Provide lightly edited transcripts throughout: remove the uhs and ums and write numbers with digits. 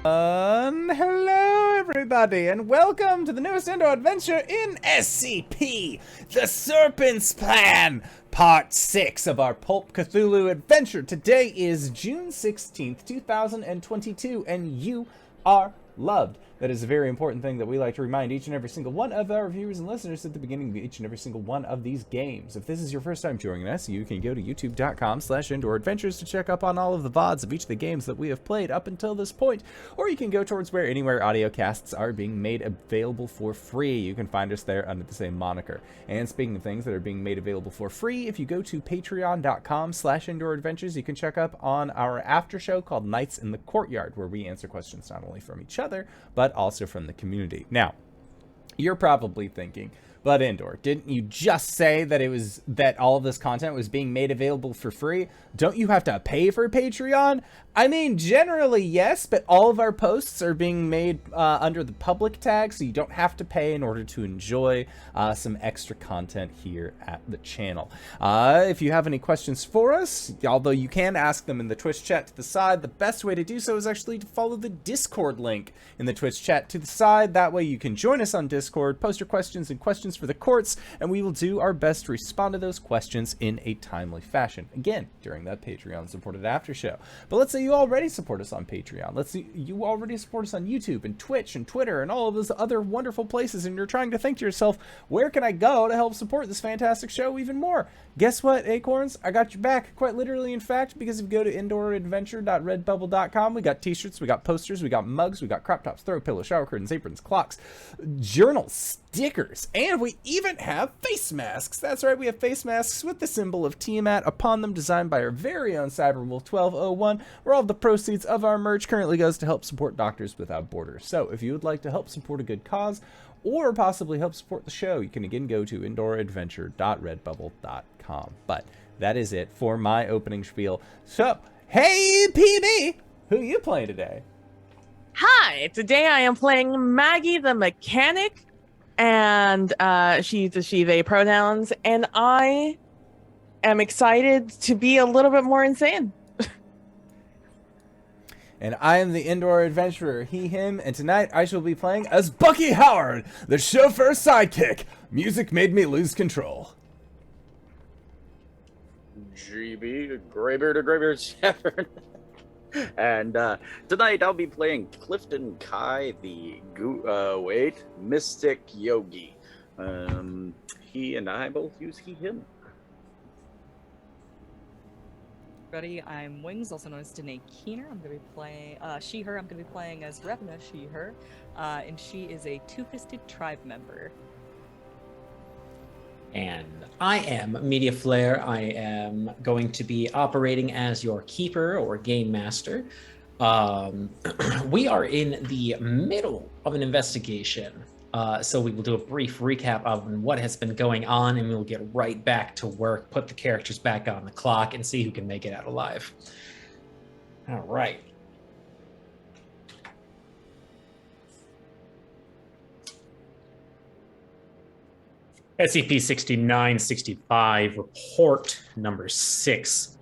Hello everybody, and welcome to the newest indoor adventure in SCP, the Serpent's Plan, Part 6 of our Pulp Cthulhu adventure. Today is June 16th, 2022, and you are loved. That is a very important thing that we like to remind each and every single one of our viewers and listeners at the beginning of each and every single one of these games. If this is your first time joining us, you can go to youtube.com/indooradventures to check up on all of the VODs of each of the games that we have played up until this point, or you can go towards anywhere audio casts are being made available for free. You can find us there under the same moniker. And speaking of things that are being made available for free, if you go to patreon.com/indooradventures, you can check up on our after show called Nights in the Courtyard, where we answer questions not only from each other, but also from the community. Now, you're probably thinking, but Indoor, didn't you just say that all of this content was being made available for free? Don't you have to pay for Patreon? I mean, generally yes, but all of our posts are being made under the public tag, so you don't have to pay in order to enjoy some extra content here at the channel. If you have any questions for us, although you can ask them in the Twitch chat to the side, the best way to do so is actually to follow the Discord link in the Twitch chat to the side. That way you can join us on Discord, post your questions and questions for the courts, and we will do our best to respond to those questions in a timely fashion. Again, during that Patreon supported after show. But let's say you already support us on Patreon. Let's say you already support us on YouTube and Twitch and Twitter and all of those other wonderful places, and you're trying to think to yourself, where can I go to help support this fantastic show even more? Guess what, Acorns? I got your back, quite literally, in fact, because if you go to indooradventure.redbubble.com, we got t-shirts, we got posters, we got mugs, we got crop tops, throw pillows, shower curtains, aprons, clocks, journals, stickers, and we even have face masks. That's right, we have face masks with the symbol of Tiamat upon them, designed by our very own Cyberwolf 1201, where all of the proceeds of our merch currently goes to help support Doctors Without Borders. So if you would like to help support a good cause, or possibly help support the show, you can again go to indooradventure.redbubble.com. But that is it for my opening spiel. So, hey PB, who you playing today? Hi, today I am playing Maggie the mechanic, and she's the she, they pronouns, and I am excited to be a little bit more insane. And I am the indoor adventurer, he, him, and tonight I shall be playing as Bucky Howard, the chauffeur sidekick. Music made me lose control. GB, Greybeard, a Greybeard Shepherd. And tonight I'll be playing Klifton Kai, the Mystic Yogi. He and I both use he, him. Everybody, I'm Wings, also known as Danae Keener. I'm going to be playing she, her. I'm going to be playing as Revna, she, her, and she is a two-fisted tribe member. And I am Mediaflare. I am going to be operating as your keeper or game master. We are in the middle of an investigation. So we will do a brief recap of what has been going on, and we'll get right back to work, put the characters back on the clock, and see who can make it out alive. All right. SCP-6965, report number 6.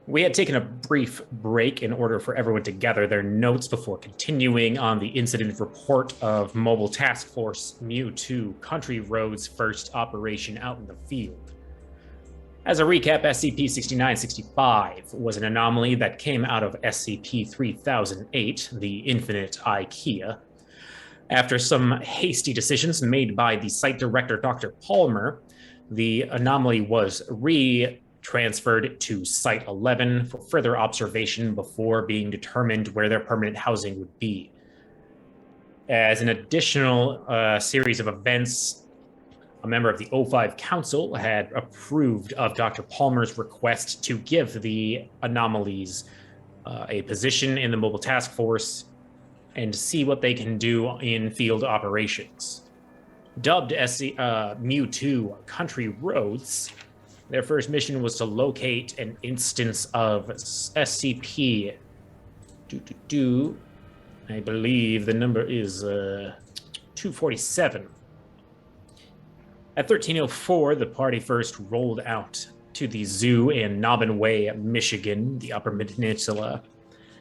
We had taken a brief break in order for everyone to gather their notes before continuing on the incident report of Mobile Task Force Mu-2, Country Road's first operation out in the field. As a recap, SCP-6965 was an anomaly that came out of SCP-3008, the Infinite IKEA. After some hasty decisions made by the site director, Dr. Palmer, the anomaly was transferred to Site 11 for further observation before being determined where their permanent housing would be. As an additional series of events, a member of the O5 Council had approved of Dr. Palmer's request to give the anomalies a position in the Mobile Task Force and see what they can do in field operations. Dubbed Mu-2 Country Roads, their first mission was to locate an instance of SCP. I believe the number is 247. At 1304, the party first rolled out to the zoo in Nobbin Way, Michigan, the Upper Peninsula.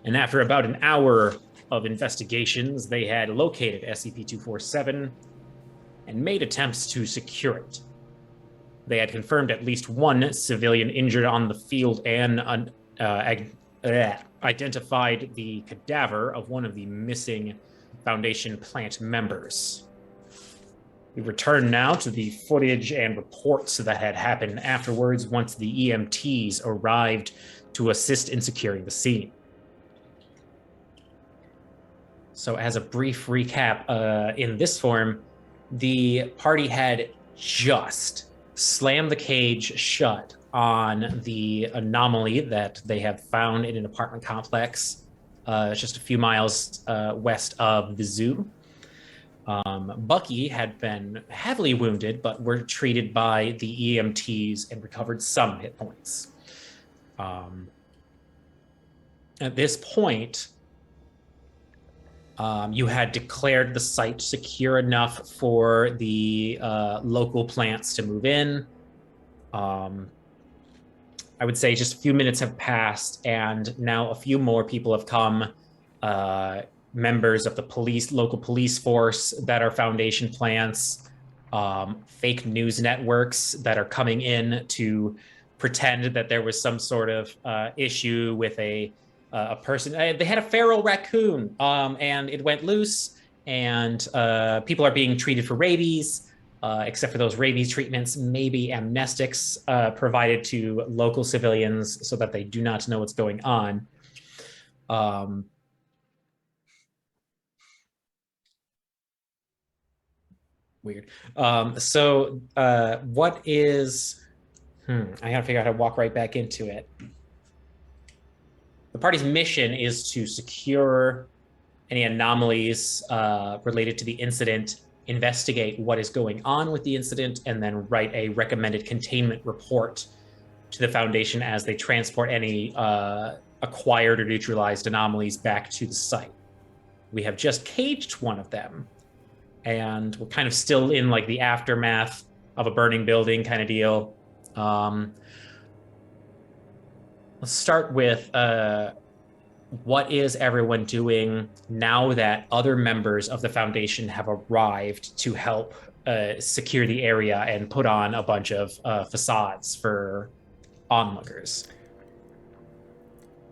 And after about an hour of investigations, they had located SCP-247 and made attempts to secure it. They had confirmed at least one civilian injured on the field and identified the cadaver of one of the missing Foundation plant members. We return now to the footage and reports that had happened afterwards once the EMTs arrived to assist in securing the scene. So as a brief recap, in this form, the party had just slammed the cage shut on the anomaly that they have found in an apartment complex just a few miles west of the zoo. Bucky had been heavily wounded, but were treated by the EMTs and recovered some hit points. At this point, you had declared the site secure enough for the local plants to move in. I would say just a few minutes have passed, and now a few more people have come. Members of the local police force that are Foundation plants, fake news networks that are coming in to pretend that there was some sort of issue with a person. They had a feral raccoon, and it went loose, and people are being treated for rabies, except for those rabies treatments, maybe amnestics provided to local civilians so that they do not know what's going on. Weird. What is... I gotta figure out how to walk right back into it. The party's mission is to secure any anomalies related to the incident, investigate what is going on with the incident, and then write a recommended containment report to the Foundation as they transport any acquired or neutralized anomalies back to the site. We have just caged one of them, and we're kind of still in like the aftermath of a burning building kind of deal. Let's start with what is everyone doing now that other members of the Foundation have arrived to help secure the area and put on a bunch of facades for onlookers?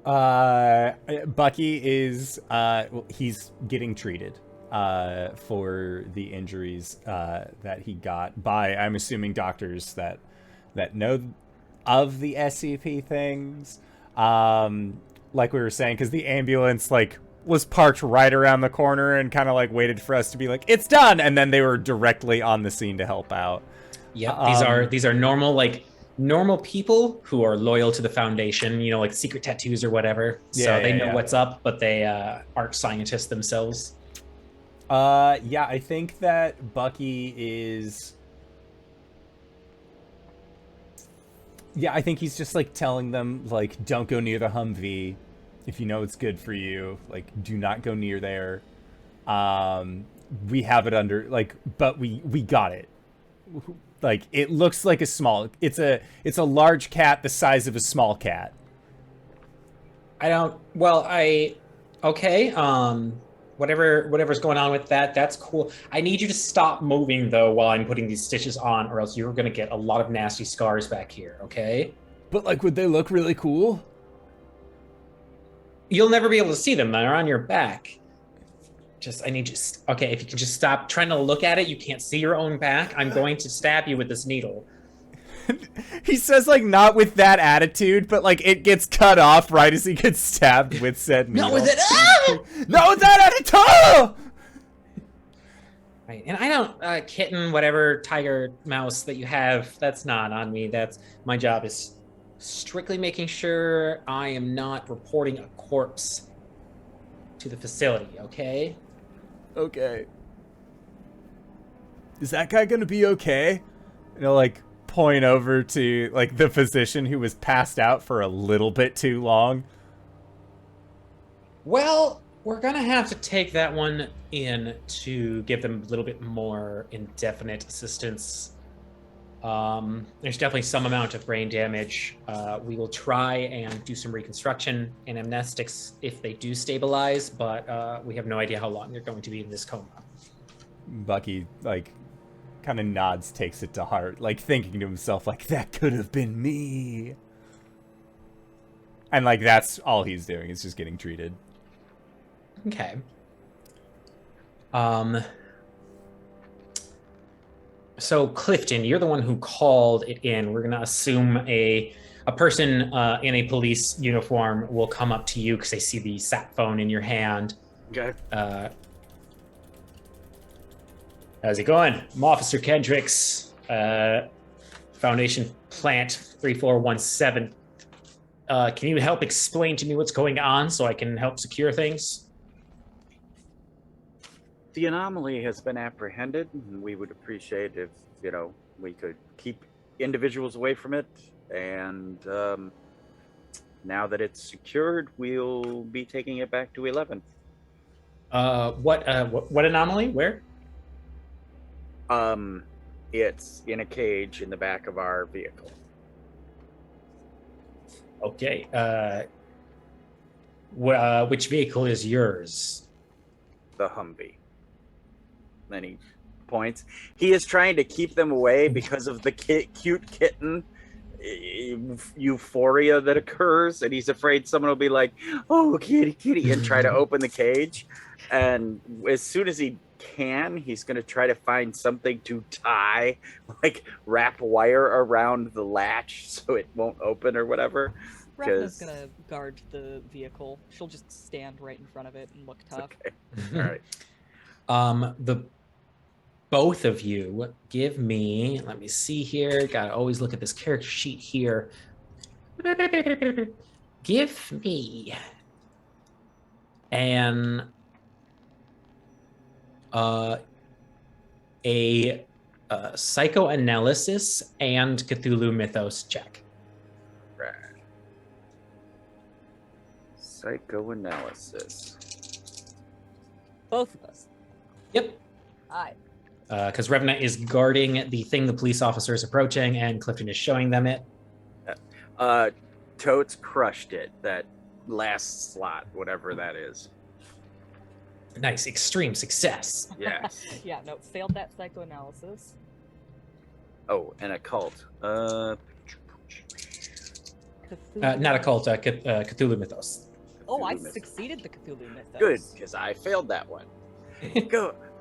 Bucky is he's getting treated for the injuries that he got by, I'm assuming, doctors that know of the SCP things. Like we were saying, because the ambulance was parked right around the corner and kind of waited for us to be like, it's done, and then they were directly on the scene to help out. Yeah, these are normal people who are loyal to the Foundation, like secret tattoos or whatever. So they know what's up, but they aren't scientists themselves. I think that Bucky is... Yeah, I think he's just telling them don't go near the Humvee if you know it's good for you. Do not go near there. We have it under but we got it. It looks like a small... It's a large cat the size of a small cat. Okay. Whatever's going on with that, that's cool. I need you to stop moving, though, while I'm putting these stitches on, or else you're going to get a lot of nasty scars back here, okay? But, would they look really cool? You'll never be able to see them. They're on your back. I need you... Okay, if you can just stop trying to look at it, you can't see your own back. I'm going to stab you with this needle. He says, not with that attitude, but, it gets cut off right as he gets stabbed with said needle. Not with it! Ah! Not with that attitude! Right, and I don't... kitten, whatever, tiger, mouse that you have, that's not on me. My job is strictly making sure I am not reporting a corpse to the facility, okay? Okay. Is that guy gonna be okay? Point over to the physician who was passed out for a little bit too long. Well, we're gonna have to take that one in to give them a little bit more indefinite assistance. There's definitely some amount of brain damage. We will try and do some reconstruction and amnestics if they do stabilize, but we have no idea how long they're going to be in this coma. Bucky, like, kind of nods, takes it to heart, like, thinking to himself, like, that could have been me. And, like, that's all he's doing, is just getting treated. Okay. So Klifton, you're the one who called it in. We're gonna assume a person in a police uniform will come up to you because they see the sat phone in your hand. Okay. How's it going? I'm Officer Kendricks, Foundation Plant 3417. Can you help explain to me what's going on so I can help secure things? The anomaly has been apprehended, and we would appreciate if, we could keep individuals away from it. And now that it's secured, we'll be taking it back to 11. What anomaly? Where? It's in a cage in the back of our vehicle. Okay. Which vehicle is yours? The Humvee. Then he points. He is trying to keep them away because of the cute kitten euphoria that occurs, and he's afraid someone will be like, "Oh, kitty, kitty," and try to open the cage. And as soon as he can, he's going to try to find something to tie, like wrap wire around the latch so it won't open or whatever. Revna's gonna guard the vehicle. She'll just stand right in front of it and look tough. Okay. All right. Both of you give me, let me see here. Gotta always look at this character sheet here. Give me a psychoanalysis and Cthulhu mythos check. Right. Psychoanalysis. Both of us. Yep. Aye. Because Revna is guarding the thing the police officer is approaching, and Klifton is showing them it. Totes crushed it. That last slot, whatever that is. Nice, extreme success. Yes. Yeah, no, failed that psychoanalysis. Oh, and occult. Not occult, Cthulhu mythos. Oh, I mythos. Succeeded the Cthulhu mythos. Good, because I failed that one.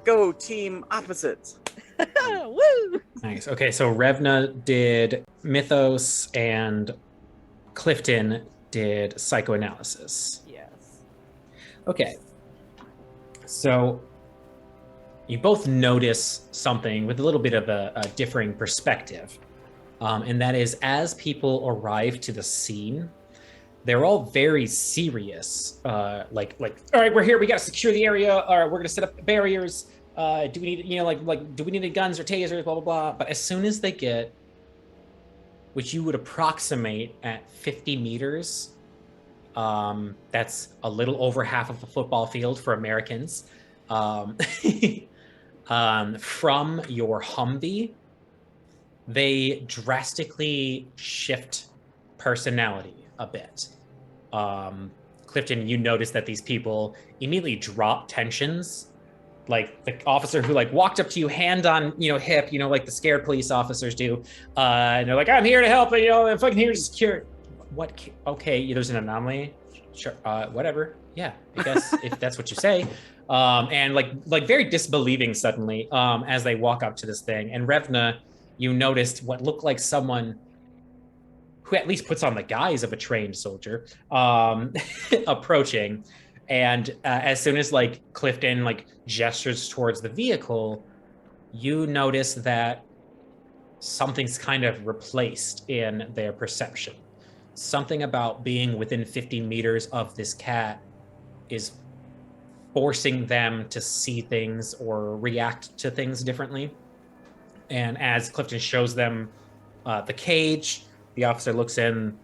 Go team opposites. Woo! Nice. Okay, so Revna did mythos and Klifton did psychoanalysis. Yes. Okay. So you both notice something with a little bit of a differing perspective. And that is, as people arrive to the scene, they're all very serious. Like, all right, we're here. We got to secure the area. All right, we're going to set up barriers. Do we need, do we need guns or tasers, blah, blah, blah. But as soon as they get, which you would approximate at 50 meters, that's a little over half of a football field for Americans. From your Humvee, they drastically shift personality a bit. Klifton, you notice that these people immediately drop tensions. Like the officer who walked up to you, hand on hip, like the scared police officers do, and they're like, "I'm here to help, if I'm here to secure." What? Okay, there's an anomaly. Sure, whatever. Yeah, I guess if that's what you say. And very disbelieving suddenly as they walk up to this thing. And Revna, you noticed what looked like someone who at least puts on the guise of a trained soldier approaching. And as soon as Klifton gestures towards the vehicle, you notice that something's kind of replaced in their perception. Something about being within 50 meters of this cat is forcing them to see things or react to things differently. And as Klifton shows them the cage, the officer looks in.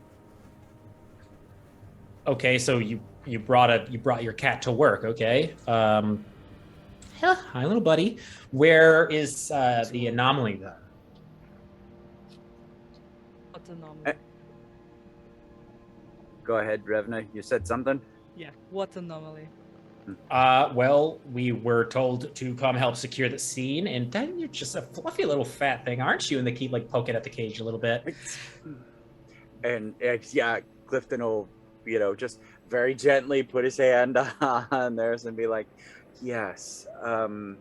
Okay, so you brought your cat to work, okay? Hi, little buddy. Where is the anomaly then? anomaly? Go ahead, Revna. You said something? Yeah, what anomaly? Well, we were told to come help secure the scene, and then you're just a fluffy little fat thing, aren't you? And they keep like poking at the cage a little bit. And yeah, Klifton will, just very gently put his hand on theirs and be like, yes, the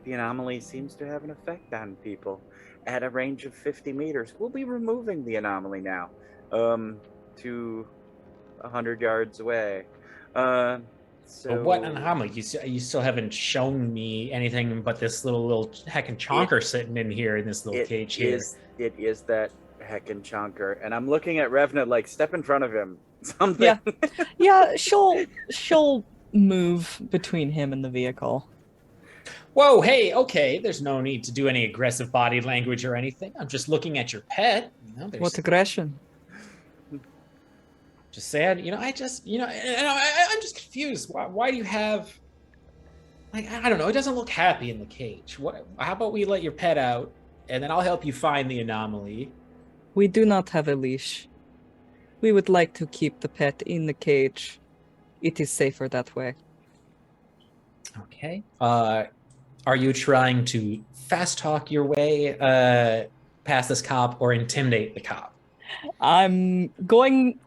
anomaly seems to have an effect on people at a range of 50 meters. We'll be removing the anomaly now, to 100 yards away. So But what anomaly? You still haven't shown me anything but this little heckin' chonker sitting in here in this little cage here. It is that heckin' chonker, and I'm looking at Revna like, step in front of him. Something. Yeah, she'll move between him and the vehicle. Whoa, hey, okay. There's no need to do any aggressive body language or anything. I'm just looking at your pet. What aggression? Just sad. I'm just confused. Why do you have, like, I don't know. It doesn't look happy in the cage. How about we let your pet out, and then I'll help you find the anomaly. We do not have a leash. We would like to keep the pet in the cage. It is safer that way. Okay. Are you trying to fast talk your way past this cop or intimidate the cop? I'm going.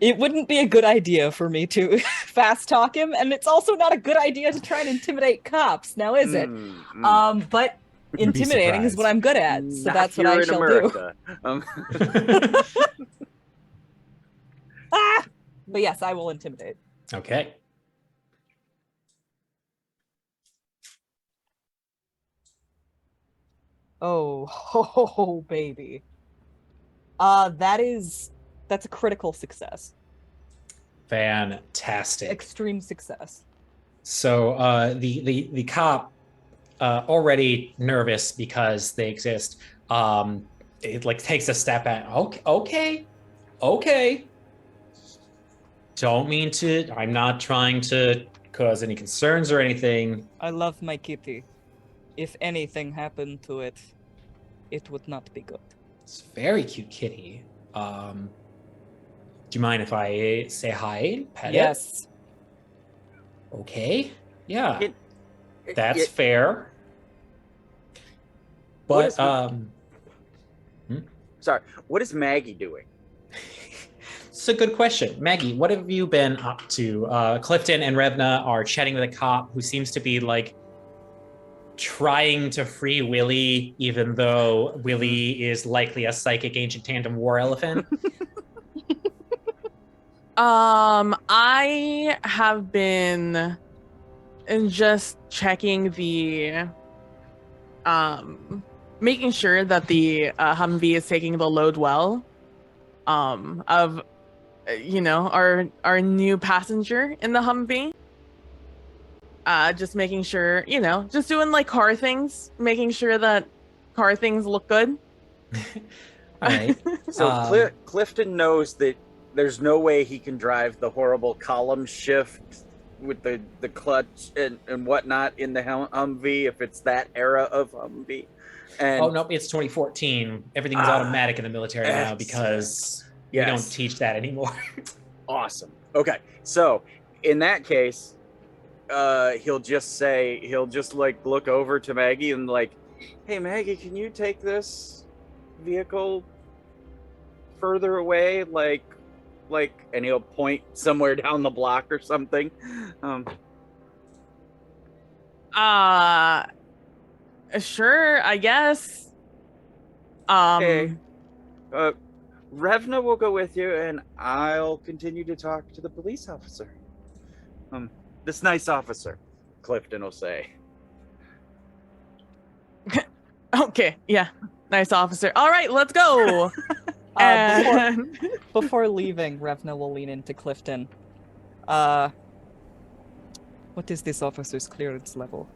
It wouldn't be a good idea for me to fast talk him, and it's also not a good idea to try and intimidate cops. Now, is it? But intimidating is what I'm good at, so Not that's what I here in shall America. do. But yes, I will intimidate. Okay. Oh, baby. That's a critical success. Fantastic. Extreme success. So the cop, already nervous because they exist, it like takes a step back. Okay. I'm not trying to cause any concerns or anything. I love my kitty. If anything happened to it, it would not be good. It's a very cute kitty. Do you mind if I say hi, pet it? Yes. Okay. Yeah. That's fair. But Sorry, what is Maggie doing? it's a good question. Maggie, what have you been up to? Klifton and Revna are chatting with a cop who seems to be like trying to free Willie, even though Willie is likely a psychic ancient tandem war elephant. I have been just checking the making sure that the Humvee is taking the load well of our new passenger in the Humvee. Just making sure, just doing like car things, making sure that car things look good. All right. So Klifton knows that there's no way he can drive the horrible column shift with the clutch and whatnot in the Humvee if it's that era of Humvee. And oh no, it's 2014. Everything's automatic in the military now because we don't teach that anymore. Awesome. Okay, so in that case, he'll just like look over to Maggie and like, hey Maggie, can you take this vehicle further away, like, and he'll point somewhere down the block or something. Sure, I guess. Okay. Revna will go with you, and I'll continue to talk to the police officer. This nice officer, Klifton will say. Okay, yeah, nice officer. All right, let's go. Before leaving, Revna will lean into Klifton. What is this officer's clearance level?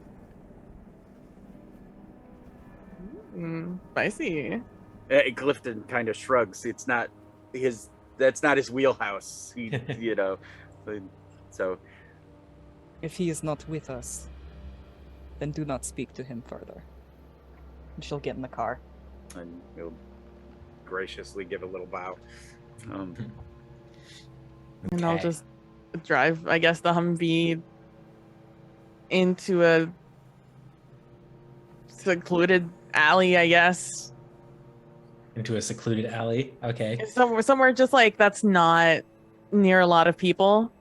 Spicy. Klifton kind of shrugs. That's not his wheelhouse. He, so. If he is not with us, then do not speak to him further. And she'll get in the car. And he'll graciously give a little bow. And I'll Okay. just drive, I guess, the Humvee into a secluded alley, I guess. Into a secluded alley. Okay. Somewhere just like that's not near a lot of people.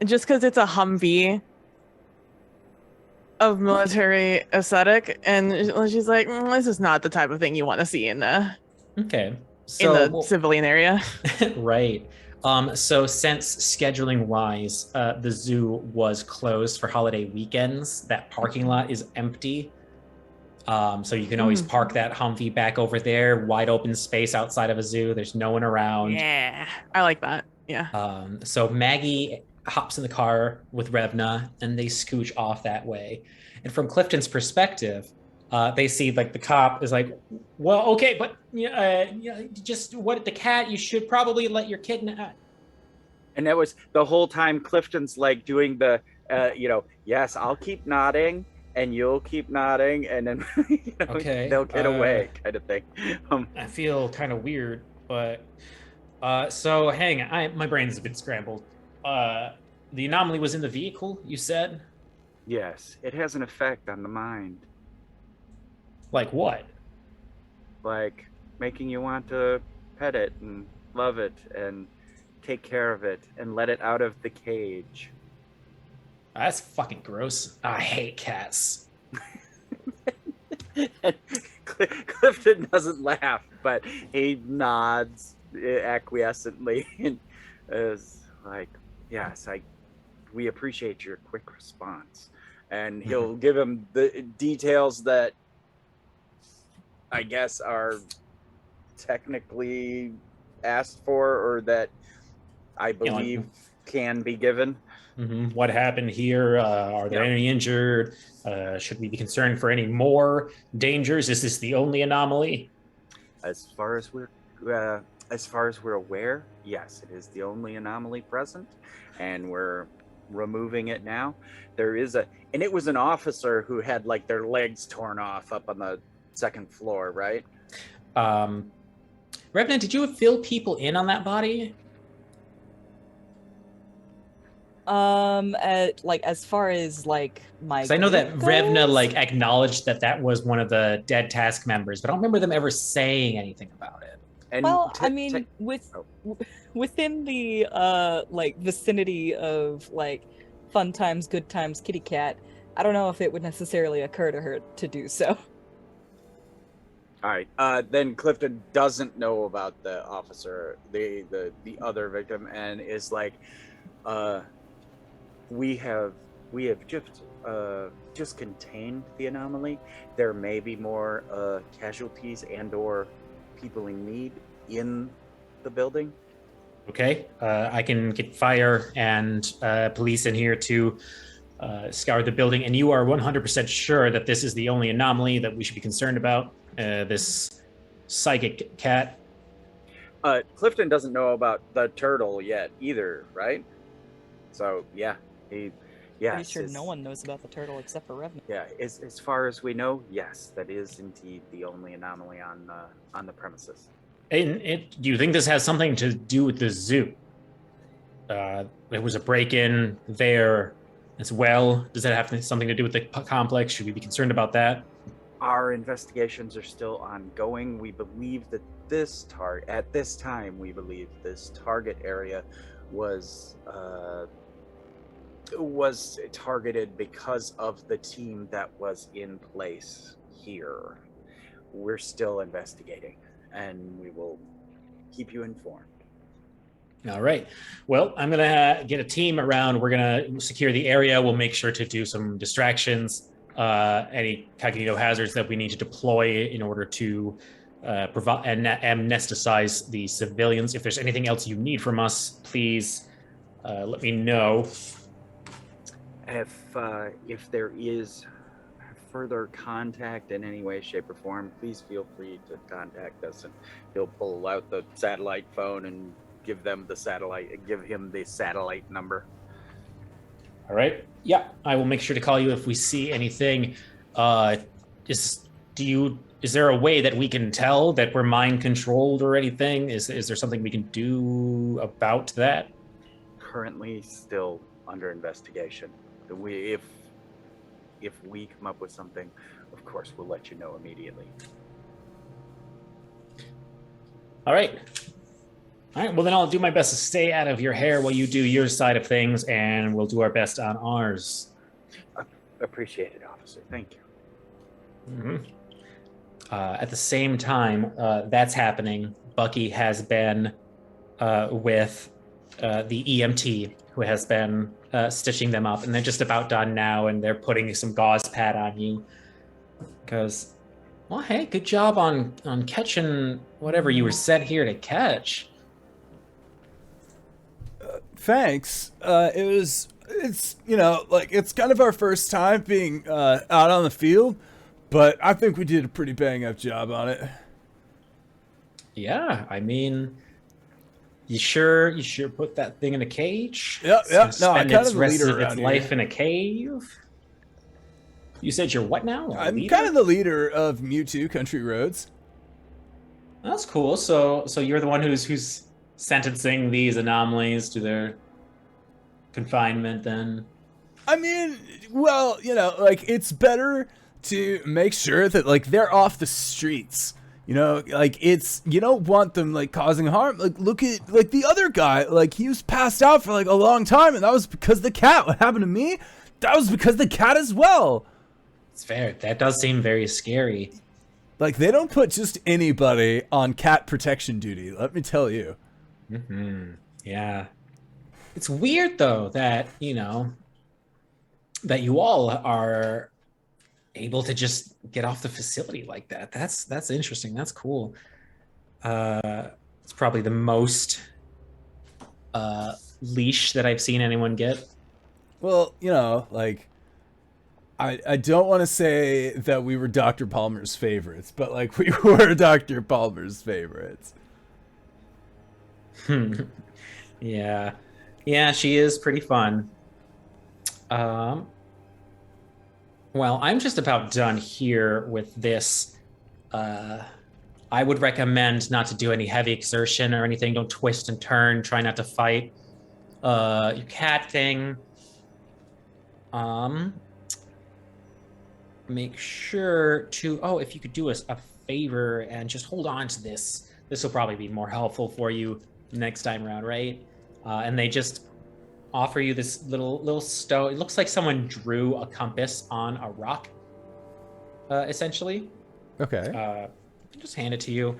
Just because it's a Humvee of military aesthetic, and she's like, this is not the type of thing you want to see in the Okay. So civilian area. right. So since scheduling wise, the zoo was closed for holiday weekends. That parking lot is empty. So you can always park that Humvee back over there, wide open space outside of a zoo. There's no one around. Yeah, I like that. Yeah. So Maggie hops in the car with Revna, and they scooch off that way. And from Klifton's perspective, they see like the cop is like, well, okay, but just what the cat, you should probably let your kid know. And that was the whole time Clifton's like doing the, yes, I'll keep nodding and you'll keep nodding, and then Okay, they'll get away kind of thing. I feel kind of weird, but so hang on, my brain's a bit scrambled. The anomaly was in the vehicle, you said? Yes, it has an effect on the mind. Like what? Like making you want to pet it and love it and take care of it and let it out of the cage. That's fucking gross. I hate cats. Klifton doesn't laugh, but he nods acquiescently and is like, yes, we appreciate your quick response. And he'll give him the details that I guess are technically asked for, or that I believe can be given. What happened here? Are there any injured? Should we be concerned for any more dangers? Is this the only anomaly? As far as we're aware, yes, it is the only anomaly present, and we're removing it now. And it was an officer who had like their legs torn off up on the second floor, right? Revna, did you fill people in on that body? As far as like my, Because I know that group Revna goes, like acknowledged that was one of the dead task members, but I don't remember them ever saying anything about it. And well, I mean, within the vicinity of like fun times, good times, kitty cat, I don't know if it would necessarily occur to her to do so. All right. Then Klifton doesn't know about the officer, the other victim, and is like, we have just contained the anomaly. There may be more casualties and/or people in need in the building. Okay, I can get fire and police in here to scour the building, and you are 100% sure that this is the only anomaly that we should be concerned about? This psychic cat? Klifton doesn't know about the turtle yet either, right? So yeah, Pretty sure no one knows about the turtle except for Revna. Yeah, as far as we know, yes, that is indeed the only anomaly on the premises. And do you think this has something to do with the zoo? There was a break-in there as well. Does that have something to do with the complex? Should we be concerned about that? Our investigations are still ongoing. We believe that at this time, we believe this target area was targeted because of the team that was in place here. We're still investigating, and we will keep you informed. All right. Well, I'm going to get a team around. We're going to secure the area. We'll make sure to do some distractions, any cognito hazards that we need to deploy in order to provide and amnesticize the civilians. If there's anything else you need from us, please let me know. If there is further contact in any way, shape, or form, please feel free to contact us, and he'll pull out the satellite phone and give him the satellite number. All right. Yeah, I will make sure to call you if we see anything. Just Is there a way that we can tell that we're mind controlled or anything? Is there something we can do about that? Currently still under investigation. If we come up with something, of course we'll let you know immediately. All right. Well, then I'll do my best to stay out of your hair while you do your side of things, and we'll do our best on ours. Appreciate it, officer. Thank you. Mm-hmm. At the same time, that's happening. Bucky has been with the EMT, who has been stitching them up, and they're just about done now, and they're putting some gauze pad on you. Because, well, hey, good job on catching whatever you were sent here to catch. Thanks. It's it's kind of our first time being out on the field, but I think we did a pretty bang up job on it. Yeah, I mean, you sure put that thing in a cage? Yeah. No, I'm spend kind its of the rest leader of its around life here. in a cave. You said you're what now? I'm leader? kind of the leader of Mewtwo Country Roads. That's cool. So you're the one who's sentencing these anomalies to their confinement, then? I mean, well, it's better to make sure that they're off the streets. You don't want them causing harm. Look at the other guy. He was passed out for a long time, and that was because the cat. What happened to me? That was because the cat as well. It's fair. That does seem very scary. They don't put just anybody on cat protection duty, let me tell you. Mm-hmm. Yeah. It's weird, though, that, that you all are able to just get off the facility like that. That's interesting. That's cool. It's probably the most leash that I've seen anyone get. Well, I don't want to say that we were Dr. Palmer's favorites, but we were Dr. Palmer's favorites. Yeah. Yeah, she is pretty fun. Well, I'm just about done here with this. I would recommend not to do any heavy exertion or anything. Don't twist and turn. Try not to fight. Your cat thing. Make sure to... Oh, if you could do us a favor and just hold on to this. This will probably be more helpful for you next time around, right? And they just offer you this little stone. It looks like someone drew a compass on a rock, essentially. Okay. Just hand it to you.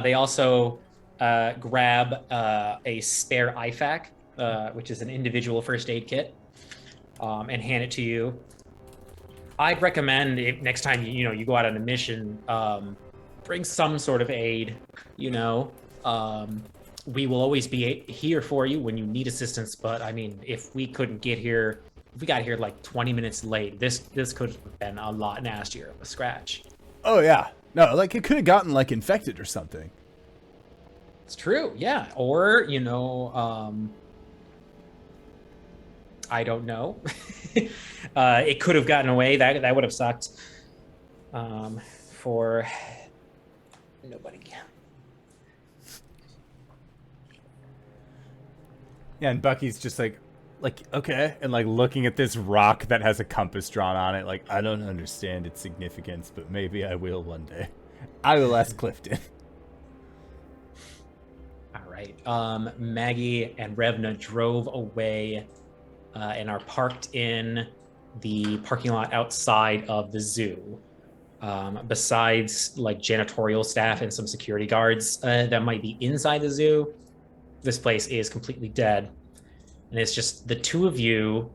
They also grab a spare IFAK, which is an individual first aid kit, and hand it to you. I'd recommend next time you go out on a mission, bring some sort of aid. We will always be here for you when you need assistance. But I mean, if we got here 20 minutes late, this could have been a lot nastier of a scratch. Oh yeah, no, it could have gotten infected or something. It's true, yeah. Or I don't know. It could have gotten away. That would have sucked. For nobody. Yeah, and Bucky's just okay, and looking at this rock that has a compass drawn on it, I don't understand its significance, but maybe I will one day. I will ask Klifton. All right. Maggie and Revna drove away and are parked in the parking lot outside of the zoo. Besides janitorial staff and some security guards that might be inside the zoo, this place is completely dead. And it's just the two of you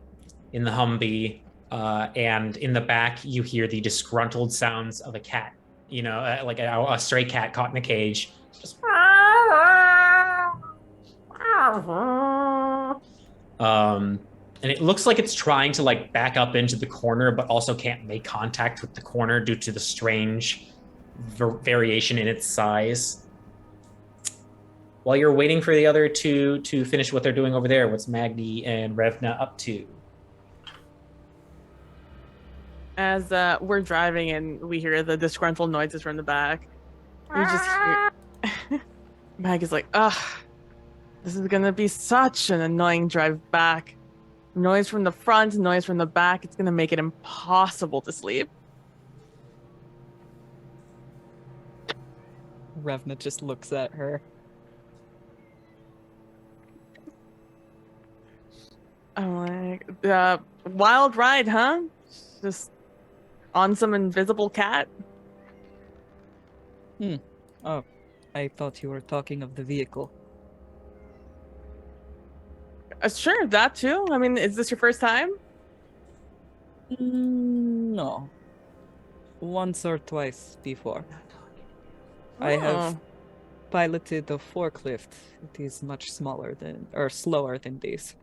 in the Humvee, and in the back you hear the disgruntled sounds of a cat, a stray cat caught in a cage. Just... And it looks like it's trying to back up into the corner, but also can't make contact with the corner due to the strange variation in its size. While you're waiting for the other two to finish what they're doing over there, what's Maggie and Revna up to? As we're driving and we hear the disgruntled noises from the back, we just hear Maggie's like, ugh, this is gonna be such an annoying drive back. Noise from the front, noise from the back. It's gonna make it impossible to sleep. Revna just looks at her. I'm like, wild ride, huh? Just on some invisible cat? Oh, I thought you were talking of the vehicle. Sure, that too. I mean, is this your first time? No. Once or twice before. I have piloted a forklift. It is much slower than these.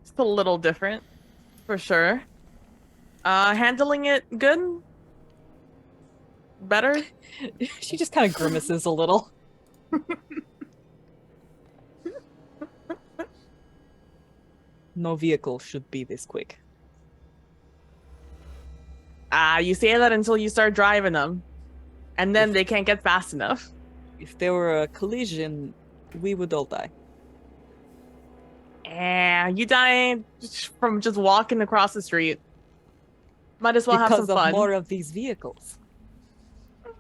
It's a little different, for sure. Handling it good? Better? She just kind of grimaces a little. No vehicle should be this quick. You say that until you start driving them. And then they can't get fast enough. If there were a collision, we would all die. You die from just walking across the street. Might as well have some Because fun. of more of these vehicles.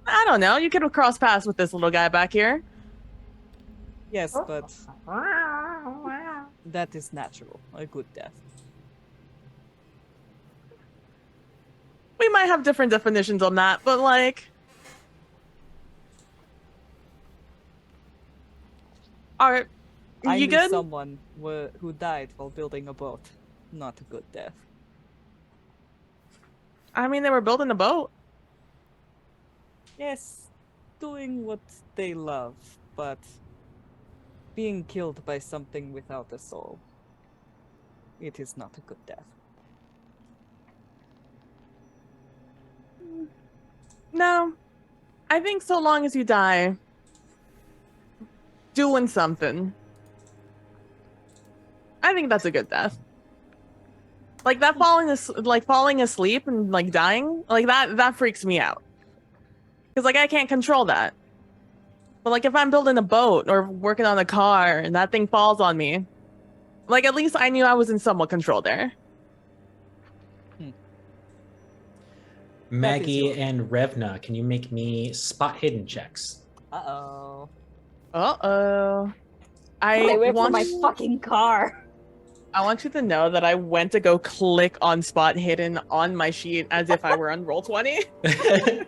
I don't know. You could have crossed paths with this little guy back here. Yes, but that is natural. A good death. We might have different definitions on that, but like... Alright. I You knew good? someone who died while building a boat. Not a good death. I mean, they were building a boat. Yes, doing what they love, but being killed by something without a soul. It is not a good death. No. I think so long as you die doing something, I think that's a good death. Like that falling asleep and like dying, like that freaks me out. Cause like I can't control that. But like if I'm building a boat or working on a car and that thing falls on me, like at least I knew I was in somewhat control there. Maggie and Revna, can you make me spot hidden checks? Uh-oh. Uh-oh. Stay away want from my fucking car. I want you to know that I went to go click on spot hidden on my sheet as if I were on Roll20.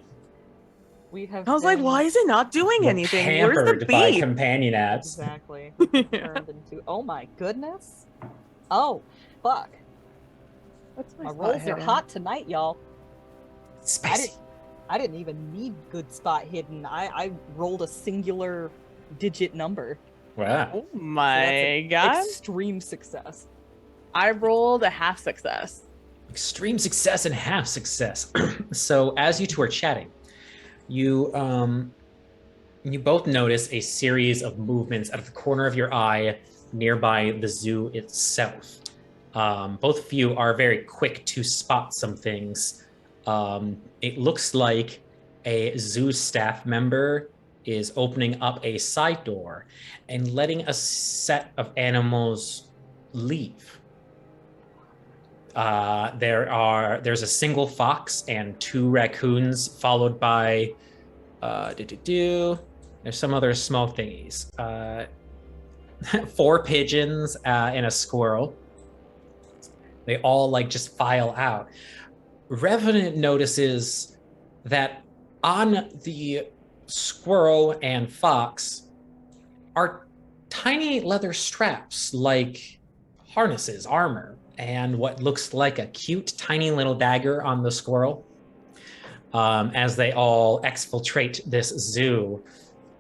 We have I was like, been why is it not doing We're anything? Where's the pampered by beep? companion apps. exactly turned into. Oh my goodness. Oh, fuck. What's My spot rolls are hidden? hot tonight, y'all. Spicy. I didn't even need good spot hidden. I rolled a singular digit number. Wow. Oh So my that's an god. Extreme success. I rolled a half success. Extreme success and half success. So as you two are chatting, you both notice a series of movements out of the corner of your eye nearby the zoo itself. Both of you are very quick to spot some things. It looks like a zoo staff member is opening up a side door and letting a set of animals leave. There's a single fox and 2 raccoons, followed by there's some other small thingies. 4 pigeons and a squirrel. They all like just file out. Revenant notices that on the squirrel and fox are tiny leather straps like harnesses, armor, and what looks like a cute tiny little dagger on the squirrel. As they all exfiltrate this zoo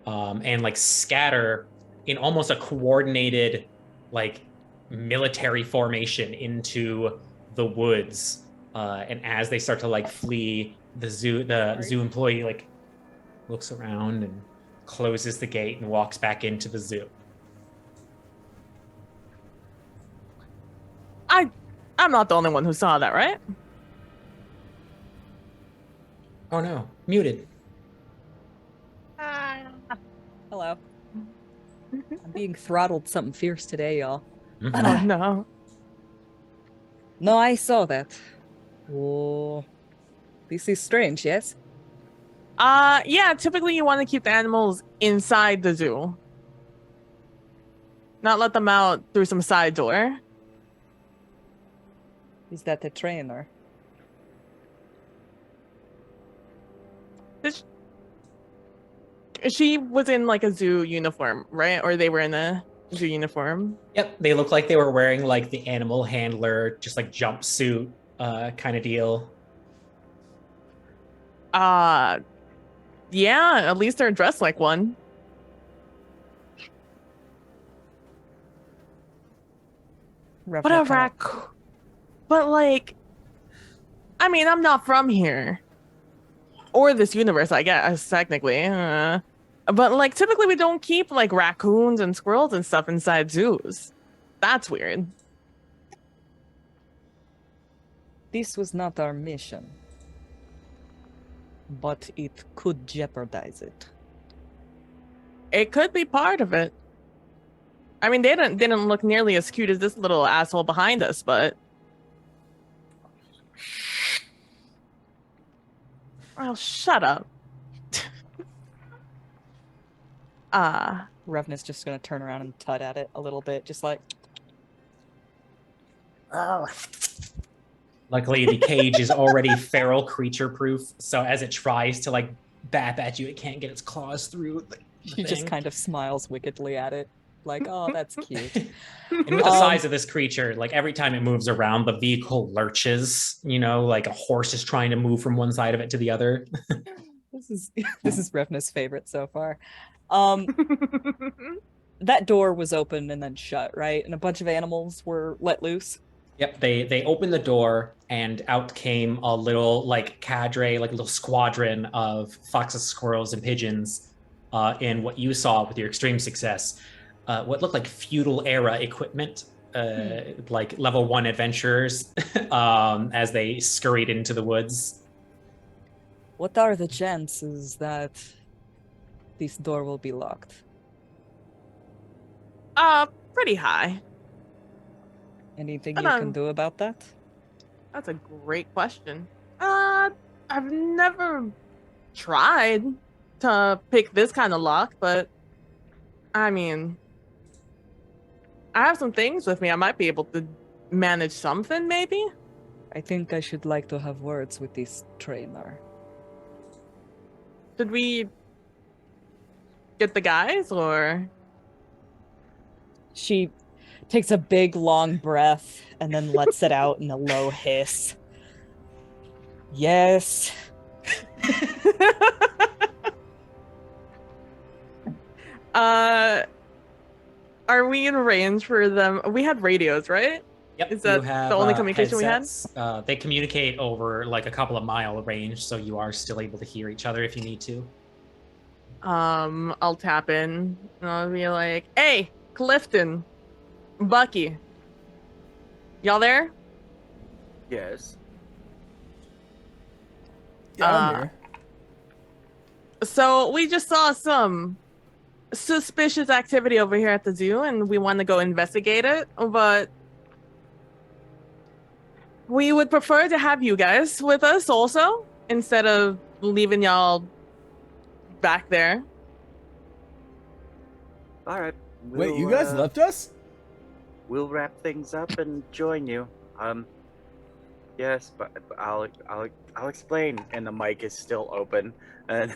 and like scatter in almost a coordinated like military formation into the woods. And as they start to like flee, the zoo employee like looks around and closes the gate and walks back into the zoo. I'm not the only one who saw that, right? Oh no, muted. Hello. I'm being throttled something fierce today, y'all. Oh no. No, I saw that. Oh, this is strange, yes? Yeah, typically you want to keep the animals inside the zoo. Not let them out through some side door. Is that the trainer? She was in like a zoo uniform, right? Or they were in a zoo uniform. Yep, they look like they were wearing like the animal handler, just like jumpsuit kind of deal. Yeah, at least they're dressed like one. Revna But a kinda- raccoon. But like, I mean, I'm not from here. Or this universe, I guess, technically. But like, typically we don't keep like raccoons and squirrels and stuff inside zoos. That's weird. This was not our mission. But it could jeopardize it. It could be part of it. I mean, they didn't look nearly as cute as this little asshole behind us, but. Oh, shut up. Revna's just gonna turn around and tut at it a little bit, just like. Luckily, the cage is already feral creature proof, so as it tries to like bap at you, it can't get its claws through. She just kind of smiles wickedly at it, like, "Oh, that's cute." And with the size of this creature, like every time it moves around, the vehicle lurches. You know, like a horse is trying to move from one side of it to the other. This is Revna's favorite so far. That door was open and then shut, right? And a bunch of animals were let loose. Yep, they opened the door and out came a little like cadre, like a little squadron of foxes, squirrels, and pigeons in what you saw with your extreme success. What looked like feudal era equipment, like level 1 adventurers, as they scurried into the woods. What are the chances that this door will be locked? Pretty high. Anything you can do about that? That's a great question. I've never tried to pick this kind of lock, but I mean, I have some things with me. I might be able to manage something, maybe? I think I should like to have words with this trainer. Should we get the guys, or? She takes a big, long breath and then lets it out in a low hiss. Yes. Are we in range for them? We had radios, right? Yep, Is that you have, the only communication headsets. They communicate over like a couple of mile range, so you are still able to hear each other if you need to. I'll tap in and I'll be like, "Hey, Klifton, Bucky, y'all there?" Yes. Yeah, I'm here. So we just saw some suspicious activity over here at the zoo, and we want to go investigate it, but we would prefer to have you guys with us also, instead of leaving y'all back there. All right. Wait, you guys left us? We'll wrap things up and join you. Yes, but I'll explain. And the mic is still open, and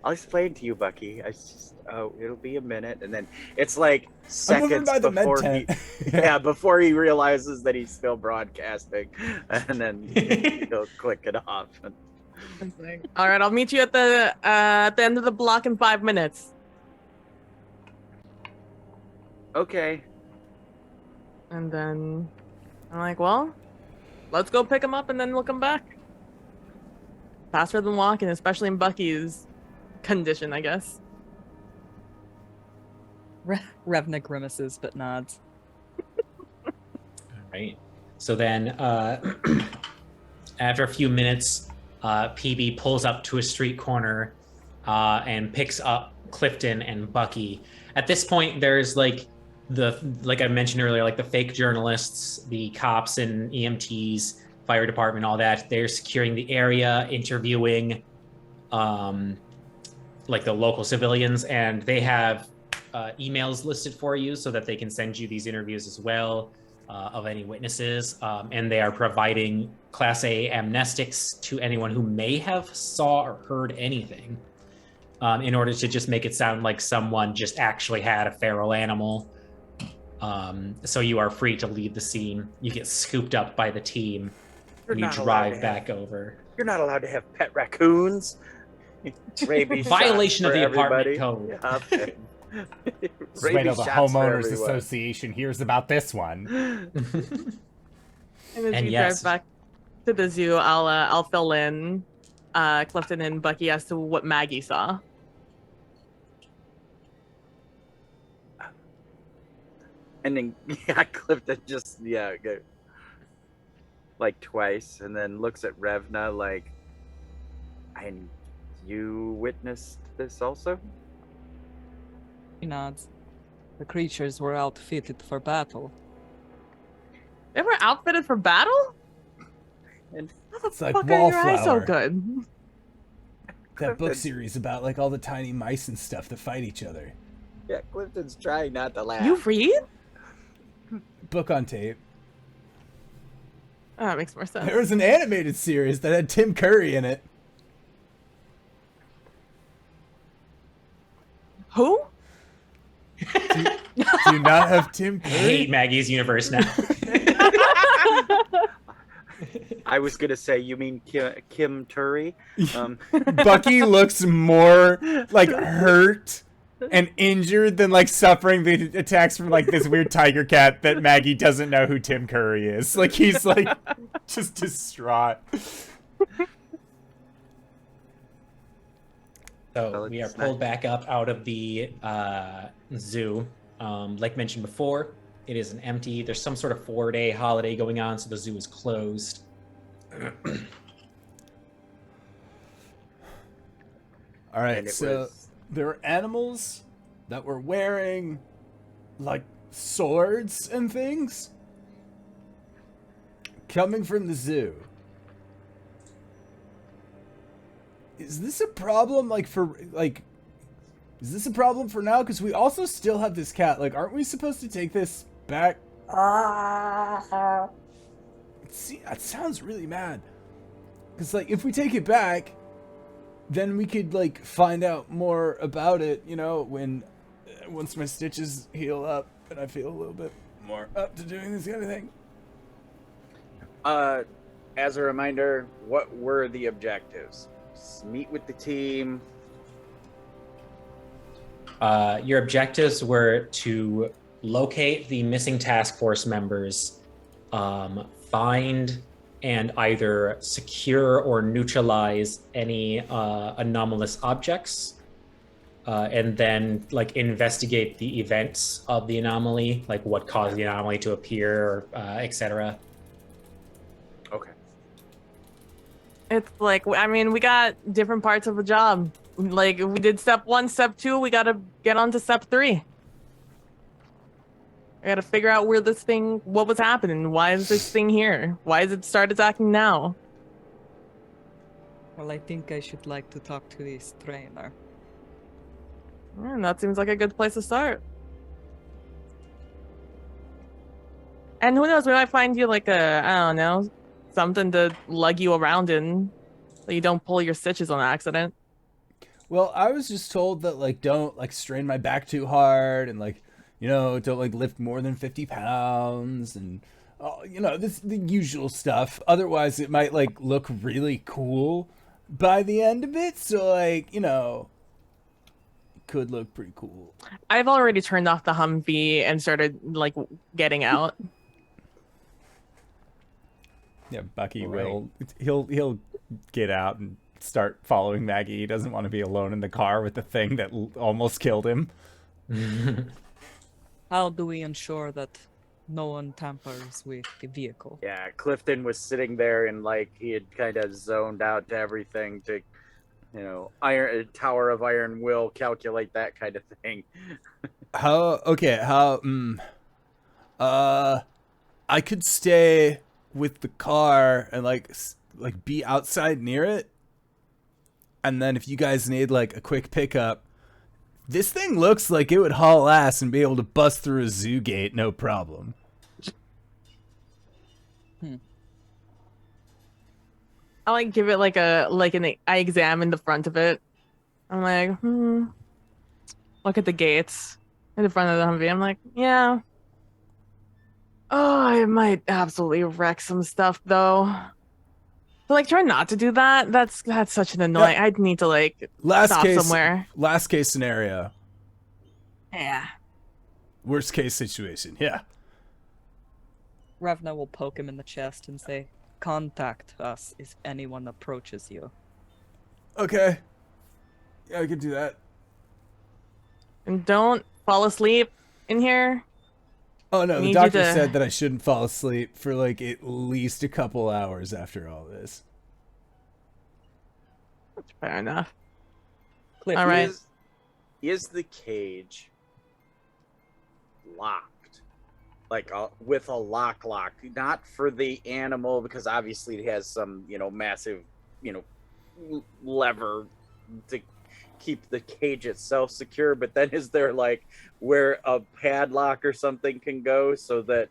I'll explain to you, Bucky. It'll be a minute, and then it's like I'm moving seconds by the med before tent. yeah, before he realizes that he's still broadcasting, and then he'll click it off. All right, I'll meet you at the end of the block in 5 minutes. Okay. And then I'm like, well, let's go pick him up and then we'll come back. Faster than walking, especially in Bucky's condition, I guess. Revna grimaces but nods. All right. So then, after a few minutes, PB pulls up to a street corner and picks up Klifton and Bucky. At this point, there's like I mentioned earlier, like the fake journalists, the cops and EMTs, fire department, all that. They're securing the area, interviewing like the local civilians, and they have emails listed for you so that they can send you these interviews as well of any witnesses. And they are providing Class A amnestics to anyone who may have saw or heard anything, in order to just make it sound like someone just actually had a feral animal. So you are free to leave the scene. You get scooped up by the team, and you drive back over. You're not allowed to have pet raccoons. Rabies Violation of shots the for apartment everybody. code. Yeah. Just wait till the homeowners association hears about this one. And as And you yes. drive back to the zoo, I'll fill in Klifton and Bucky as to what Maggie saw. And then Klifton just go like twice, and then looks at Revna like, "And you witnessed this also?" He nods. The creatures were outfitted for battle. They were outfitted for battle? And How the It's like fuck are your eyes so Wallflower. good? That book series about like all the tiny mice and stuff that fight each other. yeah, Clifton's trying not to laugh. You read? Book on tape. Oh, that makes more sense. There was an animated series that had Tim Curry in it. Who? Do you not have Tim I Curry? hate Maggie's universe now. I was gonna say, you mean Kim Turry? Bucky looks more like hurt and injured than like suffering the attacks from like this weird tiger cat that Maggie doesn't know who Tim Curry is. Like he's like just distraught. So we are pulled back up out of the zoo. Like mentioned before, it is an empty. There's some sort of 4-day holiday going on, so the zoo is closed. All right, And it so was- there were animals that were wearing like swords and things coming from the zoo. Is this a problem is this a problem for now? Because we also still have this cat. Like, aren't we supposed to take this back? See, that sounds really mad. Because, like, if we take it back, then we could, like, find out more about it, you know, once my stitches heal up and I feel a little bit more up to doing this kind of thing. As a reminder, what were the objectives? Meet with the team. Your objectives were to locate the missing task force members, find and either secure or neutralize any anomalous objects, and then like investigate the events of the anomaly, like what caused the anomaly to appear, etc. Okay. It's like, I mean, we got different parts of the job. Like, we did step 1, step 2, we gotta get on to step 3. I gotta figure out what was happening. Why is this thing here? Why does it start attacking now? Well, I think I should like to talk to this trainer. That seems like a good place to start. And who knows, we might find you like I don't know, something to lug you around in so you don't pull your stitches on accident. Well, I was just told that, like, don't, like, strain my back too hard and, like, you know, don't, like, lift more than 50 pounds and, you know, the usual stuff. Otherwise, it might, like, look really cool by the end of it. So, like, you know, it could look pretty cool. I've already turned off the Humvee and started, like, getting out. Yeah, Bucky Right. will. He'll get out and start following Maggie. He doesn't want to be alone in the car with the thing that almost killed him. How do we ensure that No one tampers with the vehicle. Yeah, Klifton was sitting there and like he had kind of zoned out to everything to, Iron Tower of Iron Will calculate that kind of thing. I could stay with the car and like be outside near it. And then if you guys need like a quick pickup, this thing looks like it would haul ass and be able to bust through a zoo gate, no problem. I like give it I examine the front of it. I'm like, look at the gates in the front of the Humvee. I'm like, yeah. Oh, I might absolutely wreck some stuff though. But try not to do that. That's such an annoying. Yeah. I'd need to stop somewhere. Last case scenario. Yeah. Worst case situation. Yeah. Revna will poke him in the chest and say, "Contact us if anyone approaches you." Okay. Yeah, I can do that. And don't fall asleep in here. Oh no, the doctor said that I shouldn't fall asleep for at least a couple hours after all this. That's fair enough. Cliff, all right. Is the cage locked? With a lock, not for the animal, because obviously it has some, massive, lever to keep the cage itself secure, but then is there where a padlock or something can go so that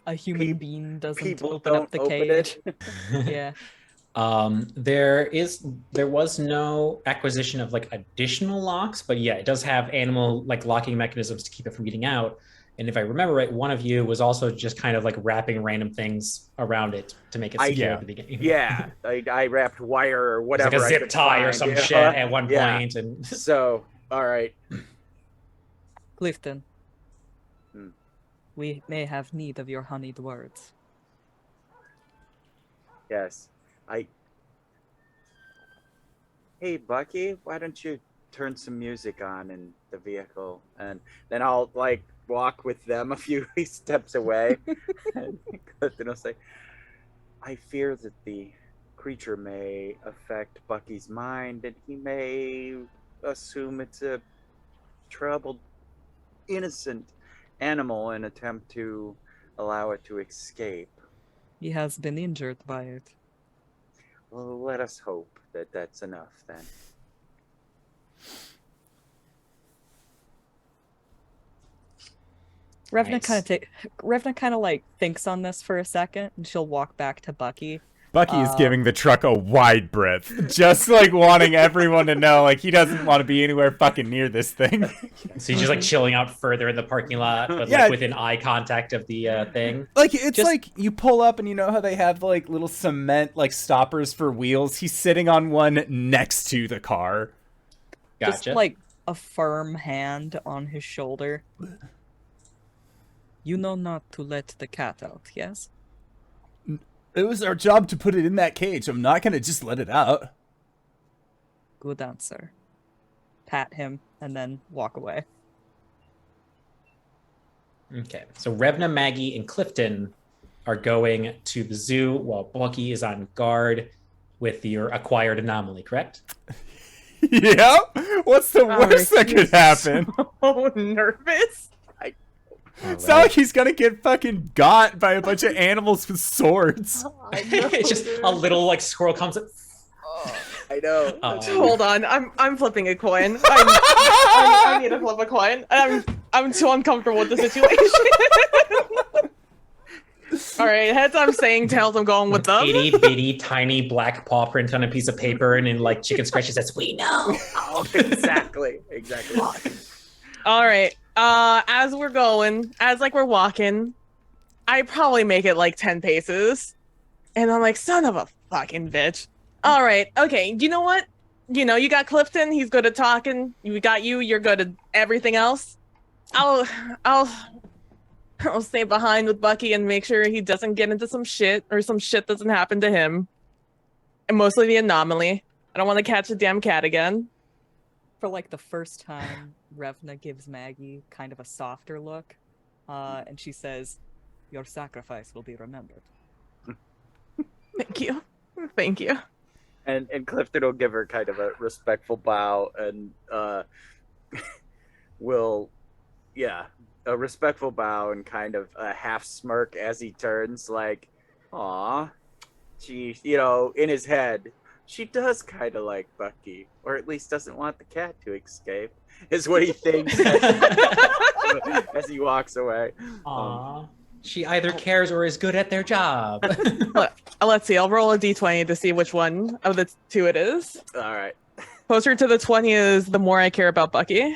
a human being doesn't open don't up the open cage? it? Yeah. There was no acquisition of additional locks, but yeah, it does have animal locking mechanisms to keep it from getting out. And if I remember right, one of you was also just kind of wrapping random things around it to make it secure at the beginning. Yeah, I wrapped wire or whatever. Like a zip tie or some shit at one point. And so, all right. Klifton, we may have need of your honeyed words. Yes, Hey, Bucky, why don't you turn some music on in the vehicle, and then I'll walk with them a few steps away, and Clifton will say, "I fear that the creature may affect Bucky's mind, and he may assume it's a troubled, innocent animal and attempt to allow it to escape." He has been injured by it. Well, let us hope that that's enough then. Revna Nice. kind of thinks on this for a second, and she'll walk back to Bucky. Bucky is giving the truck a wide berth, just wanting everyone to know he doesn't want to be anywhere fucking near this thing. So he's just chilling out further in the parking lot, but within eye contact of the thing. It's you pull up and you know how they have little cement stoppers for wheels. He's sitting on one next to the car. Gotcha. Just a firm hand on his shoulder. You know not to let the cat out, yes? It was our job to put it in that cage. I'm not gonna just let it out. Good answer. Pat him and then walk away. Okay, so Revna, Maggie, and Klifton are going to the zoo while Bucky is on guard with your acquired anomaly, correct? Yeah? What's the worst that could happen? So nervous. It's not like he's gonna get fucking got by a bunch of animals with swords. It's just a little squirrel comes up. I know. Hold on, I'm flipping a coin. I need to flip a coin. I'm too uncomfortable with the situation. All right, heads I'm saying, tails I'm going with them. Itty bitty tiny black paw print on a piece of paper, and in chicken scratches says, "We know." Oh, exactly. All right. As we're walking, I probably make it 10 paces. And I'm like, son of a fucking bitch. All right. Okay. You know what? You got Klifton. He's good at talking. We got you. You're good at everything else. I'll stay behind with Bucky and make sure he doesn't get into some shit or some shit doesn't happen to him. And mostly the anomaly. I don't want to catch the damn cat again. For the first time, Revna gives Maggie kind of a softer look. and she says, "Your sacrifice will be remembered." Thank you. Thank you. And Klifton will give her kind of a respectful bow and will, a respectful bow and kind of a half smirk as he turns, like, aw, she, in his head, she does kind of like Bucky, or at least doesn't want the cat to escape, is what he thinks as he walks away. Aw. She either cares or is good at their job. Let's see. I'll roll a d20 to see which one of the two it is. All right. Closer to the 20 is the more I care about Bucky.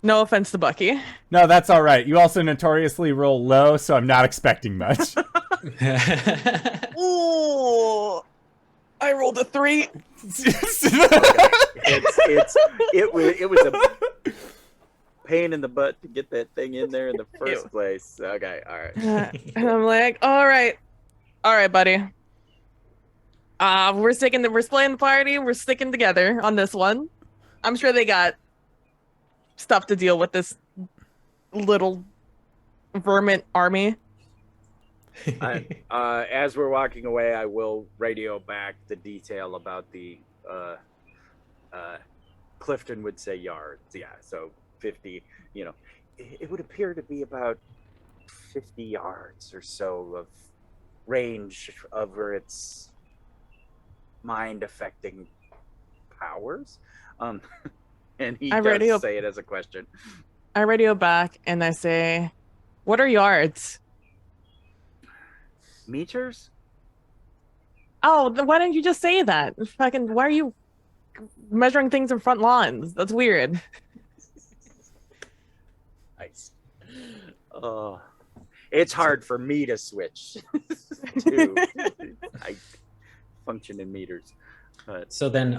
No offense to Bucky. No, that's all right. You also notoriously roll low, so I'm not expecting much. Ooh, I rolled a 3. It was a pain in the butt to get that thing in there in the first place. Okay, all right. And I'm like, all right, buddy. We're splitting the party. We're sticking together on this one. I'm sure they got stuff to deal with this little vermin army. As we're walking away, I will radio back the detail about the Klifton would say yards. Yeah, so 50, it would appear to be about 50 yards or so of range over its mind affecting powers. And he does say it as a question. I radio back and I say, what are yards? Meters? Oh, then why didn't you just say that? Fucking, why are you measuring things in front lawns? That's weird. Nice. It's hard for me to switch to I function in meters. But So then,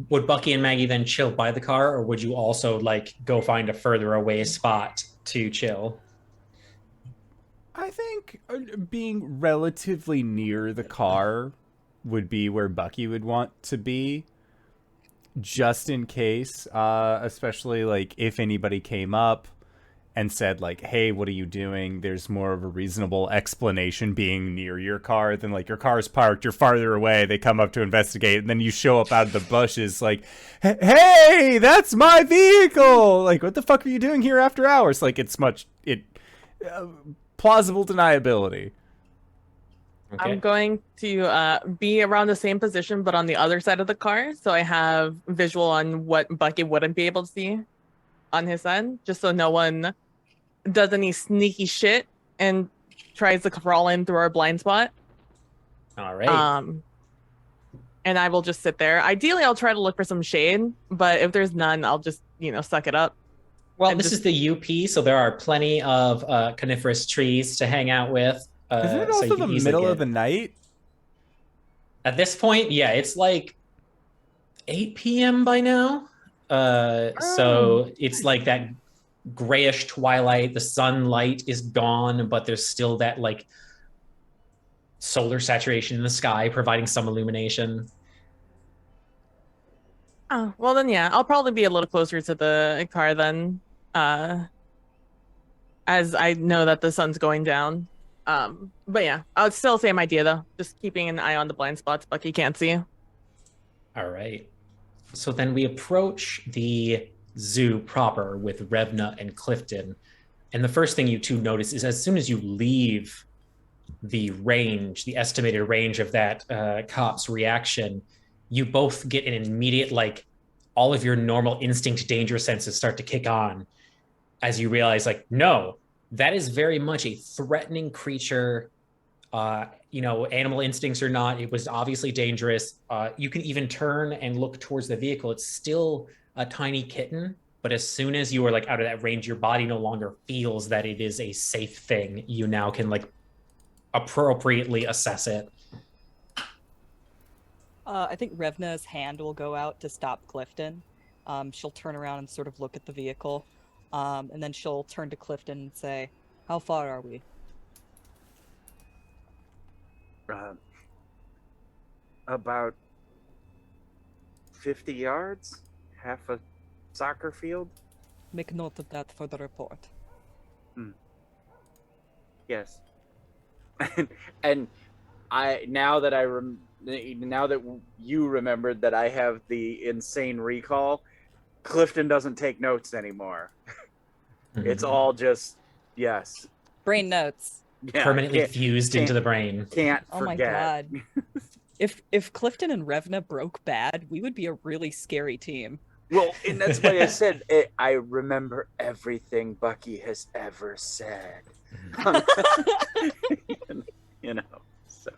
would Bucky and Maggie then chill by the car, or would you also go find a further away spot to chill? I think being relatively near the car would be where Bucky would want to be, just in case, especially if anybody came up and said hey, what are you doing? There's more of a reasonable explanation being near your car than your car's parked, you're farther away, they come up to investigate, and then you show up out of the bushes hey, that's my vehicle! What the fuck are you doing here after hours? It's plausible deniability. Okay. I'm going to be around the same position, but on the other side of the car, so I have visual on what Bucky wouldn't be able to see on his end, just so no one does any sneaky shit and tries to crawl in through our blind spot. All right. And I will just sit there. Ideally, I'll try to look for some shade, but if there's none, I'll just, suck it up. Well, this is the UP, so there are plenty of coniferous trees to hang out with. Isn't it also the middle of the night? At this point, yeah, it's 8 p.m. by now. So it's that grayish twilight. The sunlight is gone, but there's still that solar saturation in the sky, providing some illumination. Oh, well then, yeah, I'll probably be a little closer to the car then, as I know that the sun's going down. But yeah, I'll still same idea though. Just keeping an eye on the blind spots Bucky can't see. All right. So then we approach the zoo proper with Revna and Klifton. And the first thing you two notice is as soon as you leave the estimated range of that cop's reaction, you both get an immediate, all of your normal instinct danger senses start to kick on as you realize, no, that is very much a threatening creature. Animal instincts or not, it was obviously dangerous. You can even turn and look towards the vehicle. It's still a tiny kitten, but as soon as you are out of that range, your body no longer feels that it is a safe thing. You now can appropriately assess it. I think Revna's hand will go out to stop Klifton. She'll turn around and sort of look at the vehicle, and then she'll turn to Klifton and say, "How far are we?" About 50 yards, half a soccer field. Make note of that for the report. Yes. And now that you remembered that I have the insane recall, Klifton doesn't take notes anymore. It's all just yes. Brain notes. Yeah, Permanently fused into the brain. Can't Oh my forget. god. If Klifton and Revna broke bad, we would be a really scary team. Well, and that's why I said I remember everything Bucky has ever said. You know. So.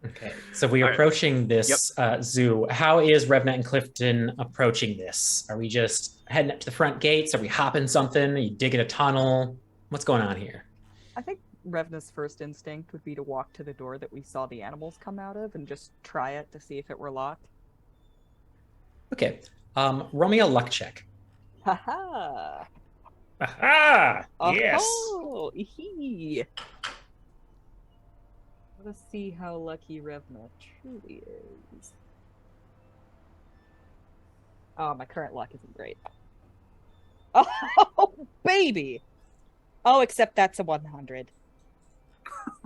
Okay, so we are approaching this zoo. How is Revna and Klifton approaching this? Are we just heading up to the front gates? Are we hopping something? Are you digging a tunnel? What's going on here? I think Revna's first instinct would be to walk to the door that we saw the animals come out of and just try it to see if it were locked. Okay, roll me a luck check. Haha! Aha! Yes! Oh, let's see how lucky Revna truly is. Oh, my current luck isn't great. Oh, baby! Oh, except that's a 100.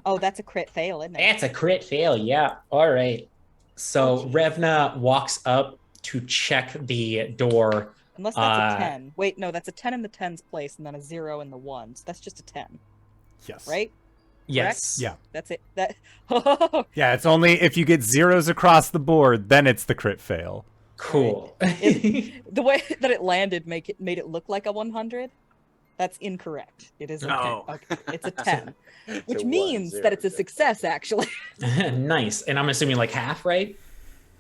Oh, that's a crit fail, isn't it? That's a crit fail, yeah. All right. So Revna walks up to check the door. Unless that's a 10. Wait, no, that's a 10 in the 10's place and then a 0 in the 1. So that's just a 10. Yes. Right? Yes. Yeah. That's it. That. Yeah, it's only if you get zeros across the board, then it's the crit fail. Cool. The way that it landed made it look like a 100. That's incorrect. It is a 10. Okay, it's a 10. Which means that it's a success, actually. Nice. And I'm assuming like half, right?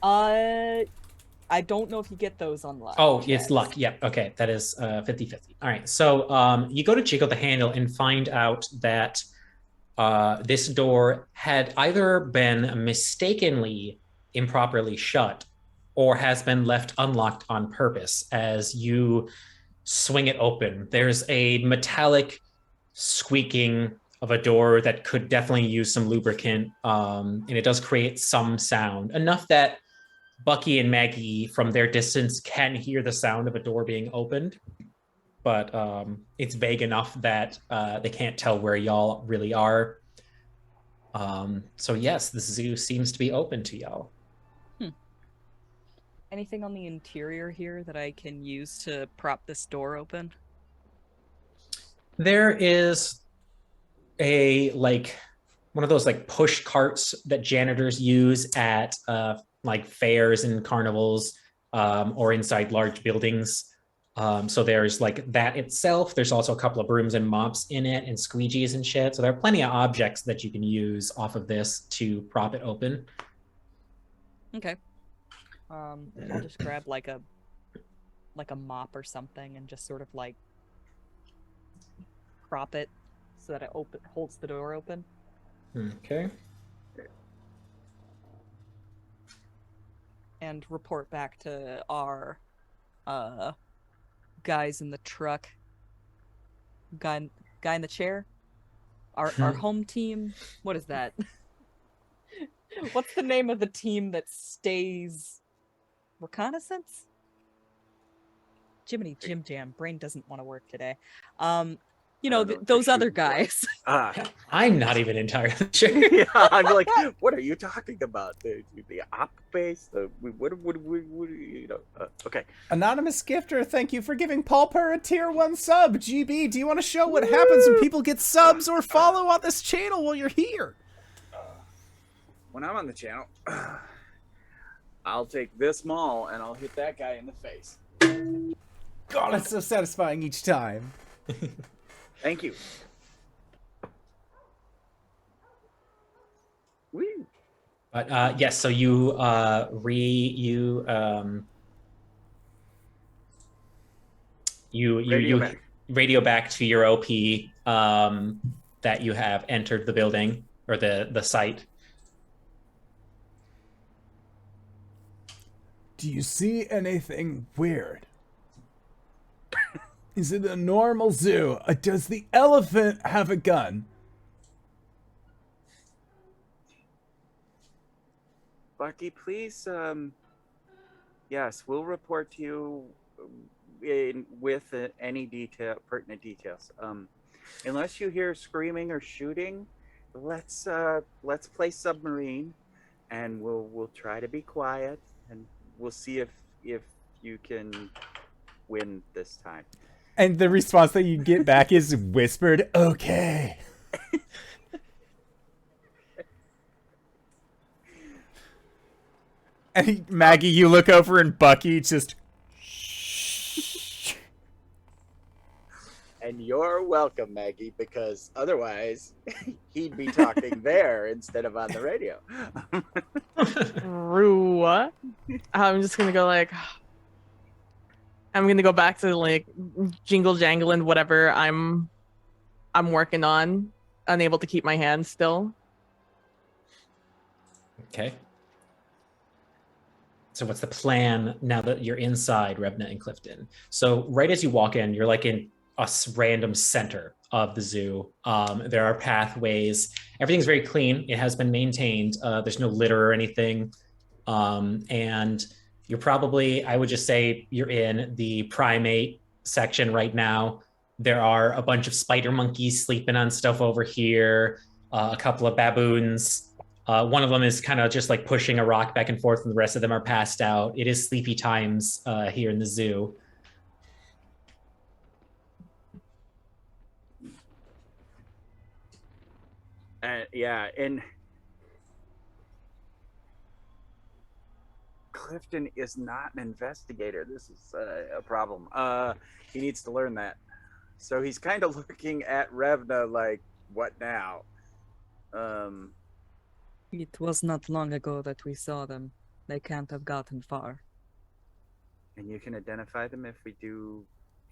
I don't know if you get those on luck. Oh, it's luck. Yep. Okay. That is 50-50. All right. So you go to jiggle the handle and find out that this door had either been mistakenly improperly shut or has been left unlocked on purpose. As you swing it open, there's a metallic squeaking of a door that could definitely use some lubricant, and it does create some sound, enough that Bucky and Maggie from their distance can hear the sound of a door being opened, but it's vague enough that they can't tell where y'all really are. So yes, the zoo seems to be open to y'all. Anything on the interior here that I can use to prop this door open? There is a one of those push carts that janitors use at fairs and carnivals, or inside large buildings. So there's that itself. There's also a couple of brooms and mops in it and squeegees and shit. So there are plenty of objects that you can use off of this to prop it open. Okay. I'll just grab a mop or something and just sort of prop it so that it holds the door open. Okay. And report back to our guys in the truck. Guy in the chair. Our home team. What is that? What's the name of the team that stays? Reconnaissance? Jiminy Jim Jam. Brain doesn't want to work today. Those other guys. I'm not even entirely sure. Yeah, I'm like, what are you talking about? The op base? Okay. Anonymous gifter, thank you for giving Paulper a tier 1 sub. GB, do you want to show what happens when people get subs or follow on this channel while you're here? When I'm on the channel, I'll take this maul and I'll hit that guy in the face. God, it's so satisfying each time. Thank you. Woo. But yes, so you radio back to your OP that you have entered the building or the site. Do you see anything weird? Is it a normal zoo? Does the elephant have a gun? Bucky, please, yes, we'll report to you with any pertinent details. unless you hear screaming or shooting, let's play submarine, and we'll try to be quiet, and we'll see if you can win this time. And the response that you get back is whispered, okay. And Maggie, you look over and Bucky just... And you're welcome, Maggie, because otherwise he'd be talking there instead of on the radio. Rue. I'm just gonna go like, I'm gonna go back to like jingle jangle and whatever I'm working on, unable to keep my hands still. Okay. So what's the plan now that you're inside Revna and Klifton? So right as you walk in, you're like in a random center of the zoo. There are pathways. Everything's very clean. It has been maintained. There's no litter or anything. And you're probably, I would just say you're in the primate section right now. There are a bunch of spider monkeys sleeping on stuff over here, a couple of baboons. One of them is kind of just like pushing a rock back and forth, and the rest of them are passed out. It is sleepy times here in the zoo. Yeah, and Klifton is not an investigator. This is a problem. He needs to learn that. So he's kind of looking at Revna like, what now? It was not long ago that we saw them. They can't have gotten far. And you can identify them if we do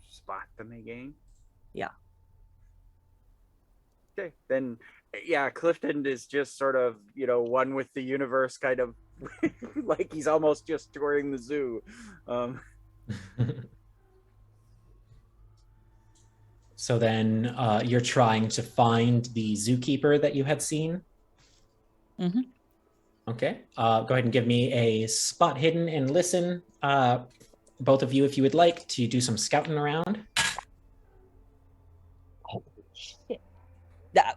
spot them again? Yeah. Okay, then, yeah, Klifton is just sort of, one with the universe, kind of like he's almost just touring the zoo. So then you're trying to find the zookeeper that you had seen? Mm-hmm. Okay. Go ahead and give me a spot hidden and listen, both of you, if you would like to do some scouting around. Holy shit.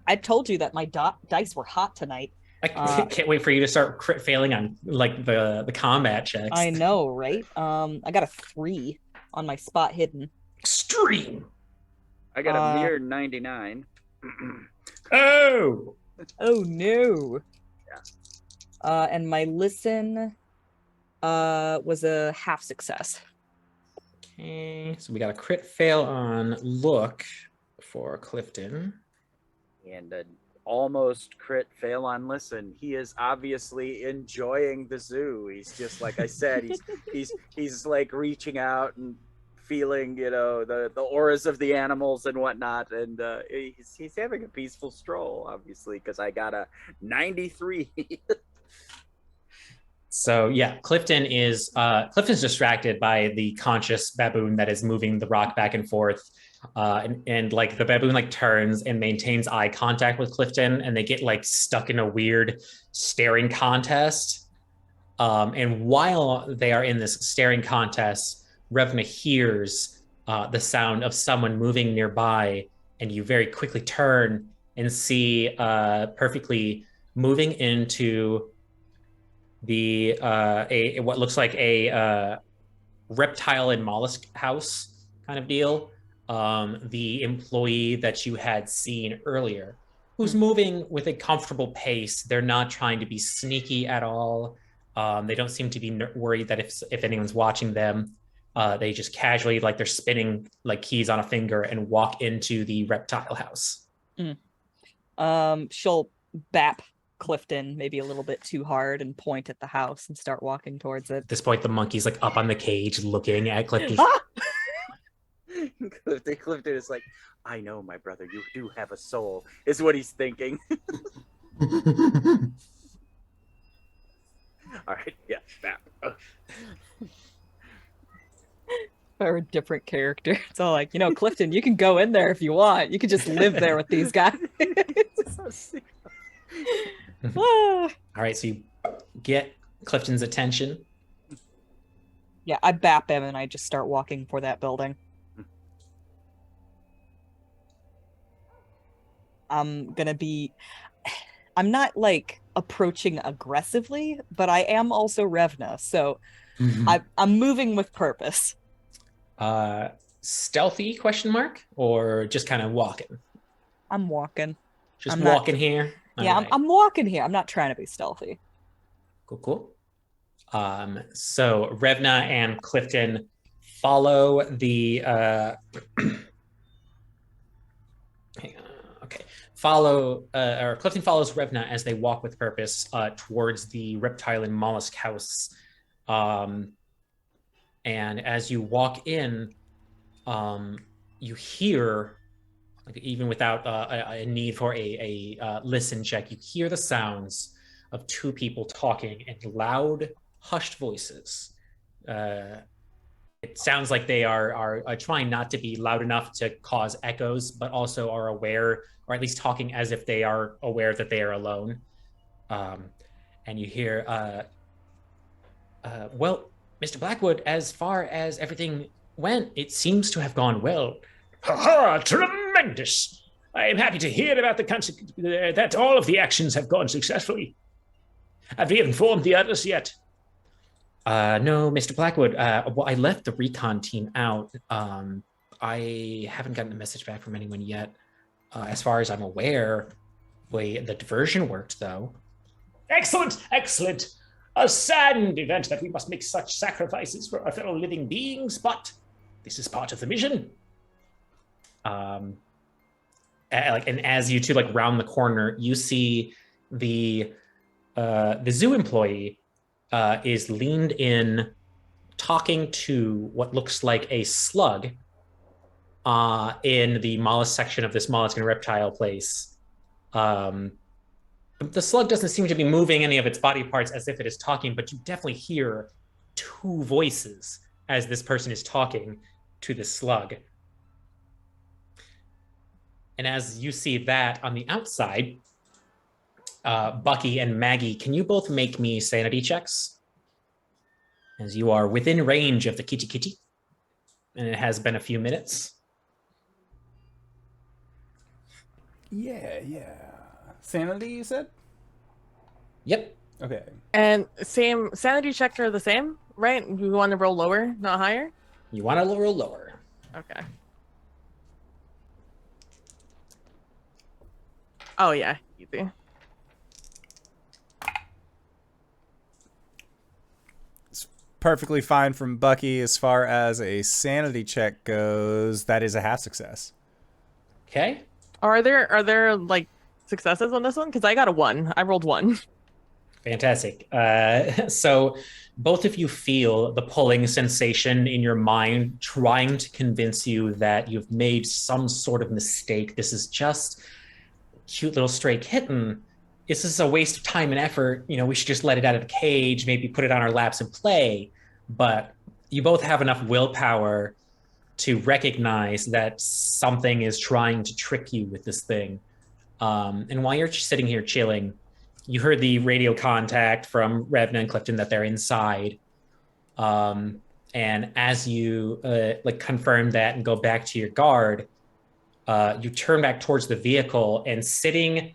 I told you that my dice were hot tonight. I can't wait for you to start crit failing on like the combat checks. I know, right? I got a 3 on my spot hidden. Extreme. I got a mere 99. Oh no. Yeah. And my listen was a half success. Okay, so we got a crit fail on look for Klifton. And an almost crit fail on listen. He is obviously enjoying the zoo. He's just, like I said, he's like reaching out and feeling, the auras of the animals and whatnot. And he's having a peaceful stroll, obviously, because I got a 93. So yeah, Klifton's distracted by the conscious baboon that is moving the rock back and forth. And like the baboon like turns and maintains eye contact with Klifton, and they get like stuck in a weird staring contest. And while they are in this staring contest, Revna hears the sound of someone moving nearby, and you very quickly turn and see perfectly moving into the what looks like a reptile and mollusk house kind of deal. The employee that you had seen earlier, who's moving with a comfortable pace. They're not trying to be sneaky at all. They don't seem to be worried that if anyone's watching them. They just casually, like they're spinning like keys on a finger, and walk into the reptile house. She'll bap Klifton maybe a little bit too hard and point at the house and start walking towards it. At this point, the monkey's like up on the cage looking at Klifton. Klifton is like, I know, my brother, you do have a soul, is what he's thinking. All right, yeah, bap. Or a different character. It's all like, Klifton, you can go in there if you want. You can just live there with these guys. All right, so you get Klifton's attention. Yeah, I bap him and I just start walking for that building. I'm gonna be. I'm not like approaching aggressively, but I am also Revna, so I'm moving with purpose. Stealthy question mark or just kind of walking? I'm walking. Just I'm not- walking here. Yeah, Alright. I'm walking here. I'm not trying to be stealthy. Cool. So Revna and Klifton follow the hang on, okay. Or Klifton follows Revna as they walk with purpose towards the reptile and mollusk house. And as you walk in, you hear, like, even without a need for a listen check, you hear the sounds of two people talking in loud, hushed voices. It sounds like they are trying not to be loud enough to cause echoes, but also are aware, or at least talking as if they are aware that they are alone. And you hear, well, Mr. Blackwood, as far as everything went, it seems to have gone well. Ha! Tremendous! I am happy to hear about that all of the actions have gone successfully. Have you informed the others yet? No, Mr. Blackwood. Well, I left the recon team out. I haven't gotten a message back from anyone yet. As far as I'm aware, the diversion worked, though. Excellent! A saddened event that we must make such sacrifices for our fellow living beings, but this is part of the mission. And as you two round the corner, you see the zoo employee is leaned in, talking to what looks like a slug in the mollusk section of this mollusk and reptile place. The slug doesn't seem to be moving any of its body parts as if it is talking, but you definitely hear two voices as this person is talking to the slug. And as you see that on the outside, Bucky and Maggie, can you both make me sanity checks? As you are within range of the kitty. And it has been a few minutes. Yeah. Sanity, you said? Yep. Okay. And same sanity checks are the same, right? We want to roll lower, not higher? You want to roll lower. Okay. Oh, yeah. Easy. Perfectly fine from Bucky as far as a sanity check goes. That is a half success. Okay. Are there like successes on this one? Because I got a 1. I rolled 1. Fantastic. So both of you feel the pulling sensation in your mind, trying to convince you that you've made some sort of mistake. This is just a cute little stray kitten. This is a waste of time and effort. We should just let it out of the cage, maybe put it on our laps and play. But you both have enough willpower to recognize that something is trying to trick you with this thing. And while you're sitting here chilling, you heard the radio contact from Revna and Klifton that they're inside. And as you confirm that and go back to your guard, you turn back towards the vehicle, and sitting,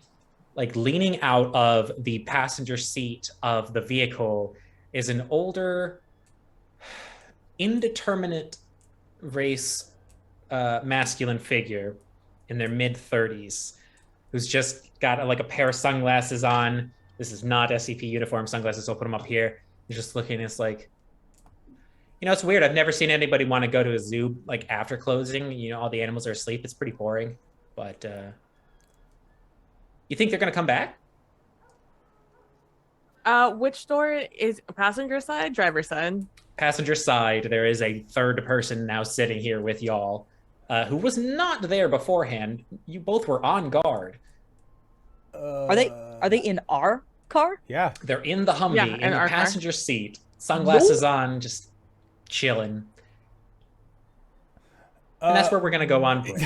leaning out of the passenger seat of the vehicle is an older, indeterminate race masculine figure in their mid-30s who's just got a pair of sunglasses on. This is not SCP uniform sunglasses, so I'll put them up here. He's just looking, it's it's weird. I've never seen anybody want to go to a zoo after closing. All the animals are asleep. It's pretty boring. But you think they're going to come back? Which door is passenger side, driver side? Passenger side. There is a third person now sitting here with y'all, who was not there beforehand. You both were on guard. Are they in our car? Yeah. They're in the Humvee, Yeah, in the our car. passenger seat, sunglasses on, just chilling. And that's where we're going to go on break.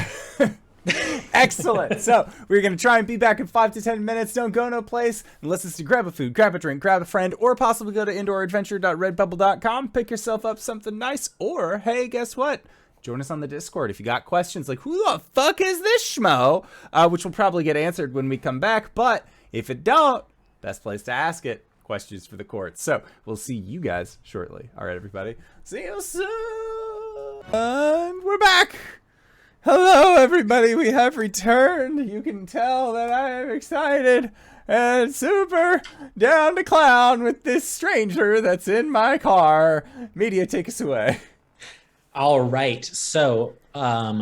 Excellent. So we're going to try and be back in 5 to 10 minutes. Don't go no place unless it's to grab a food, grab a drink, grab a friend, or possibly go to indooradventure.redbubble.com, pick yourself up something nice, or, hey, guess what? join us on the Discord if you got questions like, who the fuck is this schmo? Which will probably get answered when we come back. But if it don't, best place to ask it. Questions for the court. So we'll see you guys shortly. All right, everybody. See you soon. And we're back. Hello, everybody. We have returned. You can tell that I am excited and super down to clown with this stranger that's in my car. Media, take us away. All right. So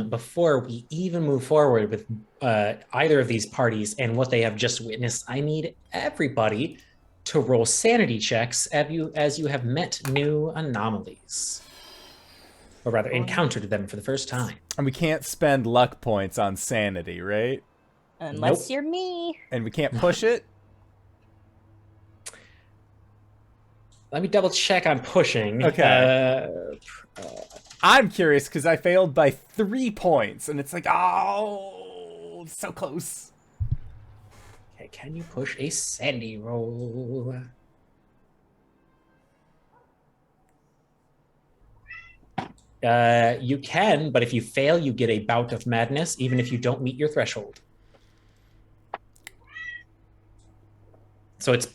before we even move forward with either of these parties and what they have just witnessed, I need everybody to roll sanity checks as you have met new anomalies. Or rather, encountered them for the first time. And we can't spend luck points on sanity, right? Unless you're me. And we can't push it? Let me double check on pushing. Okay. I'm curious because I failed by 3 points, and it's like, oh, so close. Okay, can you push a sanity roll? You can, but if you fail, you get a bout of madness, even if you don't meet your threshold. So it's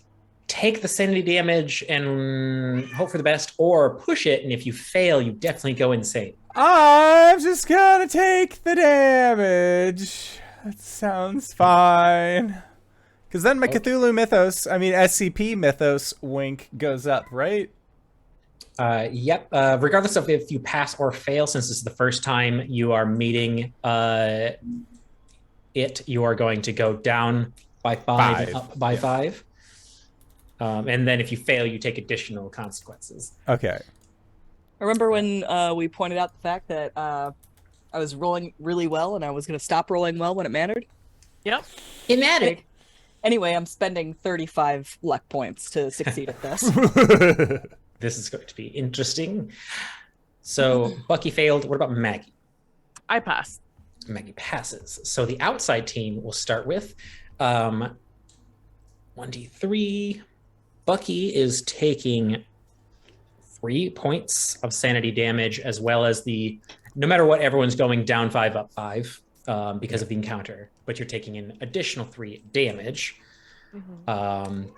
take the sanity damage and hope for the best, or push it, and if you fail, you definitely go insane. I'm just gonna take the damage. That sounds fine. Because then my Cthulhu mythos, SCP mythos wink goes up, right? Yep. Regardless of if you pass or fail, since this is the first time you are meeting you are going to go down by 5 and up by 5. And then if you fail, you take additional consequences. Okay. Remember when we pointed out the fact that I was rolling really well and I was going to stop rolling well when it mattered? Yep. It mattered. Anyway, I'm spending 35 luck points to succeed at this. This is going to be interesting. So Bucky failed. What about Maggie? I passed. Maggie passes. So the outside team will start with 1d3. Bucky is taking 3 points of sanity damage, as well as no matter what, everyone's going down 5, up 5 because of the encounter. But you're taking an additional 3 damage. Mm-hmm.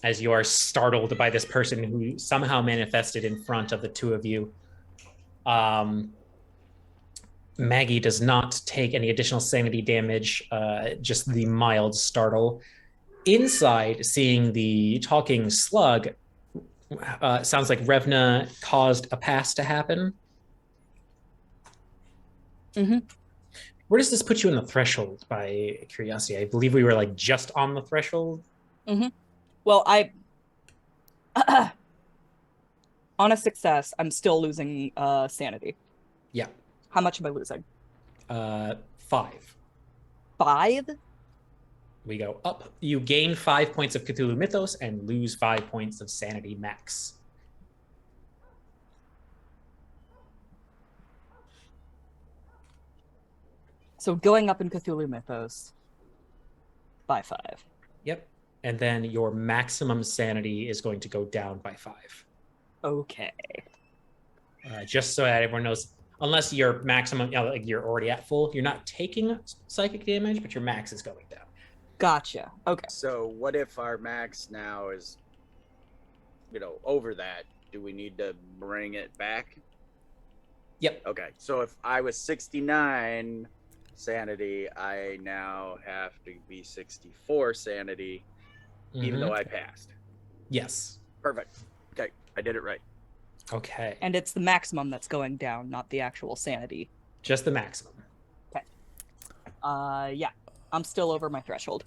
As you are startled by this person who somehow manifested in front of the two of you. Maggie does not take any additional sanity damage, just the mild startle. Inside, seeing the talking slug, sounds like Revna caused a pass to happen. Mm-hmm. Where does this put you in the threshold, by curiosity? I believe we were just on the threshold. Mm-hmm. Well, on a success, I'm still losing sanity. Yeah. How much am I losing? 5. 5? We go up. You gain 5 points of Cthulhu Mythos and lose 5 points of sanity max. So going up in Cthulhu Mythos by 5. Yep. And then your maximum sanity is going to go down by 5. Okay. Just so that everyone knows, unless your maximum, you're already at full, you're not taking psychic damage, but your max is going down. Gotcha. Okay. So what if our max now is, over that? Do we need to bring it back? Yep. Okay. So if I was 69 sanity, I now have to be 64 sanity, even though I passed. Yes. Perfect. Okay. I did it right. Okay. And it's the maximum that's going down, not the actual sanity. Just the maximum. Okay. Yeah. I'm still over my threshold.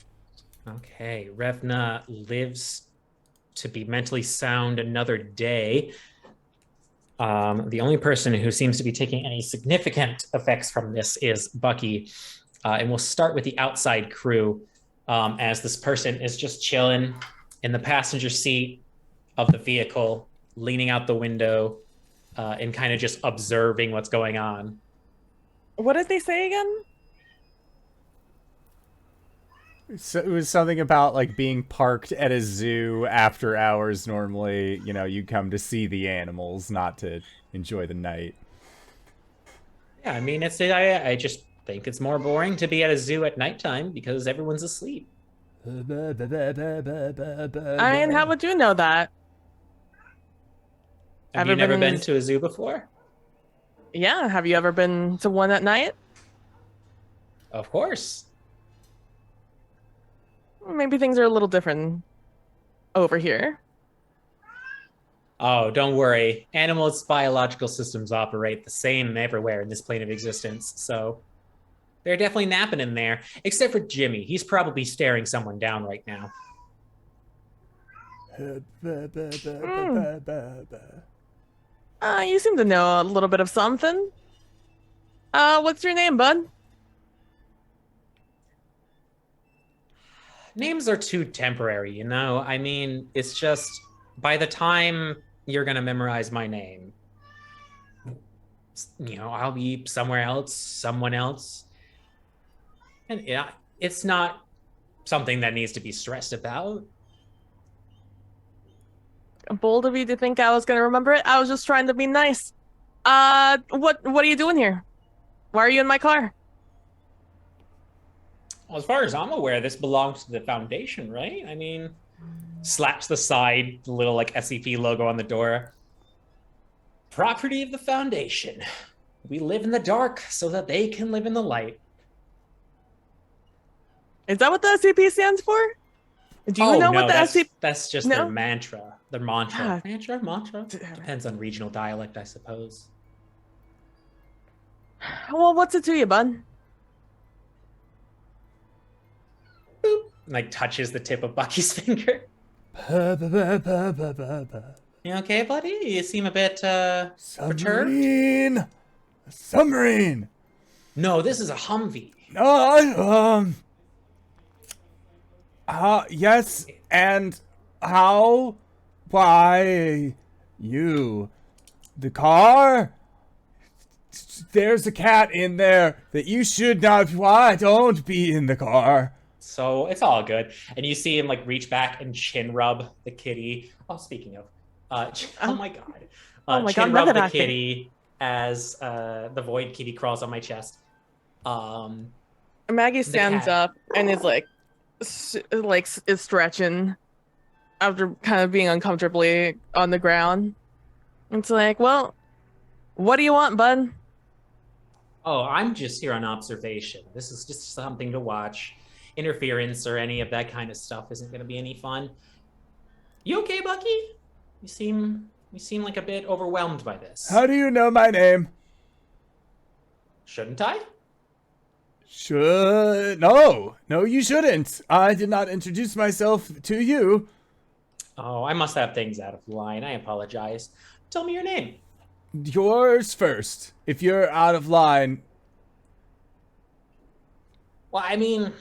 Okay. Revna lives to be mentally sound another day. The only person who seems to be taking any significant effects from this is Bucky. And we'll start with the outside crew, as this person is just chilling in the passenger seat of the vehicle, leaning out the window, and kind of just observing what's going on. What did they say again? So it was something about being parked at a zoo after hours. Normally, you come to see the animals, not to enjoy the night. Yeah, I mean, I just think it's more boring to be at a zoo at nighttime because everyone's asleep. And how would you know that? Have you never been to a zoo before? Yeah, have you ever been to one at night? Of course. Maybe things are a little different over here. Oh, don't worry. Animals' biological systems operate the same everywhere in this plane of existence, so they're definitely napping in there. Except for Jimmy. He's probably staring someone down right now. You seem to know a little bit of something. What's your name, bud? Names are too temporary, you know? I mean, it's just by the time you're gonna memorize my name, you know, I'll be somewhere else, someone else. And yeah, it's not something that needs to be stressed about. Bold of you to think I was gonna remember it. I was just trying to be nice. What are you doing here? Why are you in my car? Well, as far as I'm aware, this belongs to the Foundation, right? I mean, slaps the side, the little like SCP logo on the door. Property of the Foundation. We live in the dark so that they can live in the light. Is that what the SCP stands for? Do you know what the SCP? That's just their mantra. Their mantra. Yeah. Mantra? Depends on regional dialect, I suppose. Well, what's it to you, bud? Boop. Like touches the tip of Bucky's finger. You okay, buddy? You seem a bit perturbed. Submarine! A submarine! No, this is a Humvee. Yes, and how? Why? You? The car? There's a cat in there that you should not. Why? Don't be in the car. So it's all good. And you see him like reach back and chin rub the kitty. Oh, speaking of, oh my god. Chin rub the kitty as the void kitty crawls on my chest. Maggie stands up and is is stretching after kind of being uncomfortably on the ground. It's like, well, what do you want, bud? Oh, I'm just here on observation. This is just something to watch. Interference or any of that kind of stuff isn't going to be any fun. You okay, Bucky? You seem like a bit overwhelmed by this. How do you know my name? Shouldn't I? No, you shouldn't. I did not introduce myself to you. Oh, I must have things out of line. I apologize. Tell me your name. Yours first. If you're out of line. Well, I mean,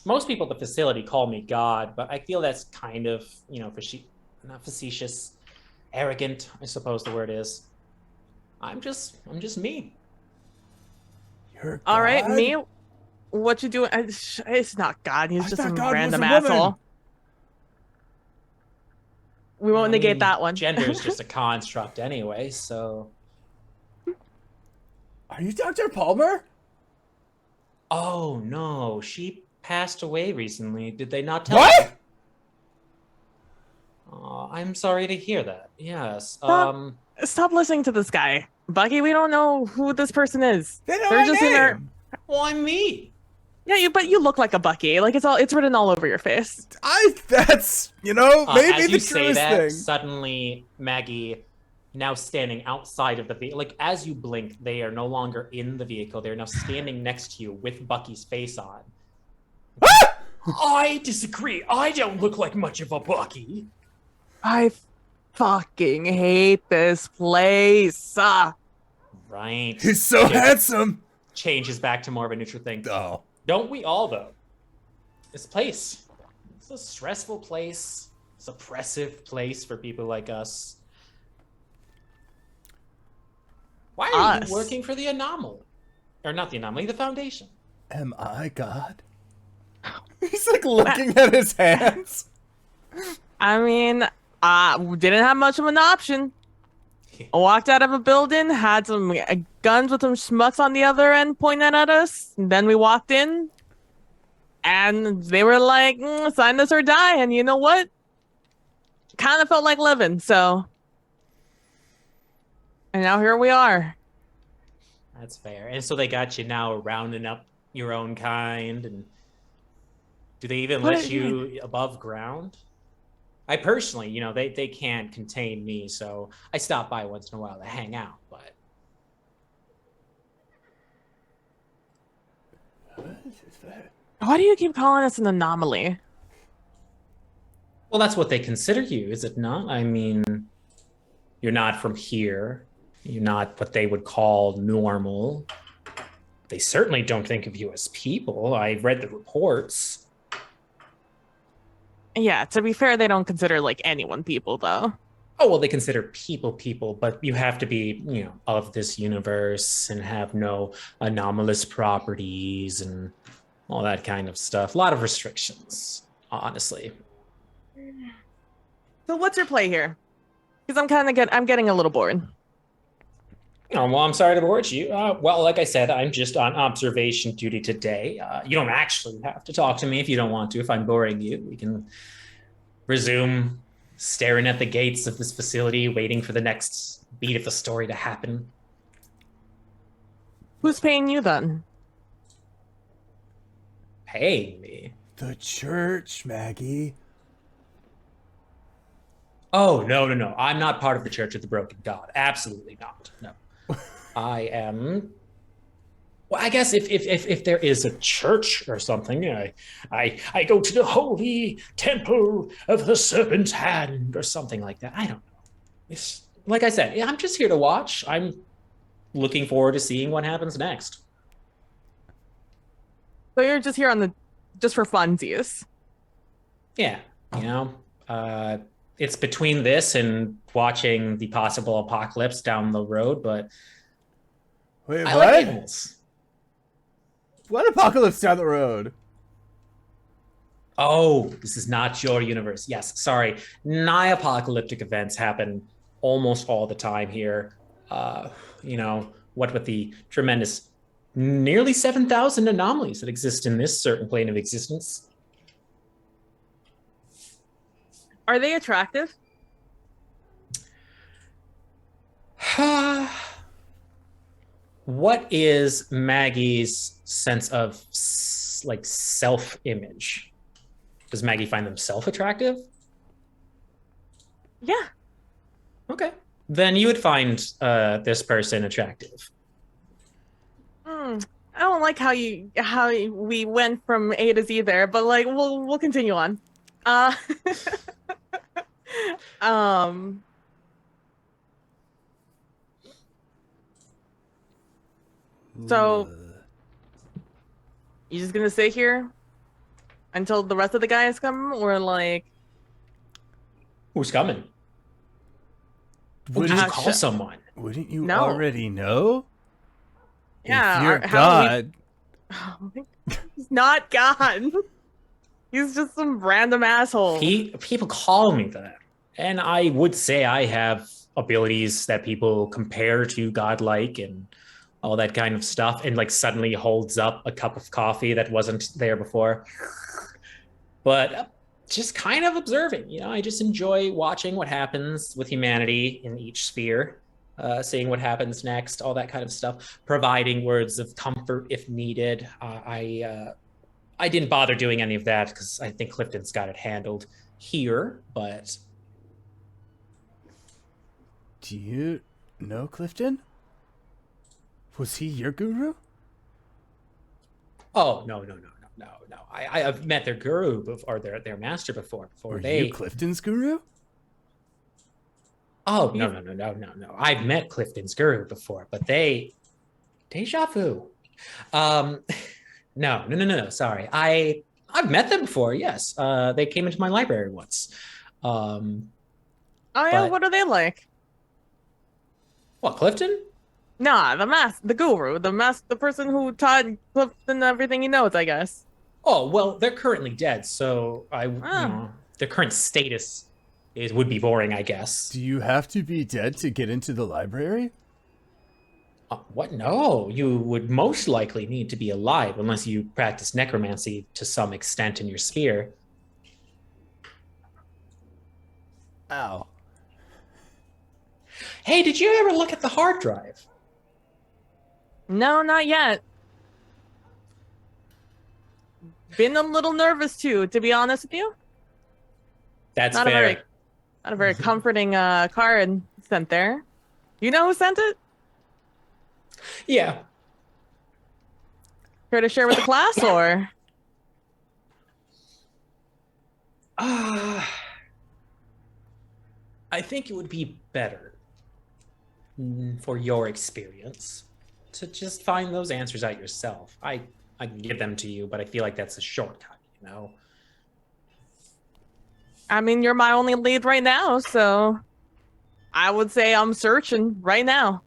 most people at the facility call me God, but I feel that's kind of, not facetious, arrogant, I suppose the word is. I'm just me. You're all God? right, me. What you doing? It's not God. He's just some God random was a woman. asshole. We won't negate that one. Gender is just a construct anyway, so. Are you Dr. Palmer? Oh no, she passed away recently. Did they not tell What? you? Oh, I'm sorry to hear that. Yes. Stop listening to this guy, Bucky. We don't know who this person is. They know They're my just name. in our. Well, I'm me. Yeah, but you look like a Bucky. Like it's written all over your face. That's maybe as the you say truest that, thing. suddenly Maggie, now standing outside of the vehicle, like as you blink, they are no longer in the vehicle. They're now standing next to you with Bucky's face on. I disagree. I don't look like much of a Bucky. I fucking hate this place. Right. He's so handsome. Changes back to more of a neutral thing. Oh. Don't we all, though? This place, it's a stressful place. It's an oppressive place for people like us. Why are you working for the Anomaly? Or not the Anomaly, the Foundation. Am I God? He's like looking at his hands. I mean, didn't have much of an option. walked out of a building, had some guns with some schmucks on the other end pointing at us. And then we walked in, and they were like, sign this or die. And you know what? Kind of felt like living, so. And now here we are. That's fair. And so they got you now rounding up your own kind, and do they even let you above ground? I personally, they can't contain me, so I stop by once in a while to hang out, but... Why do you keep calling us an anomaly? Well, that's what they consider you, is it not? I mean, you're not from here. You're not what they would call normal. They certainly don't think of you as people. I read the reports. Yeah, to be fair, they don't consider like anyone people though. Oh, well, they consider people, but you have to be, of this universe and have no anomalous properties and all that kind of stuff. A lot of restrictions, honestly. So what's your play here? Because I'm getting a little bored. Oh, well, I'm sorry to bore you. Well, like I said, I'm just on observation duty today. You don't actually have to talk to me if you don't want to. If I'm boring you, we can resume staring at the gates of this facility, waiting for the next beat of the story to happen. Who's paying you then? Paying me? The church, Maggie. Oh, no. I'm not part of the Church of the Broken God. Absolutely not. No. I am... Well, I guess if there is a church or something, I go to the holy temple of the Serpent's hand or something like that. I don't know. It's, like I said, I'm just here to watch. I'm looking forward to seeing what happens next. So you're just here just for funsies. Yeah, it's between this and watching the possible apocalypse down the road, but Wait, I what? like animals. What apocalypse down the road? Oh, this is not your universe. Yes, sorry. Nigh-apocalyptic events happen almost all the time here. What with the tremendous nearly 7,000 anomalies that exist in this certain plane of existence. Are they attractive? What is Maggie's sense of self-image? Does Maggie find them self-attractive? Yeah. Okay. Then you would find this person attractive. I don't like how we went from A to Z there, but like we'll continue on. So you just gonna sit here until the rest of the guys come, or like Who's coming? Did you call someone? Wouldn't you No. already know? Yeah, If you're how do we- God. Oh my God. He's not God. He's just some random asshole. People call me that. And I would say I have abilities that people compare to godlike and all that kind of stuff, and like suddenly holds up a cup of coffee that wasn't there before. But just kind of observing, I just enjoy watching what happens with humanity in each sphere, seeing what happens next, all that kind of stuff, providing words of comfort if needed. I didn't bother doing any of that because I think Klifton's got it handled here, but... Do you know Klifton? Was he your guru? Oh, no. I've met their guru or their master before Were they... you Klifton's guru? Oh, no. I've met Klifton's guru before, but deja vu. No. Sorry. I've met them before. Yes. They came into my library once. Oh yeah, what are they like? What, Klifton? Nah, the guru, the person who taught Clifton everything he knows, I guess. Oh, well, they're currently dead, so Oh. their current status it would be boring, I guess. Do you have to be dead to get into the library? What? No, you would most likely need to be alive unless you practice necromancy to some extent in your sphere. Ow. Hey, did you ever look at the hard drive? No, not yet. Been a little nervous too, to be honest with you. That's Not fair. not a very comforting card sent there. You know who sent it? Yeah. Care to share with the class, or? I think it would be better for your experience to just find those answers out yourself. I can give them to you, but I feel like that's a shortcut, you know? I mean, you're my only lead right now, so I would say I'm searching right now.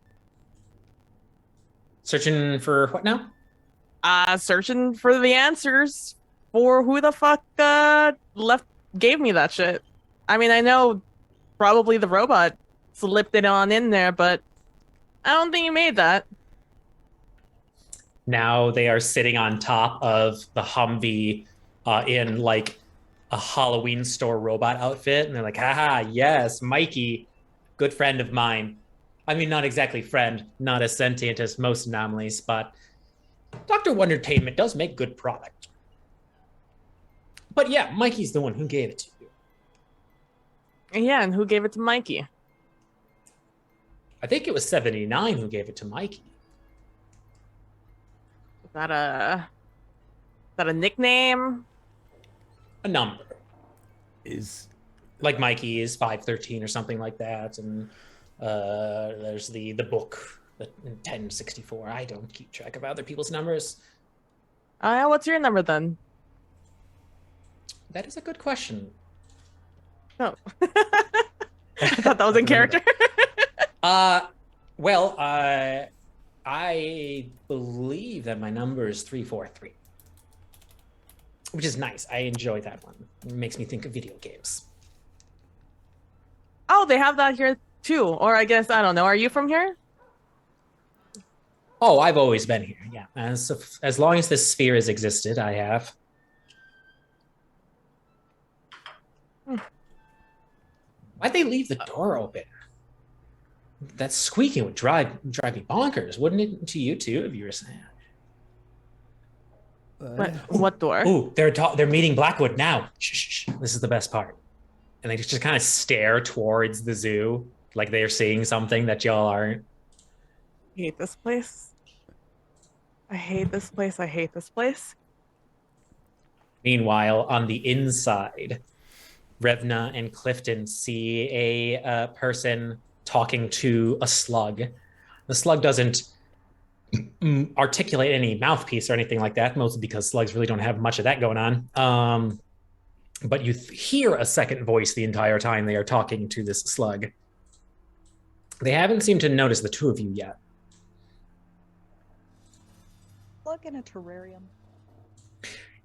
Searching for what now? Searching for the answers for who the fuck gave me that shit. I mean, I know probably the robot slipped it on in there, but I don't think you made that. Now they are sitting on top of the Humvee in like a Halloween store robot outfit. And they're like, haha, yes, Mikey, good friend of mine. I mean, not exactly friend, not as sentient as most anomalies, but Dr. Wondertainment does make good product. But yeah, Mikey's the one who gave it to you. Yeah, and who gave it to Mikey? I think it was 79 who gave it to Mikey. Is that a nickname? A number. Is Like Mikey is 513 or something like that. And there's the book, the 1064. I don't keep track of other people's numbers. What's your number then? That is a good question. Oh. I thought that was in character. Well, I believe that my number is 343, which is nice. I enjoy that one. It makes me think of video games. Oh, they have that here too. Or I guess, I don't know. Are you from here? Oh, I've always been here. Yeah, as long as this sphere has existed, I have. Why'd they leave the door open? That squeaking would drive me bonkers, wouldn't it? To you too, if you were saying. What door? Ooh, they're meeting Blackwood now. Shh, shh, shh. This is the best part. And they just kind of stare towards the zoo, like they're seeing something that y'all aren't. I hate this place. I hate this place. I hate this place. Meanwhile, on the inside, Revna and Klifton see a person talking to a slug. The slug doesn't articulate any mouthpiece or anything like that, mostly because slugs really don't have much of that going on. But you hear a second voice the entire time they are talking to this slug. They haven't seemed to notice the two of you yet. Slug in a terrarium.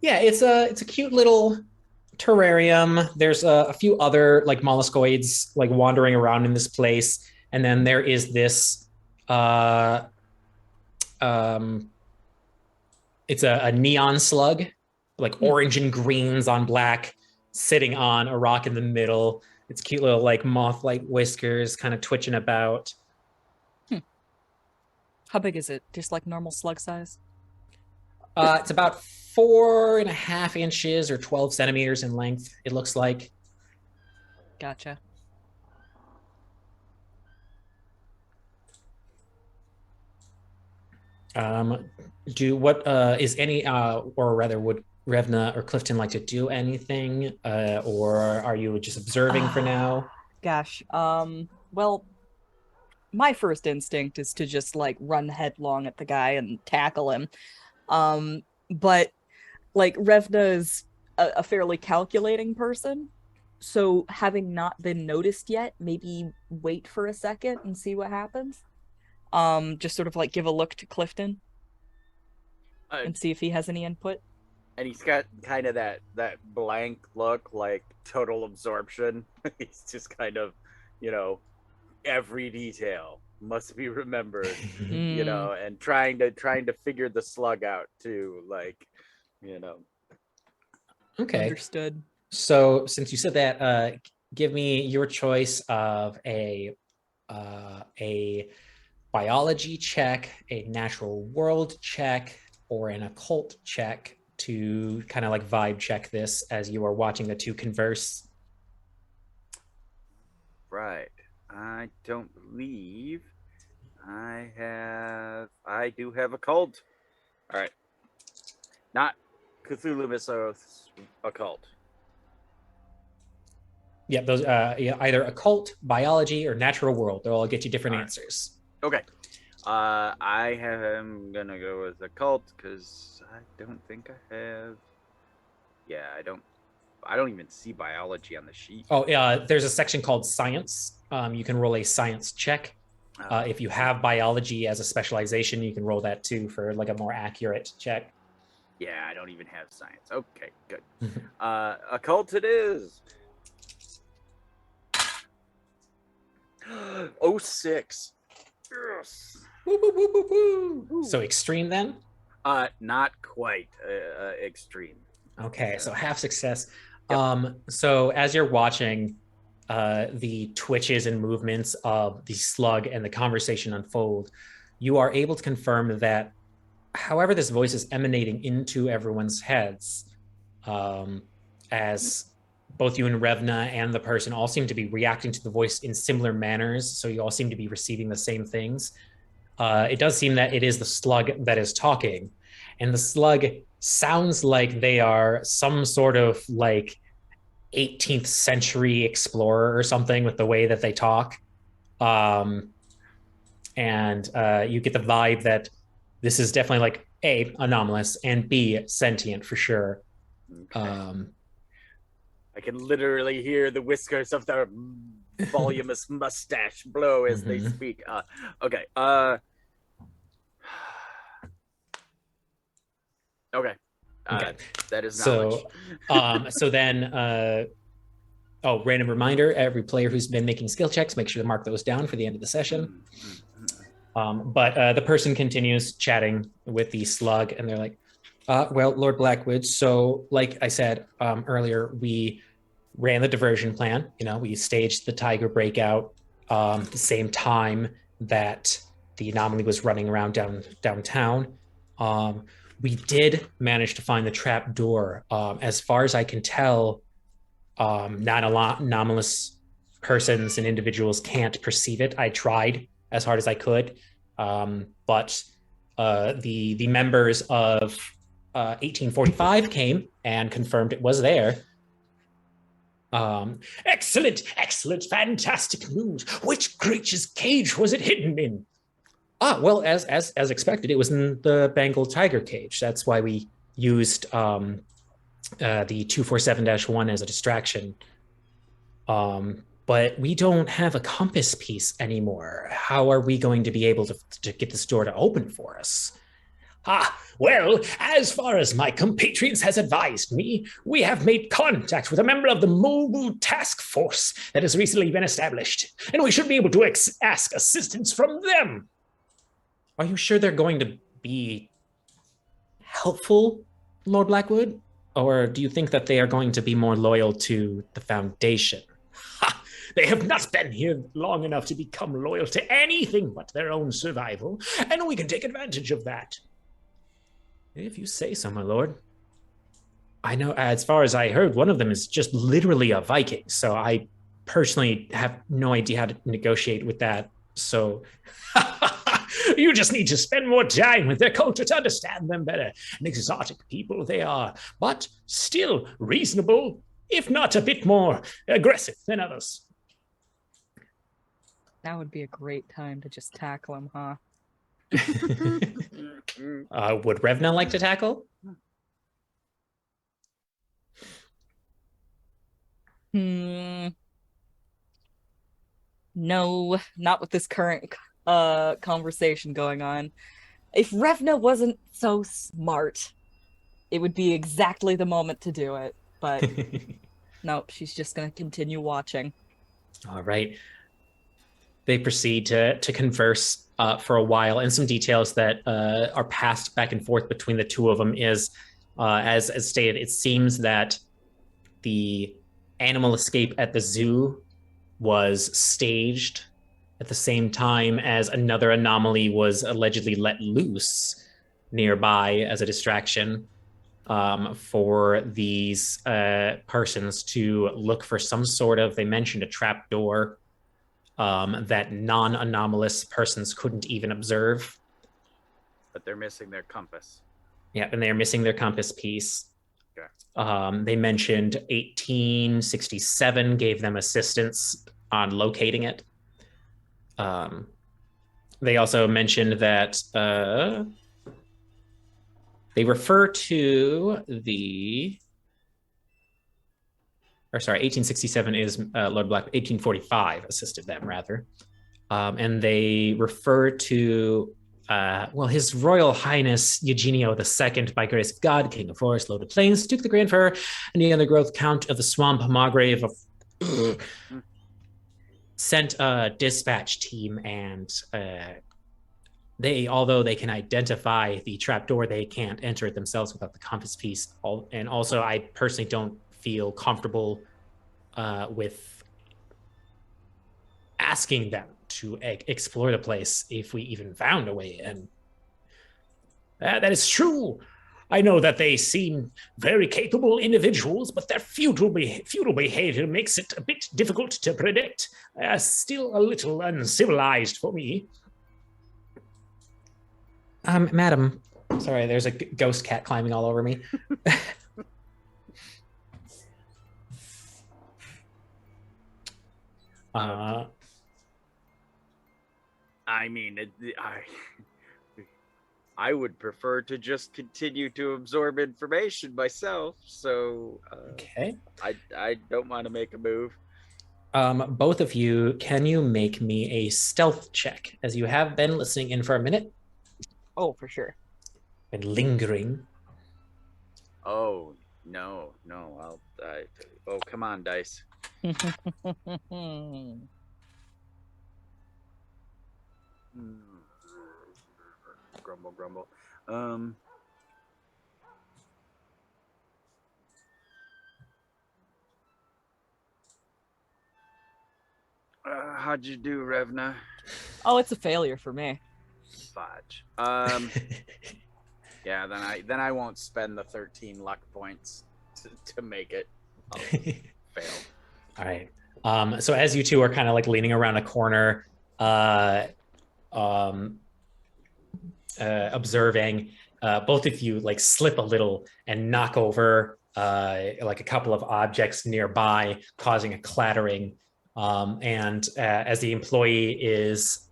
Yeah, it's a cute little terrarium. There's a few other like molluscoids like wandering around in this place, and then there is this it's a neon slug, like orange and greens on black, sitting on a rock in the middle. It's cute little like moth-like whiskers kind of twitching about. How big is it? Just like normal slug size? It's about 4.5 inches or 12 centimeters in length, it looks like. Gotcha. Is any or rather would Revna or Klifton like to do anything, or are you just observing for now? Gosh. Well, my first instinct is to just like run headlong at the guy and tackle him. But like Revna is a fairly calculating person, so having not been noticed yet, maybe wait for a second and see what happens. Just sort of like give a look to Klifton and see if he has any input. And he's got kind of that blank look, like total absorption. He's just kind of, every detail must be remembered, and trying to figure the slug out too, Okay. Understood. So since you said that, give me your choice of a biology check, a natural world check, or an occult check to kind of like vibe check this as you are watching the two converse. Right. I don't believe I do have a cult. All right. Not Cthulhu Mythos occult. Yeah, those either occult, biology, or natural world. They'll all get you different answers. Okay. I am gonna go with occult because I don't think I have. Yeah, I don't even see biology on the sheet. Oh, there's a section called science. You can roll a science check. If you have biology as a specialization, you can roll that too for like a more accurate check. Yeah, I don't even have science. Okay, good. Occult it is. 06. Yes. Woo, woo, woo, woo, woo. So extreme then? Not quite extreme. Okay, so half success. Yep. So as you're watching the twitches and movements of the slug and the conversation unfold, you are able to confirm that however this voice is emanating into everyone's heads, as both you and Revna and the person all seem to be reacting to the voice in similar manners, so you all seem to be receiving the same things. It does seem that it is the slug that is talking, and the slug sounds like they are some sort of like 18th century explorer or something with the way that they talk. And you get the vibe that this is definitely like A, anomalous, and B, sentient for sure. Okay. I can literally hear the whiskers of their voluminous mustache blow as they speak. Okay. Okay. That is knowledge. So then, random reminder, every player who's been making skill checks, make sure to mark those down for the end of the session. But the person continues chatting with the slug, and they're like, well, Lord Blackwood, so like I said earlier, we ran the diversion plan. We staged the tiger breakout the same time that the anomaly was running around downtown. We did manage to find the trap door. As far as I can tell, not a lot anomalous persons and individuals can't perceive it. I tried as hard as I could, but the members of 1845 came and confirmed it was there. Excellent, fantastic news. Which creature's cage was it hidden in? Well, as expected, it was in the Bengal tiger cage. That's why we used the 247-1 as a distraction. But we don't have a compass piece anymore. How are we going to be able to get this door to open for us? Well, as far as my compatriots has advised me, we have made contact with a member of the mobile task force that has recently been established, and we should be able to ask assistance from them. Are you sure they're going to be helpful, Lord Blackwood? Or do you think that they are going to be more loyal to the Foundation? They have not been here long enough to become loyal to anything but their own survival, and we can take advantage of that. If you say so, my lord. I know, as far as I heard, one of them is just literally a Viking, so I personally have no idea how to negotiate with that, so... You just need to spend more time with their culture to understand them better. An exotic people they are, but still reasonable, if not a bit more aggressive than others. That would be a great time to just tackle him, huh? Would Revna like to tackle? No, not with this current conversation going on. If Revna wasn't so smart, it would be exactly the moment to do it. But nope, she's just going to continue watching. All right. They proceed to converse for a while, and some details that are passed back and forth between the two of them is, as stated, it seems that the animal escape at the zoo was staged at the same time as another anomaly was allegedly let loose nearby as a distraction for these persons to look for some sort of, they mentioned a trap door that non-anomalous persons couldn't even observe. But they're missing their compass. Yeah, and they're missing their compass piece. Okay. They mentioned 1867 gave them assistance on locating it. They also mentioned that they refer to the, or sorry, 1867 is Lord Black, 1845 assisted them rather. And they refer to, well, His Royal Highness Eugenio II, by grace of God, King of Forest, Loaded Plains, Duke of the Grand Fur, and the undergrowth Count of the Swamp, Margrave of sent a dispatch team, and they, although they can identify the trapdoor, they can't enter it themselves without the compass piece. And also, I personally don't feel comfortable with asking them to explore the place if we even found a way in. That is true. I know that they seem very capable individuals, but their feudal behavior makes it a bit difficult to predict. Still a little uncivilized for me. Madam, sorry, there's a ghost cat climbing all over me. I mean, I would prefer to just continue to absorb information myself, so Okay. I don't want to make a move. Both of you, can you make me a stealth check, as you have been listening in for a minute? Oh, for sure. Been lingering. Oh no, oh come on, dice. Grumble. How'd you do, Revna? Oh, it's a failure for me. Fudge. Yeah, then I won't spend the 13 luck points to make it. I'll fail. All right. So as you two are kind of like leaning around a corner, observing, both of you like slip a little and knock over like a couple of objects nearby, causing a clattering. And as the employee is,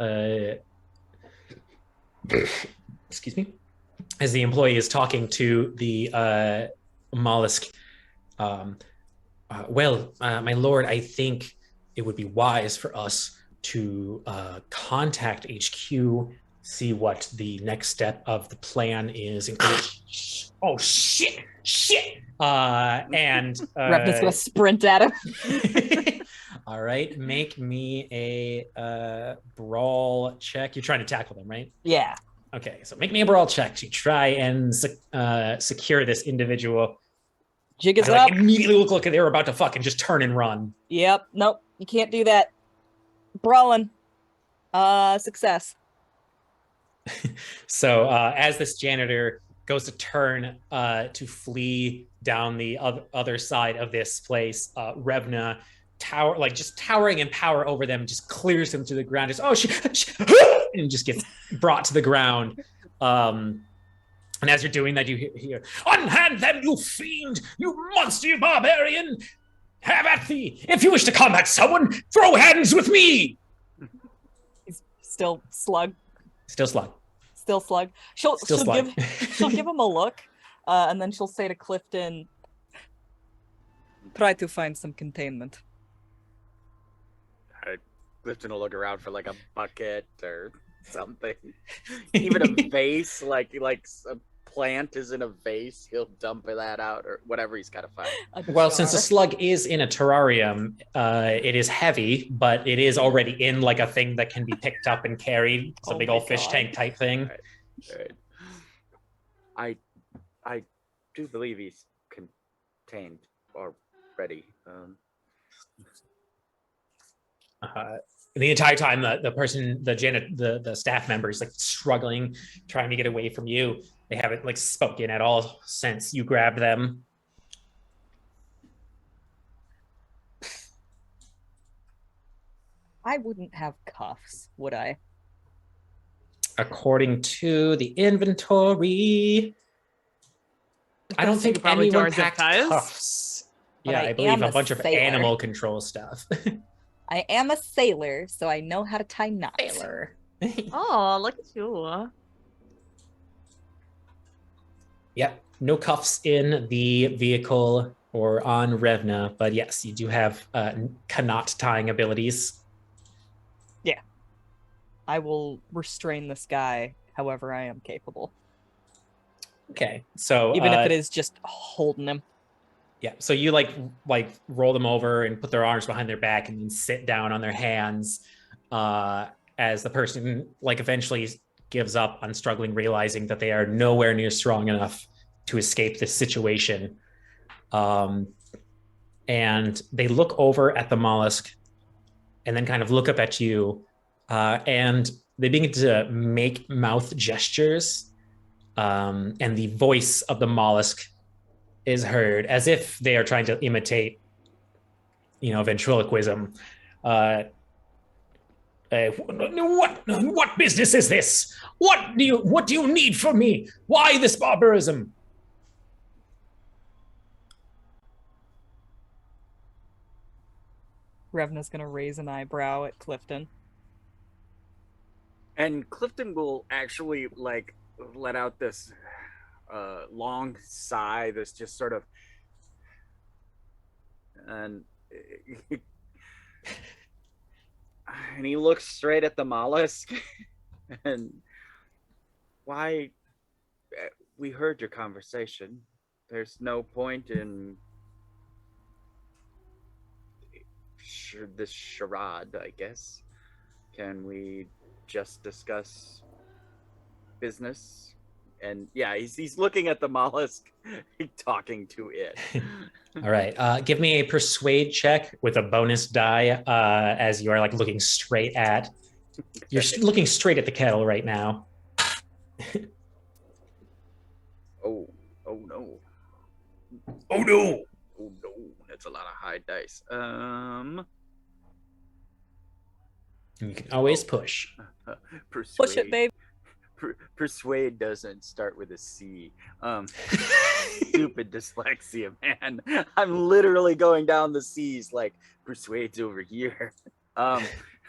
excuse me, as the employee is talking to the mollusk, well, my lord, I think it would be wise for us to contact HQ, see what the next step of the plan is. Oh, shit! And Revna's gonna sprint at him. all right, make me a brawl check. You're trying to tackle them, right? Yeah. Okay, so make me a brawl check to try and secure this individual. Jig is I, up. immediately look like they were about to fucking just turn and run. Yep. Nope. You can't do that. Brawling. Success. So as this janitor goes to turn to flee down the other side of this place, Revna, just towering in power over them, just clears them to the ground. Just and just gets brought to the ground. And as you're doing that, you hear, "Unhand them, you fiend! You monster, you barbarian! Have at thee! If you wish to combat someone, throw hands with me!" He's still slug. Still slug. Still slug. She'll slug. she'll give him a look, and then she'll say to Klifton, "Try to find some containment." Klifton will look around for like a bucket or something, even a vase, like a plant is in a vase, he'll dump that out or whatever he's got to find. Well, since the slug is in a terrarium, it is heavy, but it is already in like a thing that can be picked up and carried. It's a big old fish tank type thing. Right. I do believe he's contained already. The entire time, the staff member is like struggling, trying to get away from you. They haven't like spoken at all since you grabbed them. I wouldn't have cuffs, would I? According to the inventory, I don't think probably anyone don't zip packed ties. cuffs. But Yeah, I I believe am a a bunch of sailor. animal control stuff. I am a sailor, so I know how to tie knots. Sailor. Oh, look at you. Yep, no cuffs in the vehicle or on Revna, but yes, you do have knot tying abilities. I will restrain this guy however I am capable. Okay, so Even if it is just holding him. yeah, so you like roll them over and put their arms behind their back and then sit down on their hands as the person like eventually gives up on struggling, realizing that they are nowhere near strong enough to escape this situation. And they look over at the mollusk and then kind of look up at you, and they begin to make mouth gestures, and the voice of the mollusk is heard as if they are trying to imitate, ventriloquism. What business is this? What do you need from me? Why this barbarism? Revna's gonna raise an eyebrow at Klifton. And Klifton will actually like let out this long sigh, this just sort of, and he looks straight at the mollusk and why, we heard your conversation. There's no point in this charade, I guess. Can we just discuss business? And yeah, he's looking at the mollusk, talking to it. All right, give me a persuade check with a bonus die, as you are like looking straight at. You're looking straight at the kettle right now. Oh no. Oh no! Oh no, that's a lot of high dice. You can always push. Persuade. Push it, babe. Persuade doesn't start with a C. Stupid dyslexia, man. I'm literally going down the C's like persuade's over here.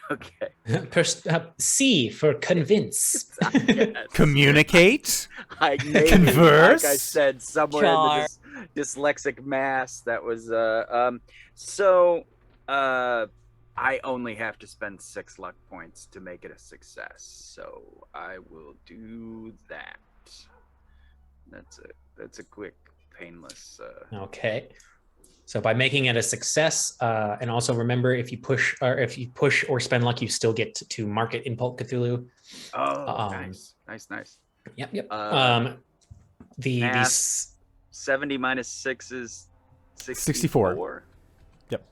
Okay. C for convince. Communicate. Maybe, Converse? like I said, somewhere in the dyslexic mass. That was I only have to spend 6 luck points to make it a success, so I will do that. That's a quick, painless. Okay. So by making it a success, and also remember, if you push or spend luck, you still get to mark it in Pulp Cthulhu. Oh, nice. Yep. Math, 70 minus 6 is 64. Yep.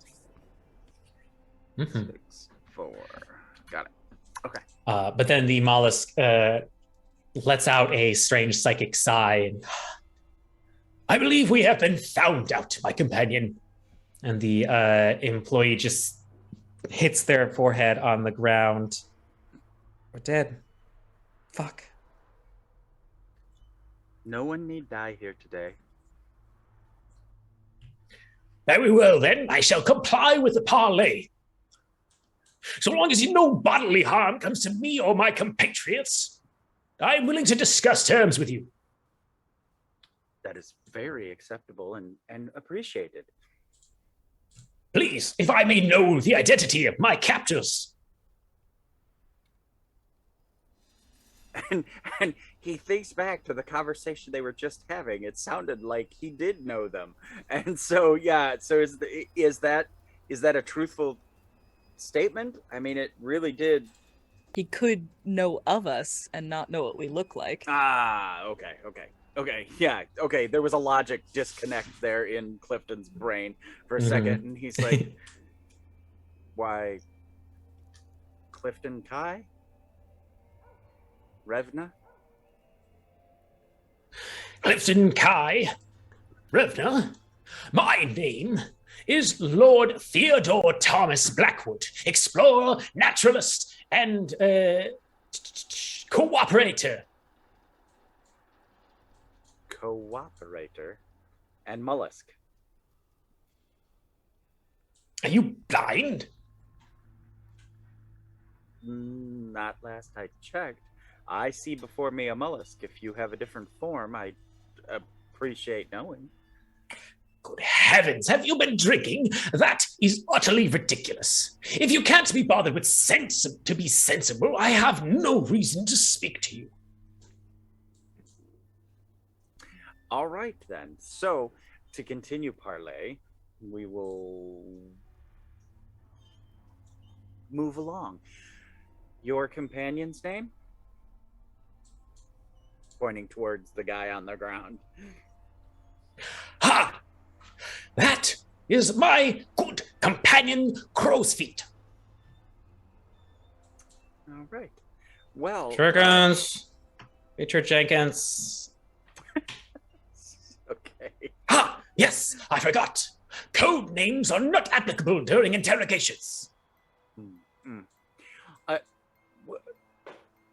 64. Got it. Okay. But then the mollusk lets out a strange psychic sigh. And, I believe we have been found out, my companion. And the employee just hits their forehead on the ground. We're dead. Fuck. No one need die here today. Very well, then. I shall comply with the parley. So long as no bodily harm comes to me or my compatriots, I am willing to discuss terms with you. That is very acceptable and appreciated. Please, if I may know the identity of my captors. And he thinks back to the conversation they were just having. It sounded like he did know them, and so yeah. So is that a truthful statement? I mean, it really did. He could know of us and not know what we look like. Ah, okay, yeah, okay. There was a logic disconnect there in Klifton's brain for a second, and he's like, "Why, Klifton Kai? Revna?" Klifton Kai, Revna, my name is Lord Theodore Thomas Blackwood, explorer, naturalist, and cooperator. Cooperator and mollusk. Are you blind? Not last I checked. I see before me a mollusk. If you have a different form, I appreciate knowing. Good heavens, have you been drinking? That is utterly ridiculous. If you can't be bothered with to be sensible, I have no reason to speak to you. All right, then. So, to continue parlay, we will move along. Your companion's name? Pointing towards the guy on the ground. Ha! That is my good companion, Crow's Feet. All right. Well... Jenkins. Richard Jenkins. Okay. Ha! Yes, I forgot. Code names are not applicable during interrogations.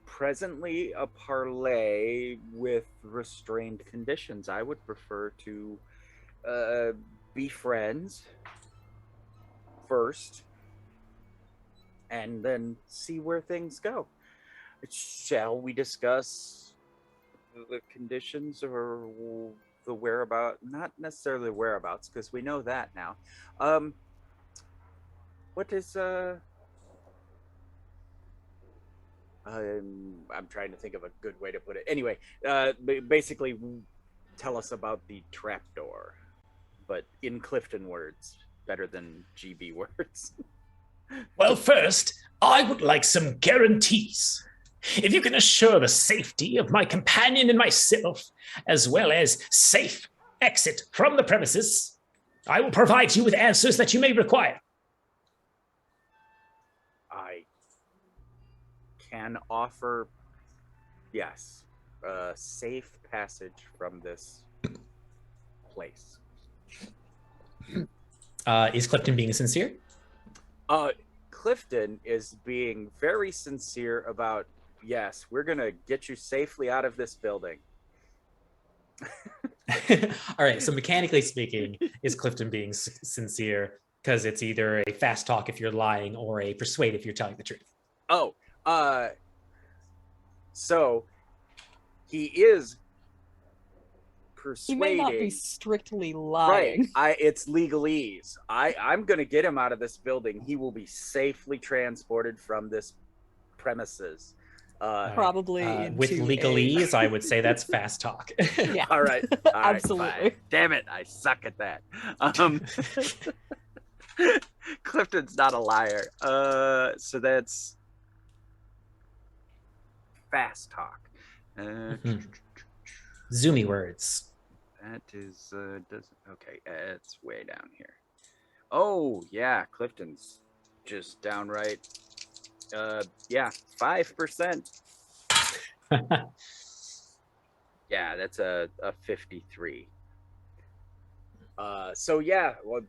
Presently, a parlay with restrained conditions. I would prefer to be friends first and then see where things go. Shall we discuss the conditions or the whereabouts? Not necessarily whereabouts, because we know that now. What is I'm trying to think of a good way to put it. Anyway, basically, tell us about the trapdoor, but in Klifton words, better than GB words. Well, first, I would like some guarantees. If you can assure the safety of my companion and myself, as well as safe exit from the premises, I will provide you with answers that you may require. I can offer, yes, a safe passage from this place. Is Klifton being sincere? Klifton is being very sincere about, yes, we're going to get you safely out of this building. All right, so mechanically speaking, is Klifton being sincere? Because it's either a fast talk if you're lying or a persuade if you're telling the truth. Oh, so he is persuading. He may not be strictly lying. Right. It's legalese. I'm going to get him out of this building. He will be safely transported from this premises. Probably with legalese, I would say that's fast talk. Yeah. All right. Absolutely. Fine. Damn it. I suck at that. Klifton's not a liar. So that's fast talk. Zoomy words. That is okay. It's way down here. Oh yeah, Klifton's just downright. Yeah, 5%. Yeah, that's a 53. So yeah, well,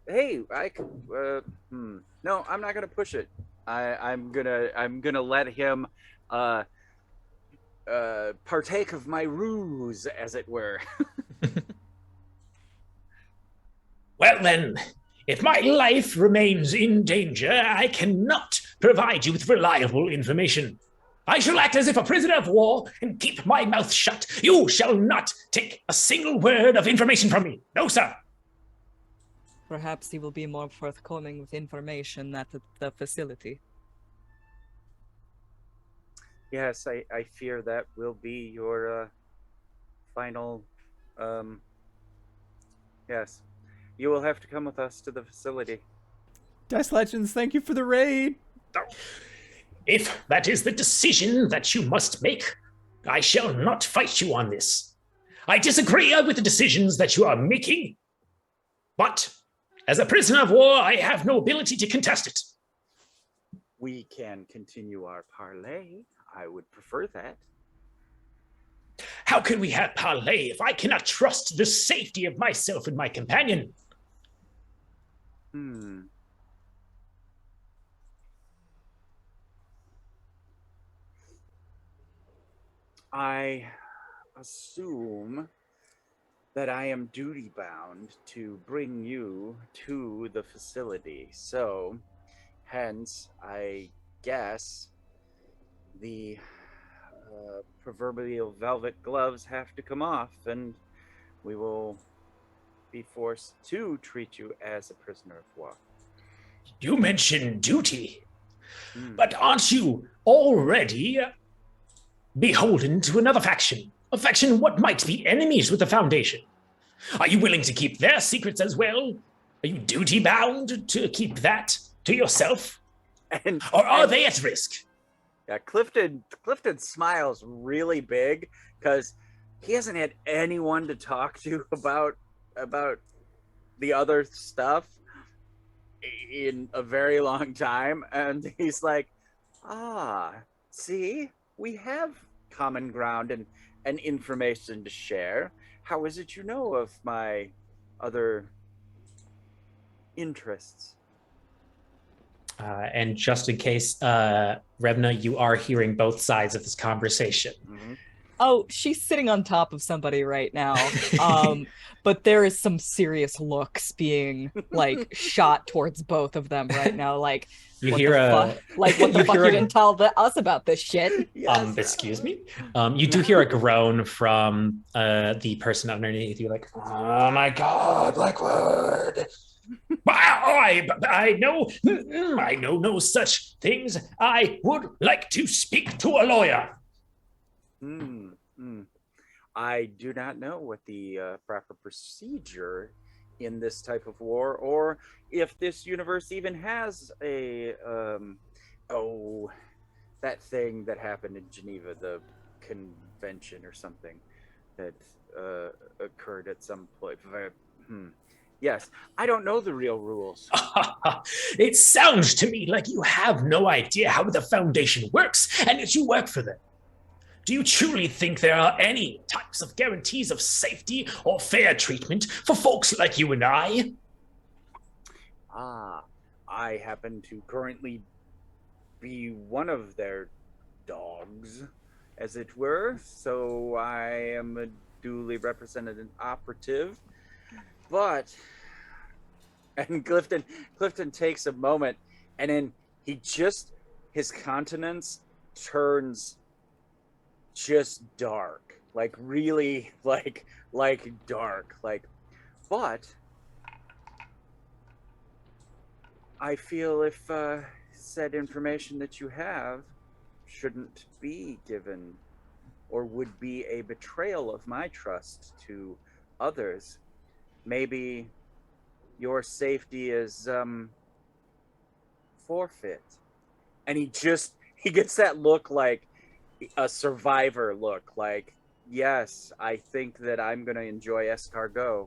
hey, I could. No, I'm not gonna push it. I'm gonna let him partake of my ruse, as it were. Well then, if my life remains in danger, I cannot provide you with reliable information. I shall act as if a prisoner of war and keep my mouth shut. You shall not take a single word of information from me. No, sir. Perhaps he will be more forthcoming with information at the facility. Yes, I fear that will be your final. Yes, you will have to come with us to the facility. Dice Legends, thank you for the raid. If that is the decision that you must make, I shall not fight you on this. I disagree with the decisions that you are making, but as a prisoner of war, I have no ability to contest it. We can continue our parley. I would prefer that. How can we have parley if I cannot trust the safety of myself and my companion? I assume that I am duty bound to bring you to the facility. So, hence, I guess the proverbial velvet gloves have to come off, and we will be forced to treat you as a prisoner of war. You mentioned duty, but aren't you already beholden to another faction? A faction what might be enemies with the Foundation? Are you willing to keep their secrets as well? Are you duty bound to keep that to yourself? Or are they at risk? Yeah, Klifton smiles really big because he hasn't had anyone to talk to about the other stuff in a very long time, and he's like, see, we have common ground and information to share. How is it you know of my other interests? And just in case, Revna, you are hearing both sides of this conversation. Mm-hmm. Oh, she's sitting on top of somebody right now. But there is some serious looks being like shot towards both of them right now. Like, You what hear the fuck? Like, what the you fuck? hear You a- didn't tell us about this shit. Yes. Excuse me. You do hear a groan from the person underneath you, like, "Oh my God, Blackwood." I know no such things. I would like to speak to a lawyer. I do not know what the proper procedure in this type of war, or if this universe even has a that thing that happened in Geneva, the convention or something that occurred at some point. Yes, I don't know the real rules. It sounds to me like you have no idea how the Foundation works, and yet you work for them. Do you truly think there are any types of guarantees of safety or fair treatment for folks like you and I? I happen to currently be one of their dogs, as it were, so I am a duly represented operative. But, and Klifton takes a moment, and then his countenance turns just dark, like really like dark, but I feel if said information that you have shouldn't be given or would be a betrayal of my trust to others, maybe your safety is forfeit. And he gets that look, like a survivor look, like, yes, I think that I'm gonna enjoy escargot.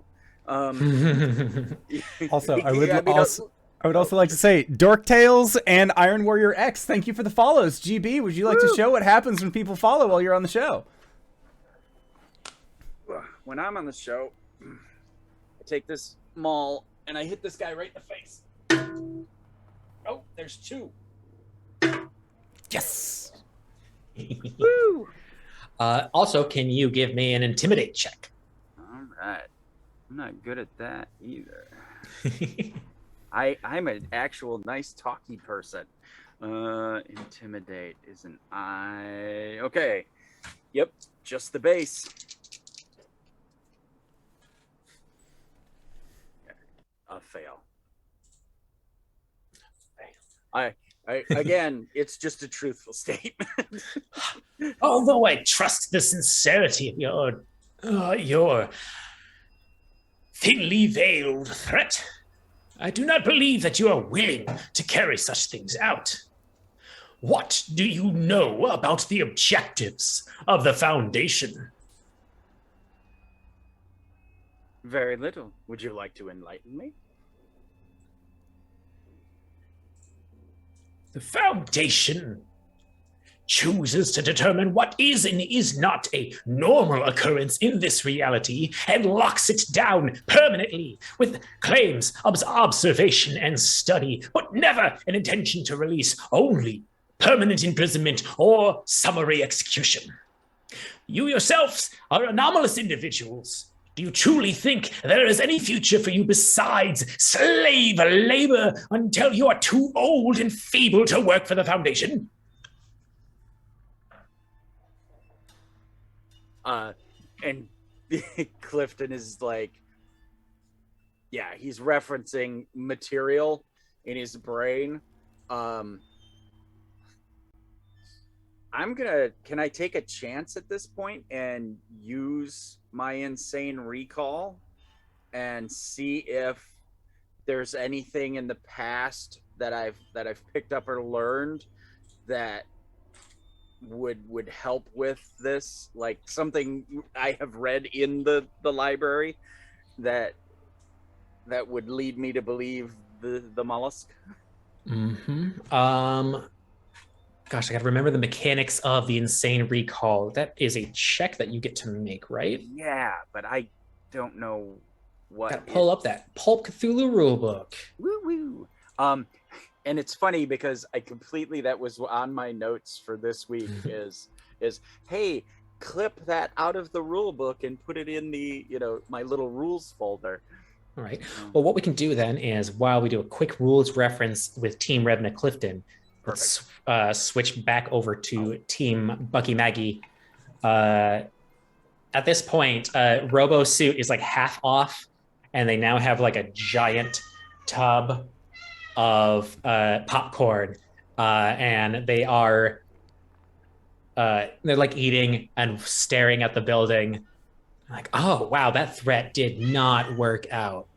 Also, I would also like to say, Dork Tales and Iron Warrior X, thank you for the follows. GB, would you like to show what happens when people follow while you're on the show? When I'm on the show, I take this maul and I hit this guy right in the face. Oh, there's two. Yes! Woo! Also, can you give me an intimidate check? All right. I'm not good at that either. I'm an actual nice talky person. Intimidate isn't I? Okay. Yep, just the base. A fail. Again, it's just a truthful statement. Although I trust the sincerity of your thinly veiled threat, I do not believe that you are willing to carry such things out. What do you know about the objectives of the Foundation? Very little. Would you like to enlighten me? The Foundation chooses to determine what is and is not a normal occurrence in this reality and locks it down permanently with claims of observation and study, but never an intention to release, only permanent imprisonment or summary execution. You yourselves are anomalous individuals. Do you truly think there is any future for you besides slave labor until you are too old and feeble to work for the Foundation? And Klifton is like, yeah, he's referencing material in his brain. Can I take a chance at this point and use my insane recall and see if there's anything in the past that I've picked up or learned that would help with this, like something I have read in the library that would lead me to believe the mollusk? Gosh, I gotta remember the mechanics of the insane recall. That is a check that you get to make, right? Yeah, but I don't know what. Gotta pull up that Pulp Cthulhu rulebook. Woo woo. And it's funny because that was on my notes for this week is hey, clip that out of the rule book and put it in the, my little rules folder. All right. Well, what we can do then is, while we do a quick rules reference with Team Revna Klifton, let's switch back over to Team Bucky Maggie. At this point, Robo suit is like half off, and they now have like a giant tub of popcorn, and they are they're like eating and staring at the building. Like, oh wow, that threat did not work out.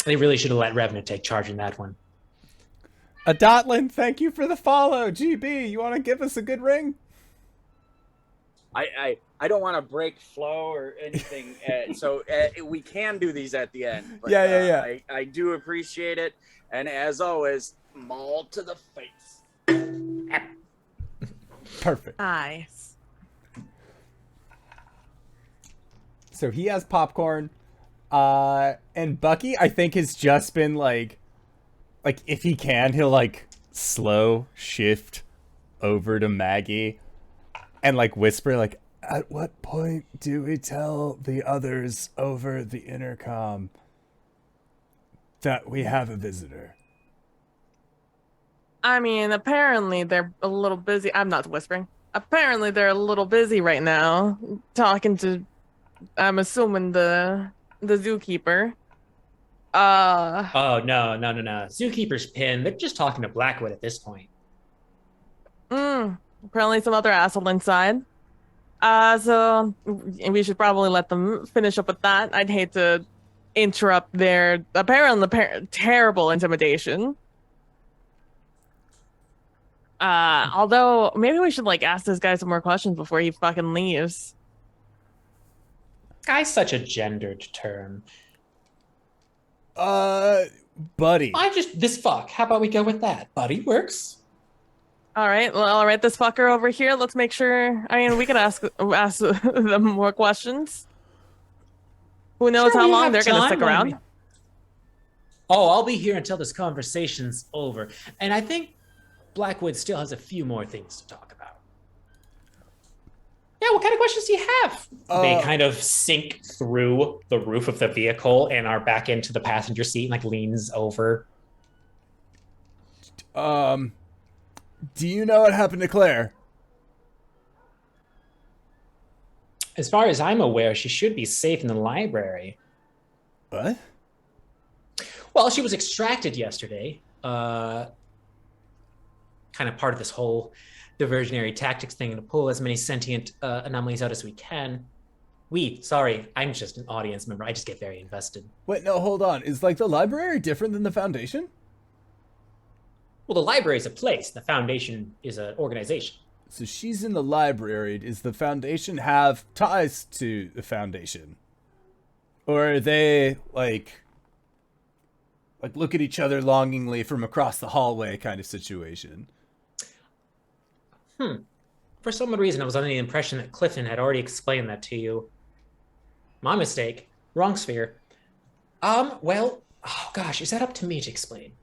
They really should have let Revna take charge in that one. Adotlin, thank you for the follow. GB, you want to give us a good ring? I don't want to break flow or anything, so we can do these at the end. But, yeah. I do appreciate it, and as always, maul to the face. Perfect. Nice. So he has popcorn, and Bucky, I think, has just been like if he can, he'll like slow shift over to Maggie and like whisper like, at what point do we tell the others over the intercom that we have a visitor? I mean, apparently they're a little busy. I'm not whispering. Apparently they're a little busy right now talking to, I'm assuming, the zookeeper. Oh, no. Zookeeper's pinned. They're just talking to Blackwood at this point. Apparently some other asshole inside. So we should probably let them finish up with that. I'd hate to interrupt their apparently terrible intimidation. Although maybe we should like ask this guy some more questions before he fucking leaves. Guy's such a gendered term. Buddy. How about we go with that? Buddy works. All right, well, I'll write this fucker over here. Let's make sure. I mean, we can ask them more questions. Who knows how long they're gonna stick around? Oh, I'll be here until this conversation's over, and I think Blackwood still has a few more things to talk about. Yeah, what kind of questions do you have? They kind of sink through the roof of the vehicle and are back into the passenger seat and like leans over. Do you know what happened to Claire? As far as I'm aware, she should be safe in the library. What? Well, she was extracted yesterday. kind of part of this whole diversionary tactics thing to pull as many sentient anomalies out as we can. Sorry, I'm just an audience member. I just get very invested. Wait, no, hold on. Is like the library different than the Foundation? Well, the library is a place. The Foundation is an organization. So she's in the library. Does the Foundation have ties to the Foundation? Or are they like look at each other longingly from across the hallway kind of situation? For some reason, I was under the impression that Klifton had already explained that to you. My mistake. Wrong sphere. Well, oh gosh, is that up to me to explain?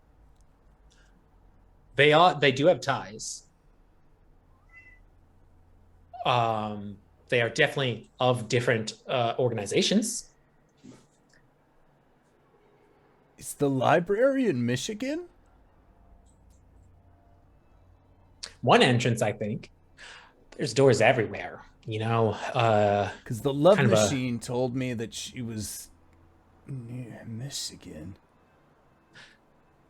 They do have ties. They are definitely of different organizations. Is the library in Michigan? One entrance, I think. There's doors everywhere, Because the love machine told me that she was near Michigan.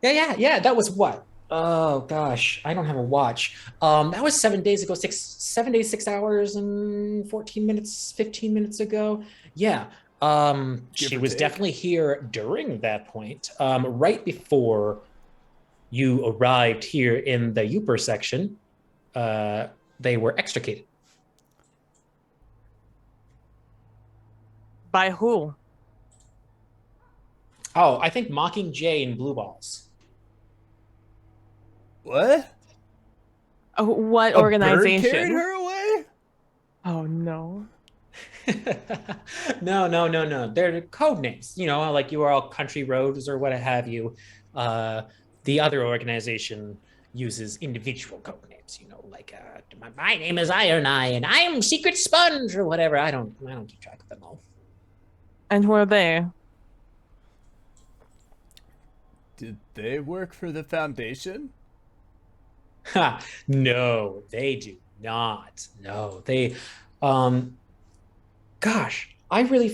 Yeah. That was what? Oh gosh, I don't have a watch. That was 7 days ago. 7 days, 6 hours, and 14 minutes, 15 minutes ago. Yeah. She was definitely here during that point. Right before you arrived here in the Uper section, they were extricated. By who? Oh, I think Mockingjay and Blue Balls. What? What A bird organization? carried her away? Oh no. No. They're code names. Like you are all country roads or what have you. The other organization uses individual code names. Like my name is Iron Eye and I am Secret Sponge or whatever. I don't keep track of them all. And who are they? Did they work for the Foundation? Ha! No, they do not. No, they. Gosh, I really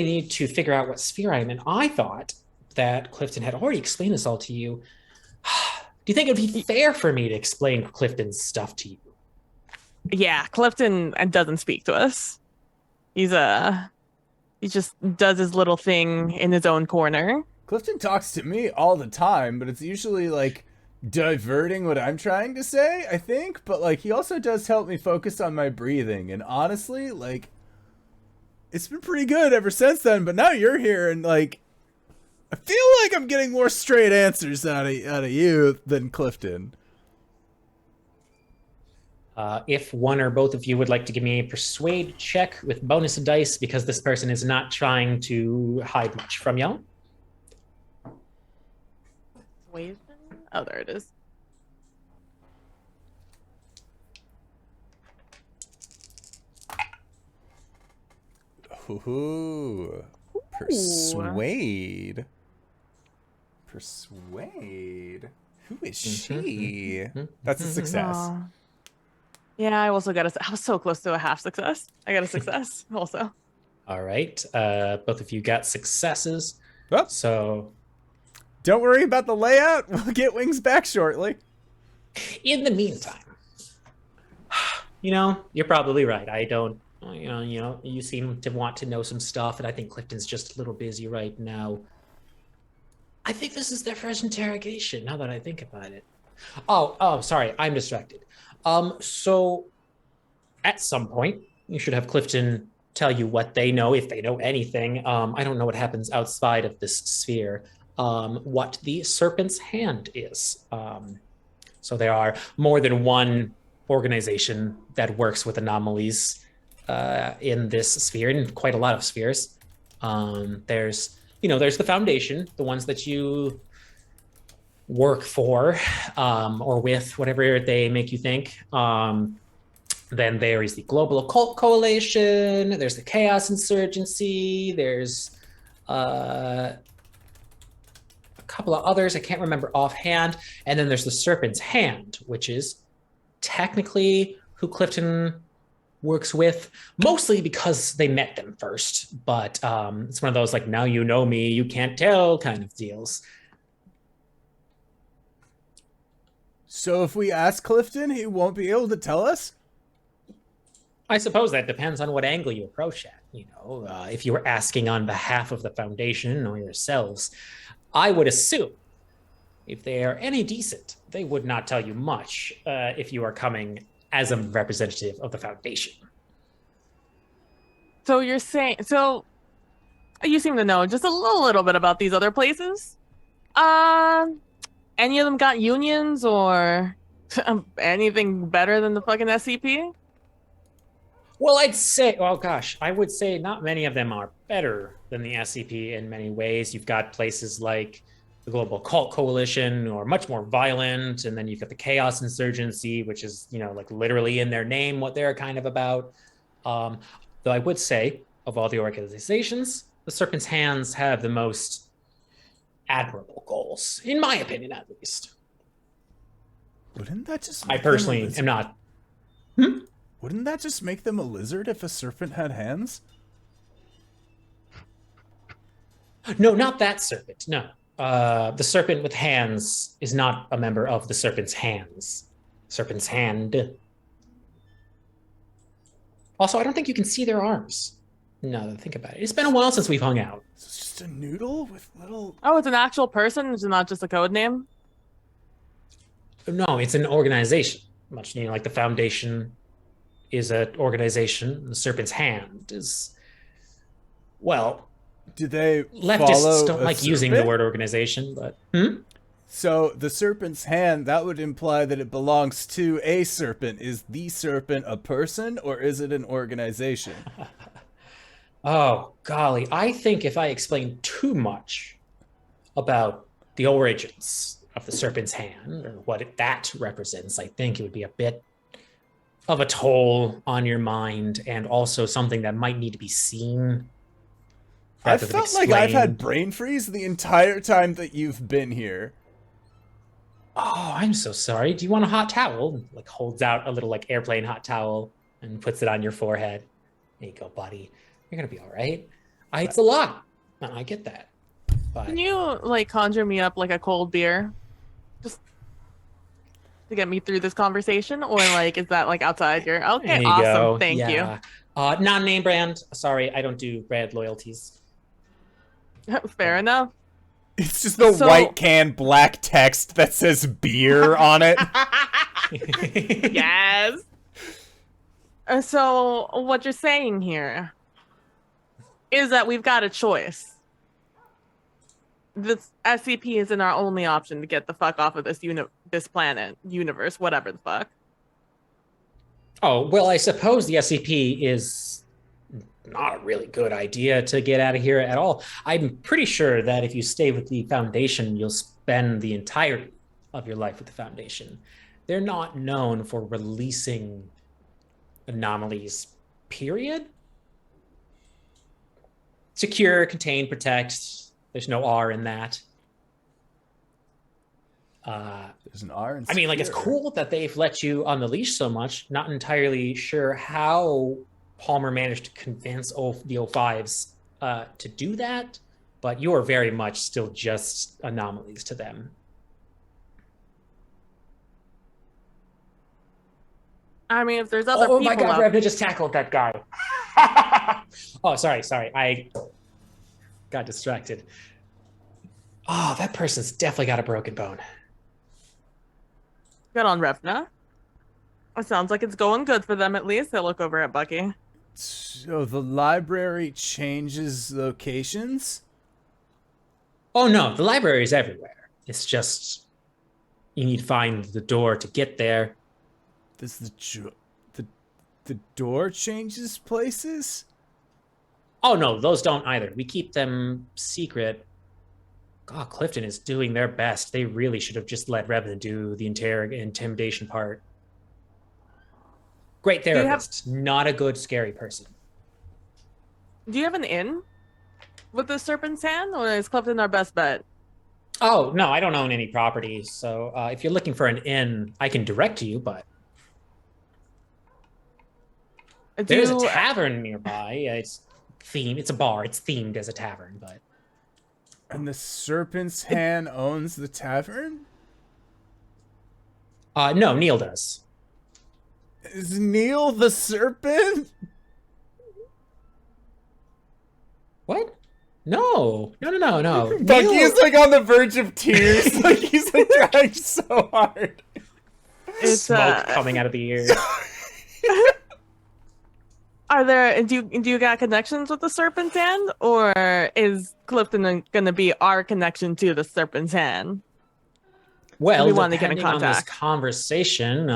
need to figure out what sphere I'm in. I thought that Klifton had already explained this all to you. Do you think it'd be fair for me to explain Clifton's stuff to you? Yeah, Clifton doesn't speak to us. He just does his little thing in his own corner. Klifton talks to me all the time, but it's usually like diverting what I'm trying to say, I think. But like he also does help me focus on my breathing. And honestly, like it's been pretty good ever since then. But now you're here and like I feel like I'm getting more straight answers out of you than Klifton. If one or both of you would like to give me a persuade check with bonus dice, because this person is not trying to hide much from y'all. Wait. Oh, there it is. Ooh. Persuade. Persuade. Who is she? That's a success. Aw. Yeah, I also got I was so close to a half success. I got a success also. All right. Both of you got successes. Oh. So Don't worry about the layout. We'll get wings back shortly. in the meantime, you're probably right. I don't, you seem to want to know some stuff, and I think Clifton's just a little busy right now. I think this is their first interrogation, now that I think about it. Oh, sorry, I'm distracted. So at some point, you should have Klifton tell you what they know, if they know anything. I don't know what happens outside of this sphere. What the Serpent's Hand is. So there are more than one organization that works with anomalies in this sphere, and quite a lot of spheres. There's the Foundation, the ones that you work for or with, whatever they make you think. Then there is the Global Occult Coalition. There's the Chaos Insurgency. There's a couple of others I can't remember offhand. And then there's the Serpent's Hand, which is technically who Klifton works with, mostly because they met them first. But it's one of those like, now you know me, you can't tell kind of deals. So if we ask Klifton, he won't be able to tell us? I suppose that depends on what angle you approach at. If you were asking on behalf of the Foundation or yourselves, I would assume if they are any decent, they would not tell you much if you are coming as a representative of the Foundation. So you're saying, so you seem to know just a little bit about these other places. Any of them got unions or anything better than the fucking SCP? Well, I would say not many of them are better than the SCP in many ways. You've got places like the Global Cult Coalition, or much more violent, and then you've got the Chaos Insurgency, which is, like literally in their name what they're kind of about. Though I would say, of all the organizations, the Serpent's Hands have the most admirable goals, in my opinion, at least. Wouldn't that just... I personally am not... Wouldn't that just make them a lizard if a serpent had hands? No, not that serpent. No. The serpent with hands is not a member of the Serpent's Hands. Serpent's Hand. Also, I don't think you can see their arms. No, think about it. It's been a while since we've hung out. So it's just a noodle with little... Oh, it's an actual person? It's not just a code name? No, it's an organization. Much like the Foundation is an organization. The Serpent's Hand is... Well... Do they leftists don't like serpent? using the word organization, but... So the serpent's hand, that would imply that it belongs to a serpent. Is the serpent a person, or is it an organization? Oh, golly. I think if I explain too much about the origins of the serpent's hand, or what that represents, I think it would be a bit of a toll on your mind, and also something that might need to be seen. I felt like I've had brain freeze the entire time that you've been here. Oh, I'm so sorry. Do you want a hot towel? Like holds out a little like airplane hot towel and puts it on your forehead. There you go, buddy. You're gonna be all right. It's a lot. I get that. But... Can you like conjure me up like a cold beer, just to get me through this conversation, or like is that like outside your? Okay, awesome. Go. Thank you. Non-name brand. Sorry, I don't do brand loyalties. Fair enough. It's just the white can black text that says beer on it. Yes. So what you're saying here is that we've got a choice. This SCP isn't our only option to get the fuck off of this planet, universe, whatever the fuck. Oh, well, I suppose the SCP is not a really good idea to get out of here at all. I'm pretty sure that if you stay with the Foundation, you'll spend the entirety of your life with the Foundation. They're not known for releasing anomalies, period. Secure, contain, protect. There's no R in that. There's an R in I mean, like, it's cool that they've let you on the leash so much. Not entirely sure how Palmer managed to convince the O5s to do that, but you're very much still just anomalies to them. I mean, if there's other people... Oh my god, Revna just tackled that guy. Oh, sorry. I got distracted. Oh, that person's definitely got a broken bone. Good on Revna. It sounds like it's going good for them at least. They look over at Bucky. So the library changes locations? Oh no, the library is everywhere. It's just you need to find the door to get there. Does the door changes places? Oh no, those don't either. We keep them secret. God, Klifton is doing their best. They really should have just let Revna do the intimidation part. Great therapist, not a good scary person. Do you have an inn with the Serpent's Hand, or is Klifton our best bet? Oh, no, I don't own any property, so if you're looking for an inn, I can direct you, but... There's a tavern nearby. It's themed. It's a bar. It's themed as a tavern, but... And the Serpent's Hand owns the tavern? No, Neil does. Is Neil the serpent? What? No. No. Bucky's like on the verge of tears. Like he's like trying so hard. It's Smoke coming out of the ears. Are there do you got connections with the Serpent's Hand, or is Klifton gonna be our connection to the Serpent's Hand? Well, We want to get in depending on this contact. conversation,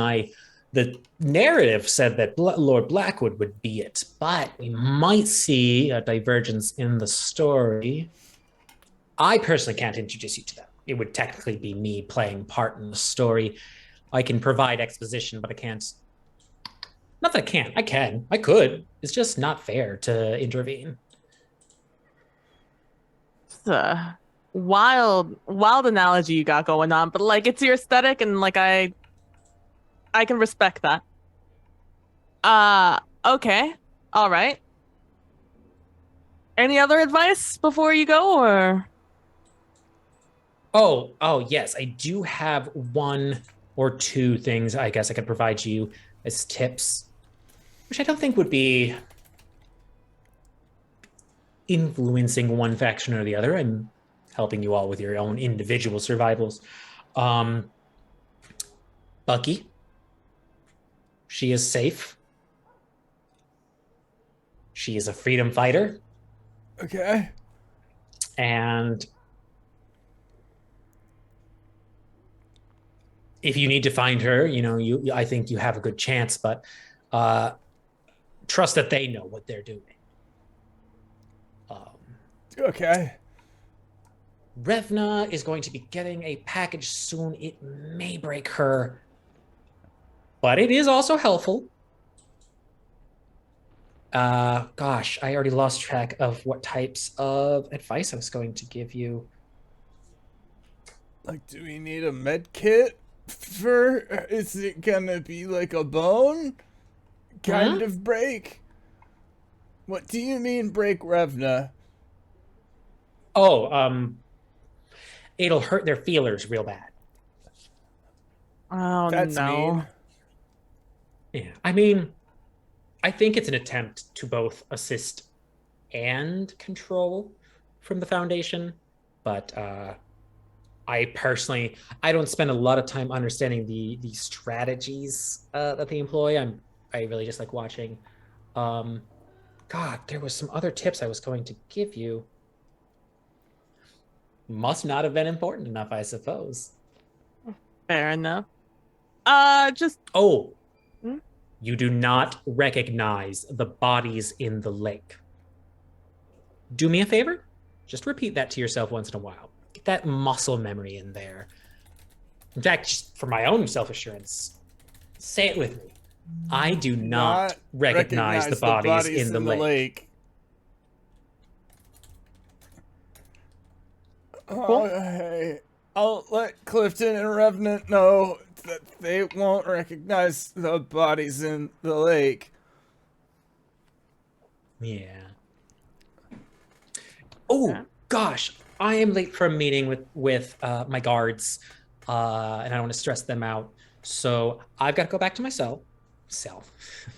the narrative said that Lord Blackwood would be it, but we might see a divergence in the story. I personally can't introduce you to that. It would technically be me playing part in the story. I can provide exposition, but I can't. Not that I can't. I can. I could. It's just not fair to intervene. It's a wild analogy you got going on, but like it's your aesthetic, and like I can respect that. Okay. All right. Any other advice before you go, or? Oh, yes. I do have one or two things I guess I could provide you as tips, which I don't think would be influencing one faction or the other. I'm helping you all with your own individual survivals. Bucky, she is safe. She is a freedom fighter. Okay. And if you need to find her, I think you have a good chance, but trust that they know what they're doing. Okay. Revna is going to be getting a package soon. It may break her, but it is also helpful. Gosh, I already lost track of what types of advice I was going to give you. Like, do we need a med kit for? Is it gonna be like a bone kind of break? What do you mean break Revna? It'll hurt their feelers real bad. Oh, That's no. mean. Yeah, I mean, I think it's an attempt to both assist and control from the Foundation, but I don't spend a lot of time understanding the strategies that they employ. I really just like watching. God, there was some other tips I was going to give you. Must not have been important enough, I suppose. Fair enough. You do not recognize the bodies in the lake. Do me a favor. Just repeat that to yourself once in a while. Get that muscle memory in there. In fact, just for my own self-assurance, say it with me. I do not recognize the bodies in the lake. Cool. Hey, I'll let Klifton and Revenant know that they won't recognize the bodies in the lake. Yeah. Oh, gosh. I am late for a meeting with my guards, and I don't want to stress them out. So I've got to go back to my cell.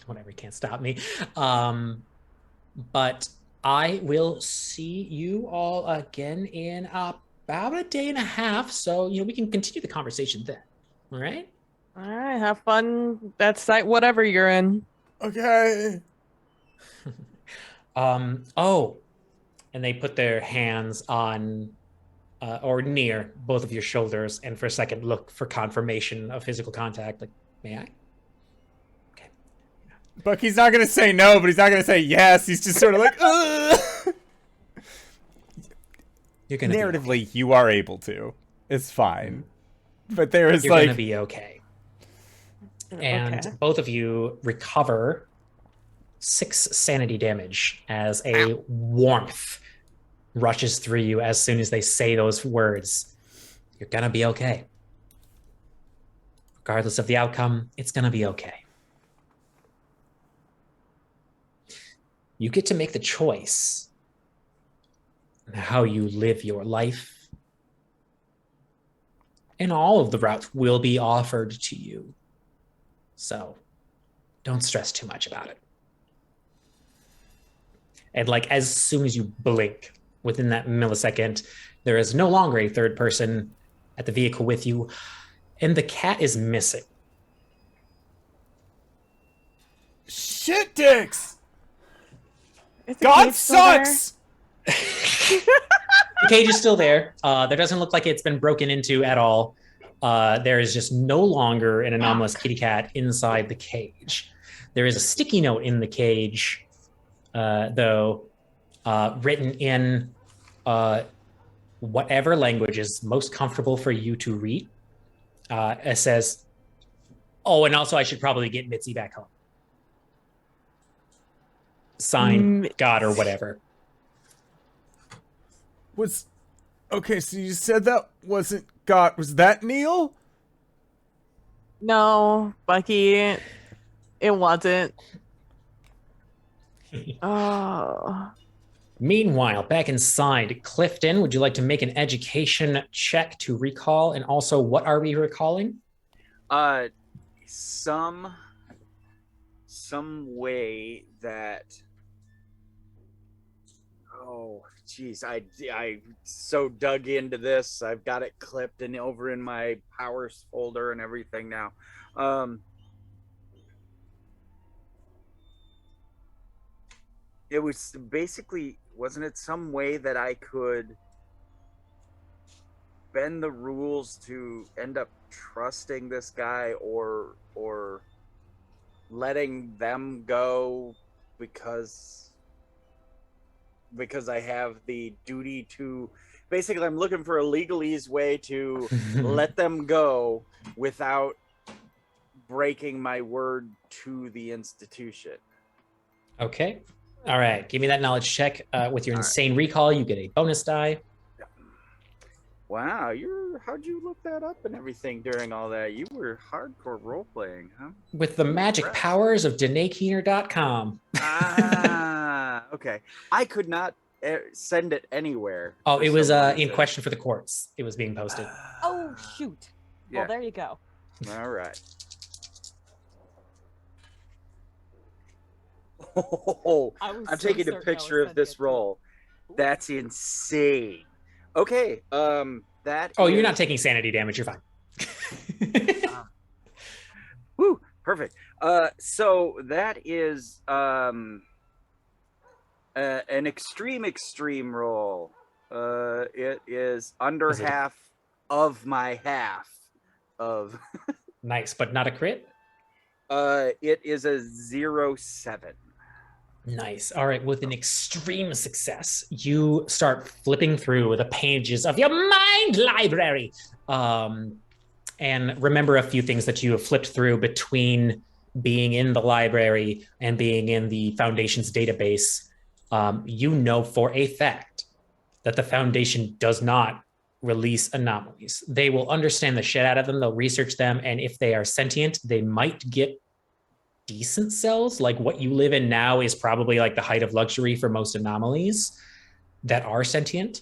Whatever, you can't stop me. But I will see you all again in about a day and a half. So, we can continue the conversation then. All right? All right, have fun that site, whatever you're in. Okay. And they put their hands on or near both of your shoulders, and for a second look for confirmation of physical contact. Like, may I? Okay. Bucky's not gonna say no, but he's not gonna say yes. He's just sort of like, ugh. You're gonna Narratively, you are able to. It's fine. But there is You're like... gonna be okay. And both of you recover 6 sanity damage as a warmth rushes through you as soon as they say those words. You're gonna be okay. Regardless of the outcome, it's gonna be okay. You get to make the choice on how you live your life, and all of the routes will be offered to you. So don't stress too much about it. And like as soon as you blink, within that millisecond, there is no longer a third person at the vehicle with you, and the cat is missing. Shit dicks! Is the God cage still there? sucks! The cage is still there. There doesn't look like it's been broken into at all. There is just no longer an anomalous kitty cat inside the cage. There is a sticky note in the cage, though, written in whatever language is most comfortable for you to read. It says, oh, and also I should probably get Mitzi back home. Signed, God, or whatever. Okay, so you said that wasn't God. Was that Neil? No, Bucky, it wasn't. Oh. Meanwhile, back inside Klifton, would you like to make an education check to recall? And also, what are we recalling? Some way that. Oh, geez, I so dug into this. I've got it clipped and over in my powers folder and everything now. It was basically, wasn't it some way that I could bend the rules to end up trusting this guy or letting them go because I have the duty to, basically I'm looking for a legalese way to let them go without breaking my word to the institution. Okay. All right. Give me that knowledge check. With your insane recall, you get a bonus die. Wow, how'd you look that up and everything during all that? You were hardcore role playing, huh? With the magic powers of DanaeKeener.com. Okay. I could not send it anywhere. Oh, it was in question for the courts. It was being posted. Oh, shoot. Yeah. Well, there you go. All right. Oh, I'm taking a picture of this roll. That's insane. Okay, that. Oh, you're not taking sanity damage. You're fine. Woo, perfect. So that is an extreme roll. It is under half of my half of. Nice, but not a crit. It is a 0-7. Nice. All right. With an extreme success, you start flipping through the pages of your mind library. And remember a few things that you have flipped through between being in the library and being in the Foundation's database. You know for a fact that the Foundation does not release anomalies. They will understand the shit out of them. They'll research them. And if they are sentient, they might get decent cells. Like what you live in now is probably like the height of luxury for most anomalies that are sentient.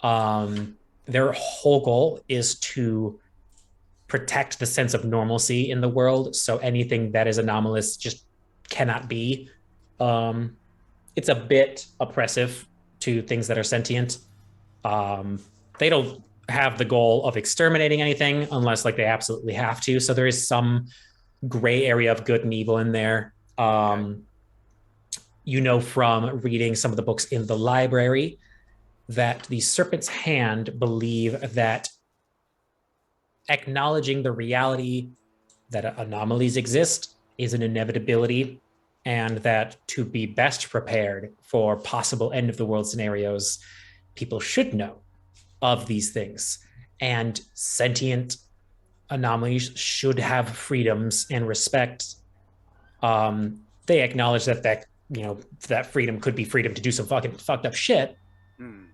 Their whole goal is to protect the sense of normalcy in the world. So anything that is anomalous just cannot be. It's a bit oppressive to things that are sentient. They don't have the goal of exterminating anything unless like they absolutely have to. So there is some gray area of good and evil in there. You know from reading some of the books in the library that the Serpent's Hand believe that acknowledging the reality that anomalies exist is an inevitability, and that to be best prepared for possible end of the world scenarios, people should know of these things. And sentient anomalies should have freedoms and respect. They acknowledge that freedom could be freedom to do some fucking fucked up shit,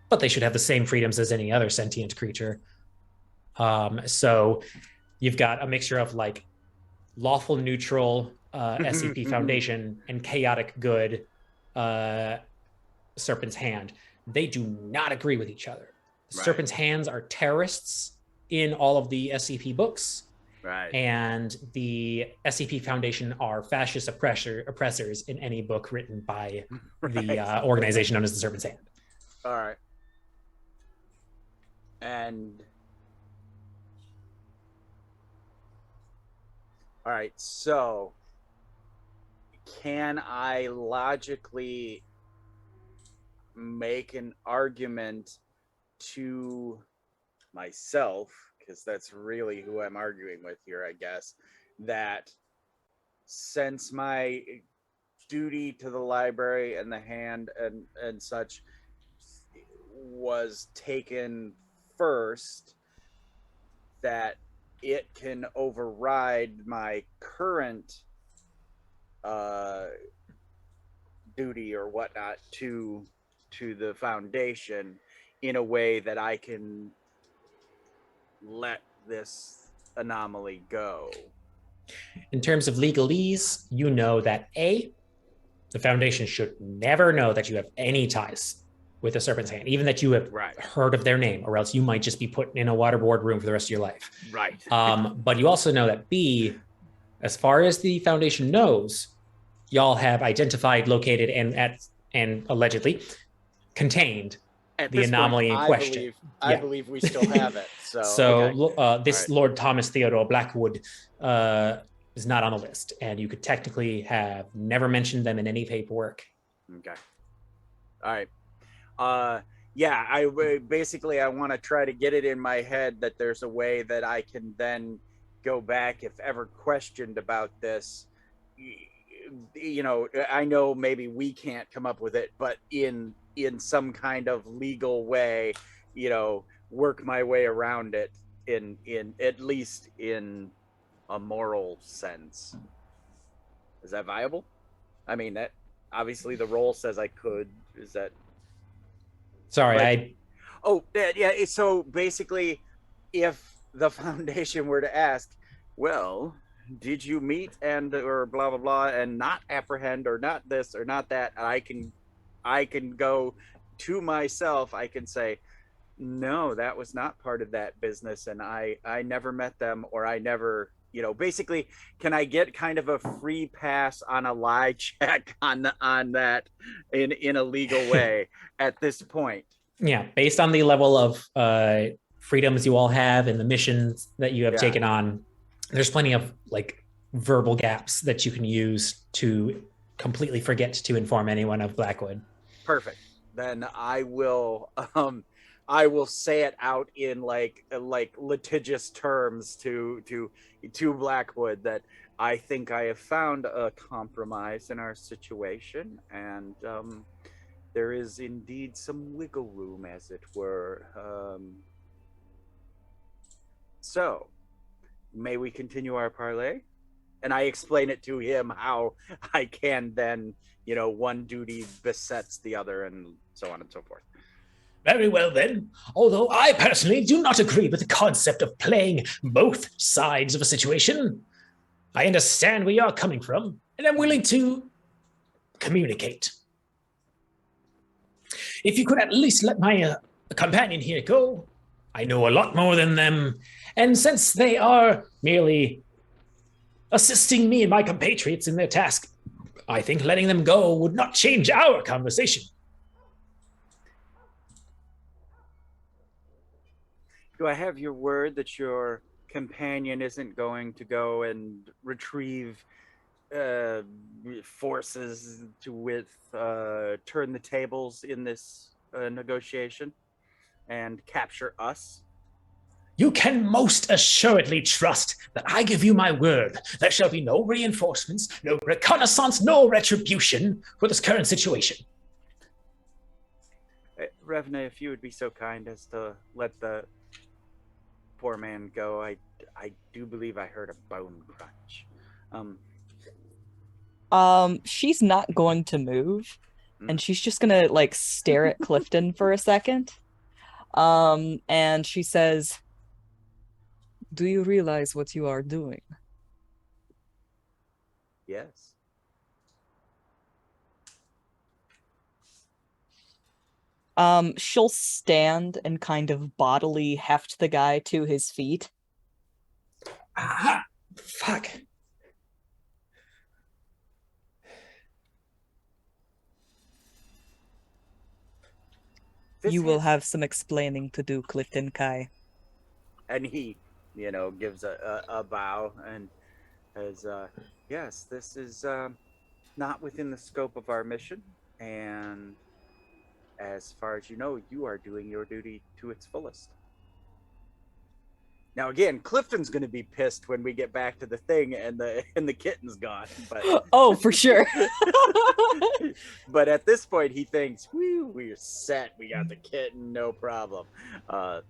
but they should have the same freedoms as any other sentient creature. So you've got a mixture of like lawful neutral SCP Foundation and chaotic good Serpent's Hand. They do not agree with each other. Right. Serpent's Hands are terrorists. in all of the SCP books. Right. And the SCP Foundation are fascist oppressors in any book written by the organization known as the Serpent's Hand. All right. And all right, so can I logically make an argument to myself, because that's really who I'm arguing with here, I guess, that since my duty to the library and the hand and such was taken first, that it can override my current duty or whatnot to the Foundation in a way that I can let this anomaly go. In terms of legalese, you know that A, the Foundation should never know that you have any ties with the Serpent's Hand, even that you have heard of their name, or else you might just be put in a waterboard room for the rest of your life. Right. But you also know that B, as far as the Foundation knows, y'all have identified, located, and allegedly contained the anomaly in question. I believe we still have it. So, this Lord Thomas Theodore Blackwood is not on the list, and you could technically have never mentioned them in any paperwork. Okay. All right. I want to try to get it in my head that there's a way that I can then go back if ever questioned about this. You know, I know maybe we can't come up with it, but in some kind of legal way, you know, work my way around it in at least in a moral sense. Is that viable? I mean, that obviously the role says I could. Is that? Sorry, yeah. So basically, if the Foundation were to ask, well, did you meet and or blah blah blah and not apprehend or not this or not that, I can go to myself, I can say, no, that was not part of that business, and I never met them, or I never, you know, basically, can I get kind of a free pass on a lie check on that in a legal way at this point? Yeah, based on the level of freedoms you all have and the missions that you have taken on, there's plenty of like verbal gaps that you can use to completely forget to inform anyone of Blackwood. Perfect. Then I will say it out in like litigious terms to Blackwood that I think I have found a compromise in our situation, and there is indeed some wiggle room, as it were. So, may we continue our parlay? And I explain it to him how I can then, you know, one duty besets the other, and so on and so forth. Very well then. Although I personally do not agree with the concept of playing both sides of a situation, I understand where you're coming from, and I'm willing to communicate. If you could at least let my companion here go, I know a lot more than them, and since they are merely assisting me and my compatriots in their task, I think letting them go would not change our conversation. Do I have your word that your companion isn't going to go and retrieve forces to turn the tables in this negotiation and capture us? You can most assuredly trust that I give you my word. There shall be no reinforcements, no reconnaissance, no retribution for this current situation. Revna, if you would be so kind as to let the poor man go. I do believe I heard a bone crunch. She's not going to move, and she's just gonna like stare at Klifton for a second. And she says, "Do you realize what you are doing?" Yes. She'll stand and kind of bodily heft the guy to his feet. Ah, fuck. You will have some explaining to do, Klifton Kai. And he, gives a bow and says, yes, this is not within the scope of our mission. And as far as you know, you are doing your duty to its fullest. Now, again, Klifton's going to be pissed when we get back to the thing and the kitten's gone. But oh, for sure. But at this point, he thinks, "Whew, we're set. We got the kitten, no problem."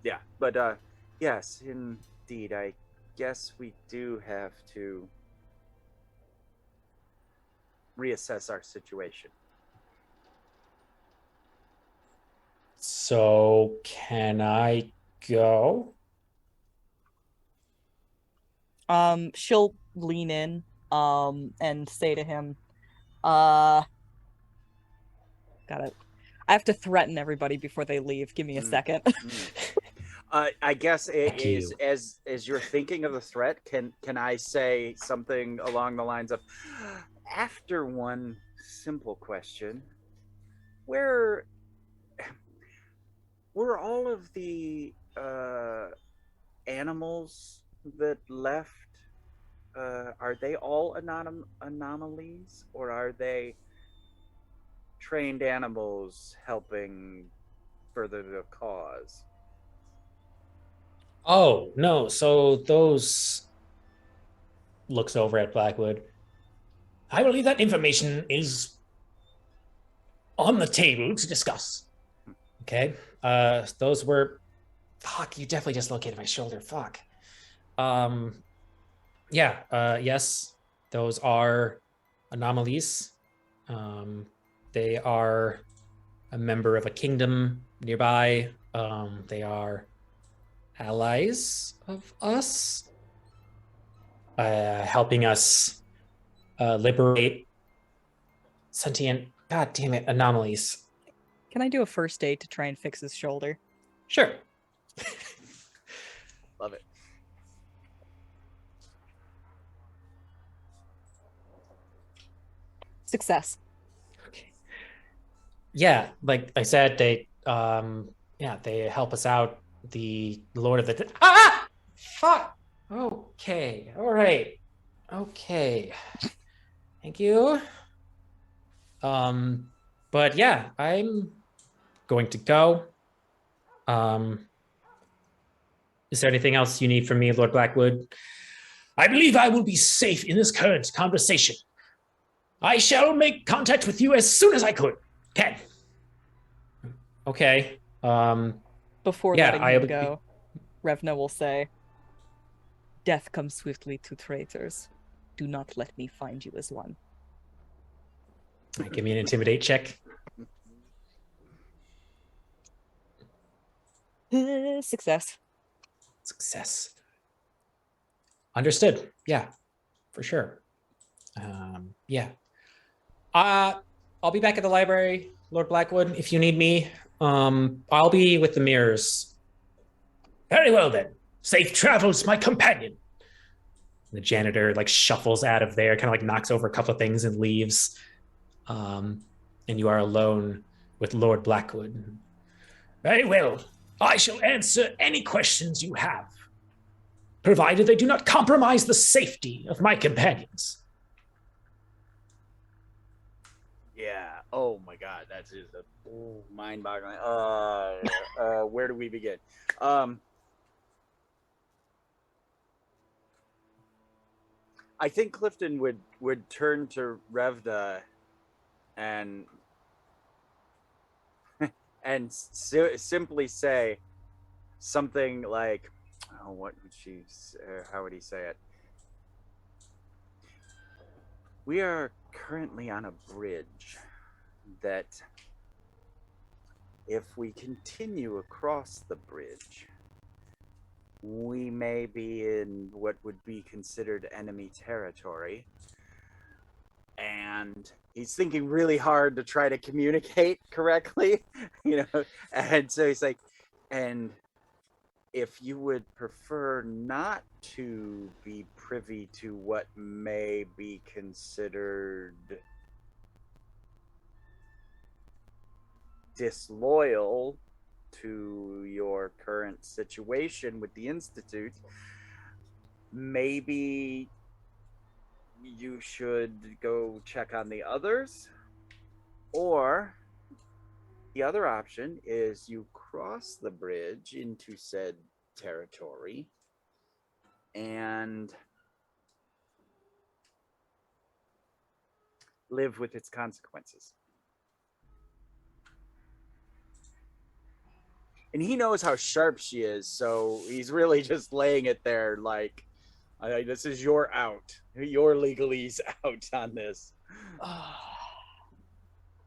Yeah, but yes, indeed, I guess we do have to reassess our situation. So, can I go? She'll lean in, and say to him, I have to threaten everybody before they leave. Give me a second. I guess as you're thinking of the threat, can I say something along the lines of, after one simple question, were all of the animals that left, are they all anomalies, or are they trained animals helping further the cause? Oh, no. So those... Looks over at Blackwood. I believe that information is on the table to discuss. Okay. Those were... Fuck, you definitely just located my shoulder. Fuck. Yes, those are anomalies. They are a member of a kingdom nearby. They are allies of us, helping us liberate sentient, god damn it, anomalies. Can I do a first aid to try and fix his shoulder? Sure. Love it. Success. Okay. Yeah, like I said, they they help us out. The Lord of the fuck. Okay. All right. Okay. Thank you. But yeah, I'm going to go. Is there anything else you need from me, Lord Blackwood? I believe I will be safe in this current conversation. I shall make contact with you as soon as I can. Okay. Before Yeah, letting him go, Revna will say, "Death comes swiftly to traitors. Do not let me find you as one." Give me an intimidate check. Success. Success. Understood. Yeah, for sure. Yeah. I'll be back at the library, Lord Blackwood, if you need me. I'll be with the mirrors. Very well then. Safe travels, my companion. The janitor shuffles out of there, kind of knocks over a couple of things and leaves. And you are alone with Lord Blackwood. Very well. I shall answer any questions you have, provided they do not compromise the safety of my companions. Yeah. Oh my God, that's just mind-boggling. Where do we begin? I think Klifton would turn to Revna and simply say something like, "Oh, what would she? How would he say it? We are currently on a bridge that, if we continue across the bridge, we may be in what would be considered enemy territory, and and he's thinking really hard to try to communicate correctly, and so he's like, and if you would prefer not to be privy to what may be considered disloyal to your current situation with the Institute, maybe you should go check on the others. Or the other option is you cross the bridge into said territory and live with its consequences. And he knows how sharp she is, so he's really just laying it there like, this is your out. Your legalese out on this.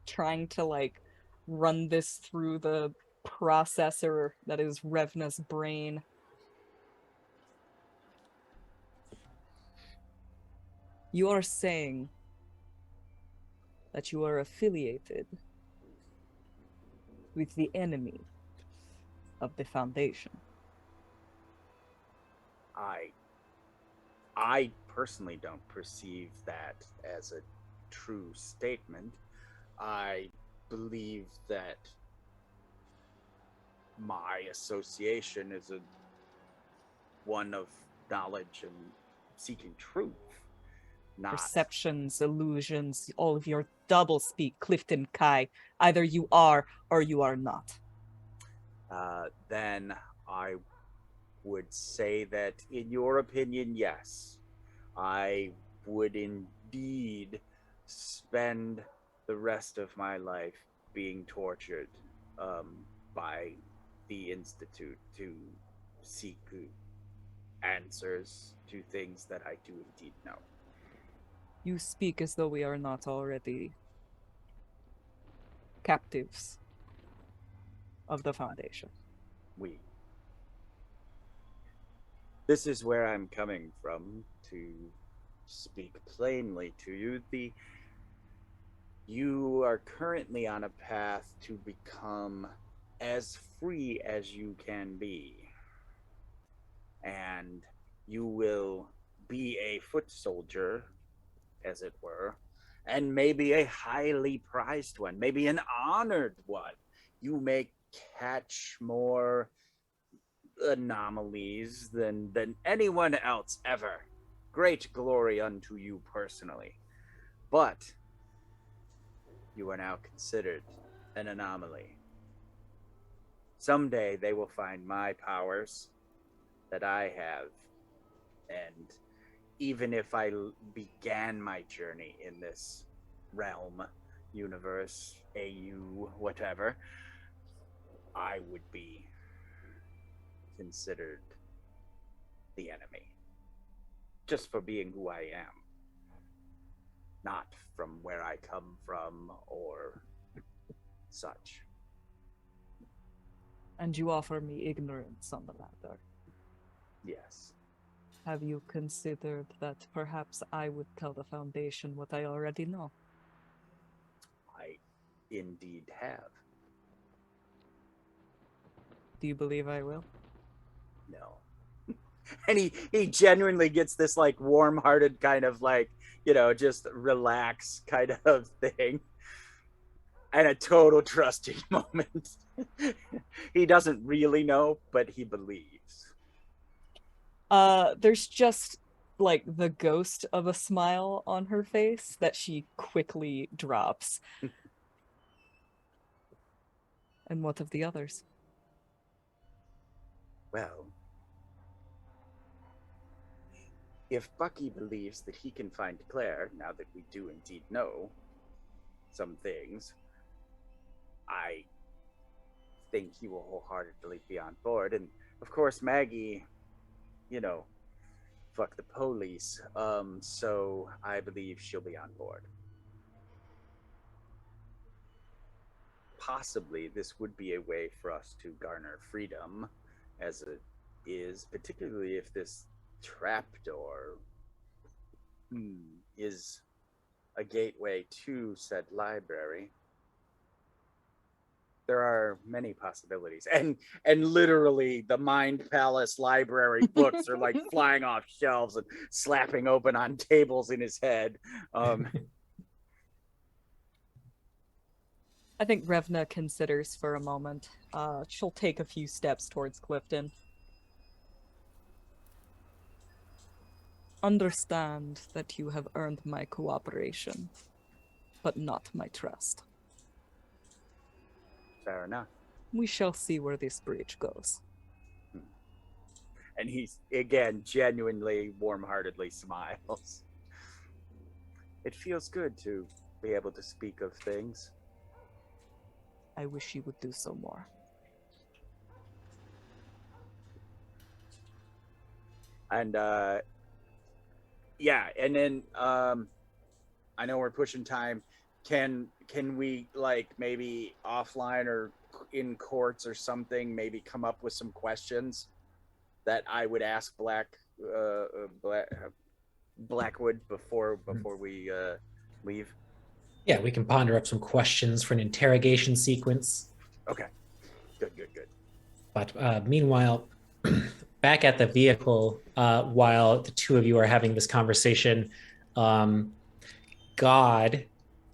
Trying to like run this through the processor that is Revna's brain. You are saying that you are affiliated with the enemy of the Foundation. I personally don't perceive that as a true statement. I believe that my association is one of knowledge and seeking truth. Not Perceptions, illusions, all of your doublespeak, Klifton Kai. Either you are or you are not. then I would say that, in your opinion, yes, I would indeed spend the rest of my life being tortured by the Institute to seek answers to things that I do indeed know. You speak as though we are not already captives of the Foundation. This is where I'm coming from, to speak plainly to you. You are currently on a path to become as free as you can be. And you will be a foot soldier, as it were, and maybe a highly prized one, maybe an honored one. You may catch more anomalies than anyone else ever. Great glory unto you personally. But you are now considered an anomaly. Someday they will find my powers that I have, and even if I began my journey in this realm, universe, AU, whatever, I would be considered the enemy. Just for being who I am. Not from where I come from or such. And you offer me ignorance on the matter. Yes. Have you considered that perhaps I would tell the Foundation what I already know? I indeed have. Do you believe I will? No. And he genuinely gets this like warm-hearted kind of like, just relax kind of thing. And a total trusting moment. He doesn't really know, but he believes. There's just like the ghost of a smile on her face that she quickly drops. And what of the others? Well, if Bucky believes that he can find Claire, now that we do indeed know some things, I think he will wholeheartedly be on board. And of course, Maggie, fuck the police. So I believe she'll be on board. Possibly this would be a way for us to garner freedom, as it is, particularly if this trapdoor is a gateway to said library, there are many possibilities. And literally the Mind Palace library books are like flying off shelves and slapping open on tables in his head. I think Revna considers for a moment. She'll take a few steps towards Klifton. Understand that you have earned my cooperation, but not my trust. Fair enough. We shall see where this bridge goes. And he's, again, genuinely, warm-heartedly smiles. It feels good to be able to speak of things. I wish you would do so more. And, yeah, and then, I know we're pushing time. Can we, like, maybe offline or in courts or something, maybe come up with some questions that I would ask Blackwood before we leave? Yeah, we can ponder up some questions for an interrogation sequence. Okay. Good. But meanwhile, back at the vehicle, while the two of you are having this conversation, God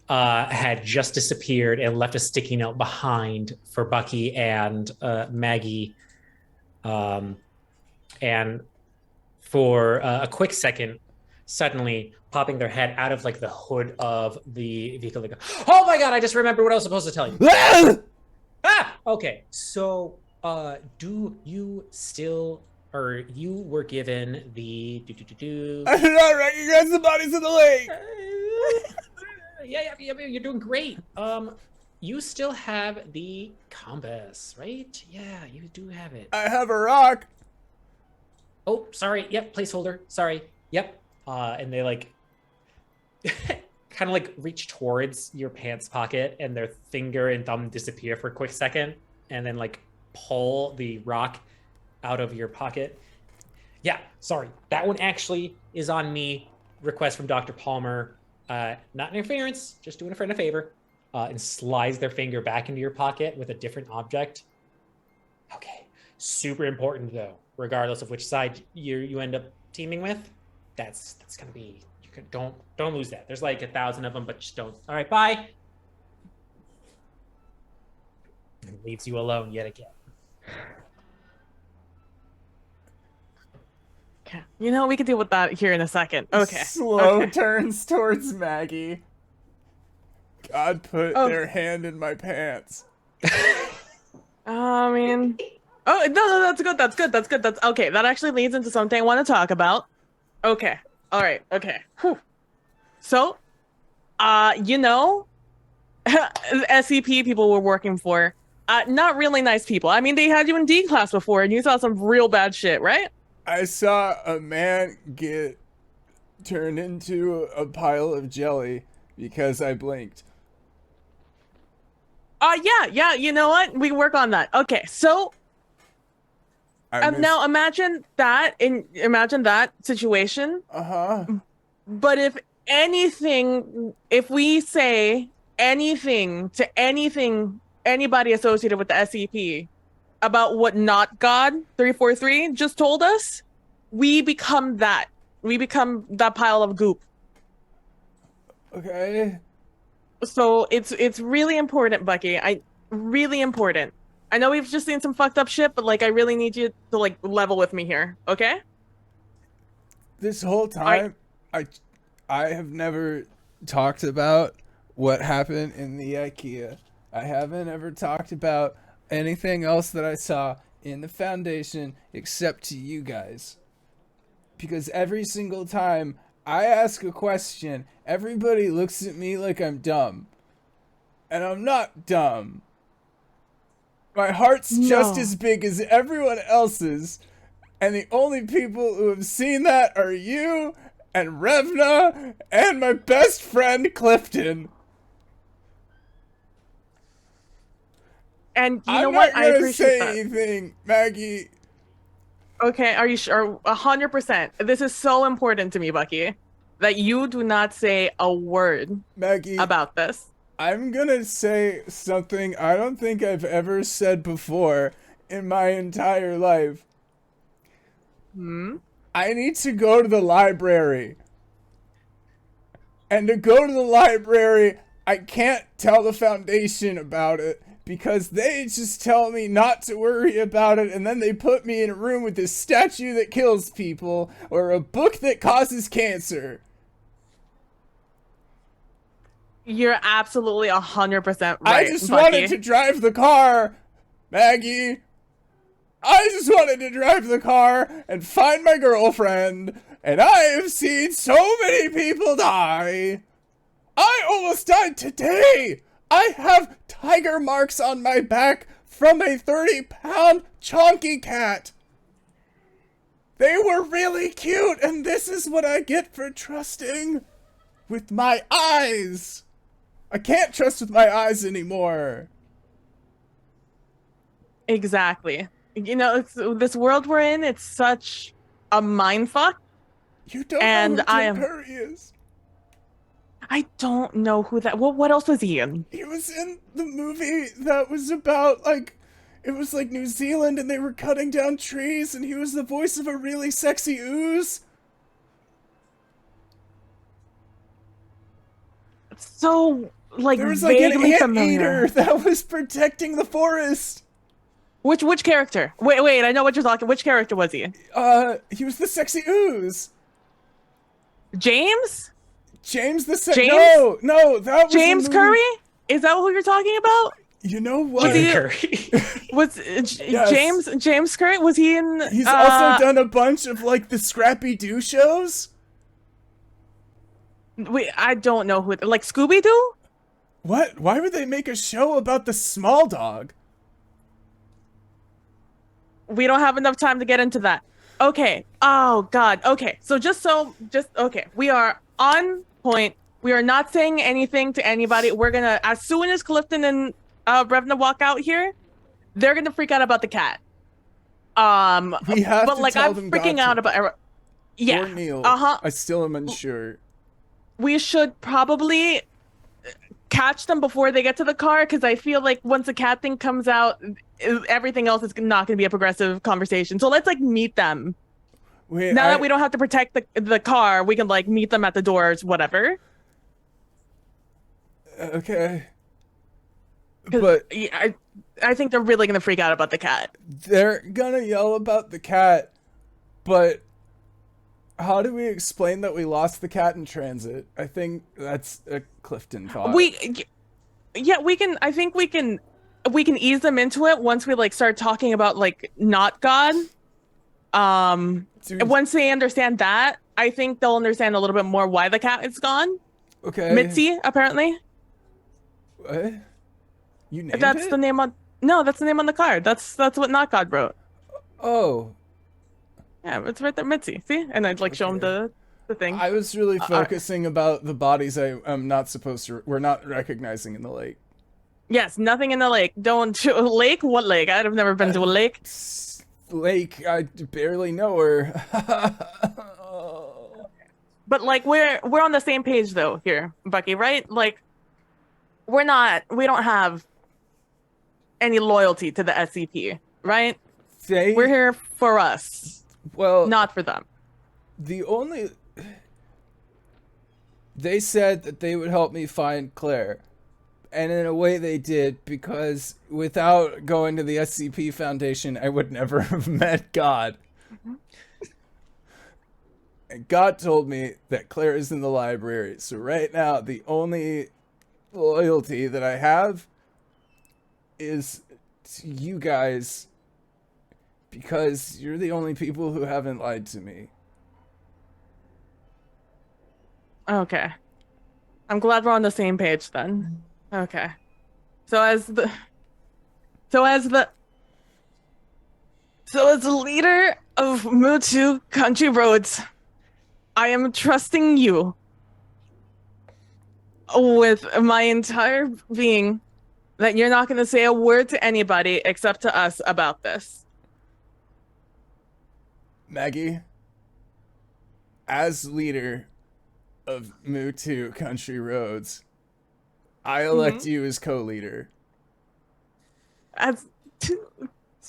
had just disappeared and left a sticky note behind for Bucky and Maggie. And for a quick second, suddenly popping their head out of like the hood of the vehicle, they go, "Oh my God, I just remembered what I was supposed to tell you." Okay, so do you still, or you were given the I do not recognize the bodies in the lake. Yeah, you're doing great. You still have the compass, right? Yeah, you do have it. I have a rock. Oh, sorry. Yep, placeholder. Sorry. Yep. And they like kind of like reach towards your pants pocket, and their finger and thumb disappear for a quick second, and then like pull the rock out of your pocket. Yeah, sorry. That one actually is on me. Request from Dr. Palmer. Not interference, just doing a friend a favor. And slides their finger back into your pocket with a different object. Okay. Super important though, regardless of which side you end up teaming with. That's gonna be, don't lose that. There's like 1,000 of them, but just don't. All right, bye. And leaves you alone yet again. Okay. You know, we can deal with that here in a second. Okay. Slow Okay. turns towards Maggie. God put their hand in my pants. I mean, oh no, that's good. That's okay. That actually leads into something I want to talk about. Okay. All right. Okay. Whew. So, you know, the SCP people we're working for, not really nice people. I mean, they had you in D class before, and you saw some real bad shit, right? I saw a man get turned into a pile of jelly because I blinked. Yeah, you know what? We work on that. Okay, so now imagine that situation. But if we say anything to anybody associated with the SCP about what not God 343 just told us, we become that. We become that pile of goop. Okay. So it's really important, Bucky. Really important. I know we've just seen some fucked up shit, but like I really need you to like level with me here, okay? This whole time, I have never talked about what happened in the IKEA. I haven't ever talked about anything else that I saw in the Foundation except to you guys. Because every single time I ask a question, everybody looks at me like I'm dumb. And I'm not dumb. My heart's just as big as everyone else's. And the only people who have seen that are you and Revna and my best friend Klifton. And you know what? I appreciate that. I'm not gonna say anything, Maggie. Okay, are you sure? 100%. This is so important to me, Bucky. that you do not say a word Maggie, about this. I'm gonna say something I don't think I've ever said before in my entire life. I need to go to the library. And to go to the library, I can't tell the Foundation about it because they just tell me not to worry about it, and then they put me in a room with this statue that kills people or a book that causes cancer. You're absolutely 100% right. I just Bucky. wanted to drive the car, Maggie. I just wanted to drive the car and find my girlfriend, and I have seen so many people die. I almost died today. I have tiger marks on my back from a 30-pound chonky cat. They were really cute, and this is what I get for trusting with my eyes. I can't trust with my eyes anymore. Exactly. You know, this world we're in, it's such a mindfuck. You don't And know who I Tim am- Curry is. I don't know who that. Well, what else was he in? He was in the movie that was about, like, it was like New Zealand and they were cutting down trees and he was the voice of a really sexy ooze. So, like, There was like an vaguely anteater familiar. that was protecting the forest. Which character? Wait, I know what you're talking. Which character was he? He was the sexy ooze. James? James the James? No, that was James the movie. Curry? Is that who you're talking about? You know what? he- Curry. Was Yes. James Curry? Was he in? He's also done a bunch of like the Scrappy Doo shows. Wait, I don't know who. Like Scooby Doo? What? Why would they make a show about the small dog? We don't have enough time to get into that. Okay. Oh God. Okay. So just okay. We are on point. We are not saying anything to anybody. We're gonna, as soon as Klifton and Revna walk out here, they're gonna freak out about the cat. We have but to like tell I'm them freaking not out to. about. Yeah. Or Neil. Uh-huh. I still am unsure. We should probably catch them before they get to the car, because I feel like once the cat thing comes out, everything else is not going to be a progressive conversation. So let's like meet them. Wait, Now that we don't have to protect the car, we can like meet them at the doors, whatever. Okay. 'Cause, But yeah, I think they're really going to freak out about the cat. they're gonna yell about the cat, but how do we explain that we lost the cat in transit? I think that's a Klifton thought. We can. I think we can ease them into it once we like start talking about like not God. Dude, Once they understand that, I think they'll understand a little bit more why the cat is gone. okay. Mitzi, apparently. What? You named That's it? the name on. No, that's the name on the card. That's what Not God wrote. Oh, Yeah, it's right there, Mitzi. See, and I'd like show him the thing. I was really focusing about the bodies I'm not supposed to. We're not recognizing in the lake. Yes, nothing in the lake. Don't lake. What lake? I've never been to a lake. Lake, I barely know her. But like we're on the same page though here, Bucky, right? Like we don't have any loyalty to the SCP, right? We're here for us, Well, not for them. They said that they would help me find Claire. And in a way they did, because without going to the SCP Foundation, I would never have met God. And God told me that Claire is in the library. So right now, the only loyalty that I have is to you guys, because you're the only people who haven't lied to me. Okay. I'm glad we're on the same page then. Okay. So as the leader of Mutu Country Roads, I am trusting you with my entire being that you're not going to say a word to anybody except to us about this. Maggie, as leader, of Mutu Country Roads, I elect you as co-leader. That's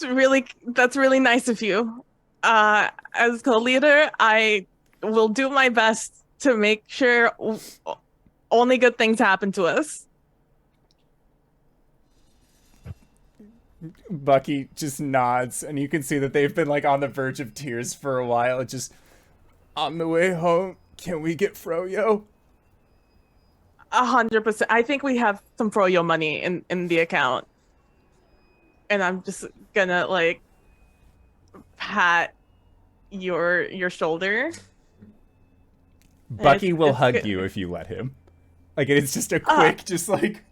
really nice of you. As co-leader, I will do my best to make sure only good things happen to us. Bucky just nods, and you can see that they've been like on the verge of tears for a while. It just, on the way home, can we get Froyo? 100%. I think we have some Froyo money in the account. And I'm just gonna like pat your shoulder. Bucky will hug you if you let him. Like, it's just a quick, just like...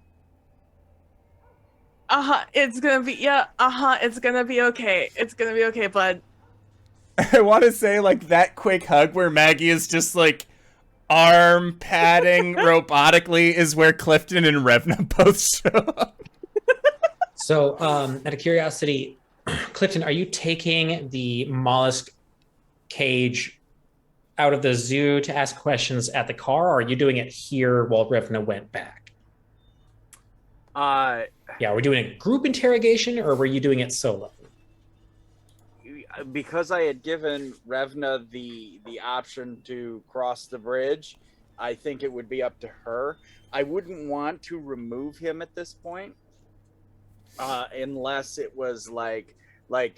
it's gonna be, it's gonna be okay. It's gonna be okay, bud. I want to say, like, that quick hug where Maggie is just, like, arm patting robotically is where Klifton and Revna both show up. So, out of curiosity, Klifton, are you taking the mollusk cage out of the zoo to ask questions at the car, or are you doing it here while Revna went back? Yeah, are we doing a group interrogation, or were you doing it solo? Because I had given Revna the option to cross the bridge, I think it would be up to her. I wouldn't want to remove him at this point, unless it was like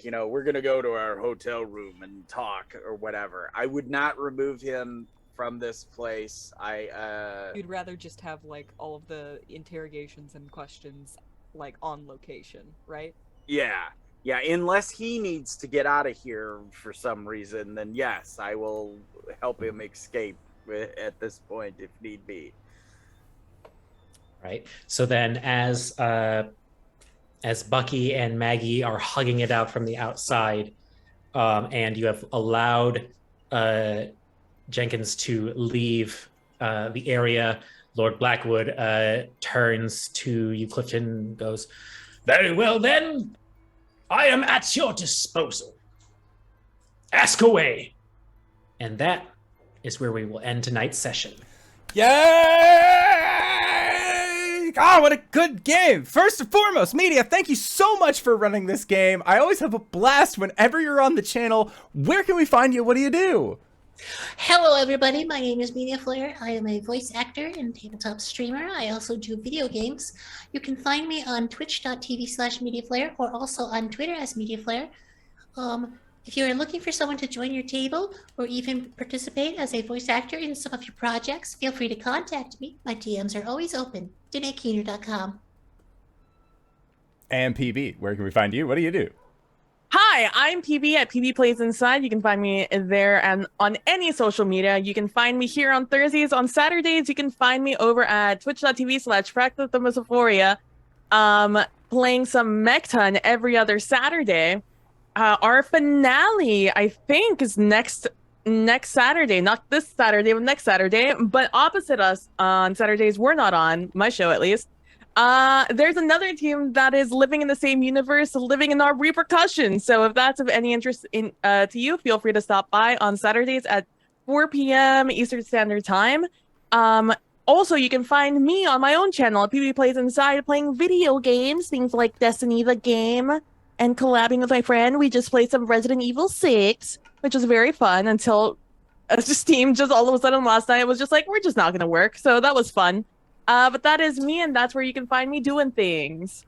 you know, we're gonna go to our hotel room and talk or whatever. I would not remove him from this place. You'd rather just have like all of the interrogations and questions like on location, right? Yeah, unless he needs to get out of here for some reason, then yes, I will help him escape at this point if need be. Right. So then as Bucky and Maggie are hugging it out from the outside, and you have allowed Jenkins to leave the area, Lord Blackwood turns to you, Klifton, goes, Very well then. I am at your disposal. Ask away. and that is where we will end tonight's session. Yay! God, what a good game! First and foremost, Media, thank you so much for running this game. I always have a blast whenever you're on the channel. Where can we find you? What do you do? Hello everybody, my name is Mediaflare. I am a voice actor and tabletop streamer. I also do video games. You can find me on twitch.tv/Mediaflare or also on Twitter as Mediaflare. If you are looking for someone to join your table or even participate as a voice actor in some of your projects, feel free to contact me. My DMs are always open. DanaeKeener.com. And PB, where can we find you? What do you do? Hi, I'm PB at PB Plays Inside. You can find me there and on any social media. You can find me here on Thursdays. On Saturdays, you can find me over at twitch.tv/PracticeTheMysophoria, playing some Mechton every other Saturday. Our finale, I think, is next Saturday. Not this Saturday, but next Saturday. But opposite us on Saturdays, we're not on, my show at least. There's another team that is living in the same universe, living in our repercussions. So if that's of any interest in to you, feel free to stop by on Saturdays at 4 p.m. Eastern Standard Time. Also, you can find me on my own channel at PB Plays Inside, playing video games, things like Destiny the game, and collabing with my friend. We just played some Resident Evil 6, which was very fun until Steam just all of a sudden last night was just like, we're just not going to work. So that was fun. But that is me, and that's where you can find me doing things.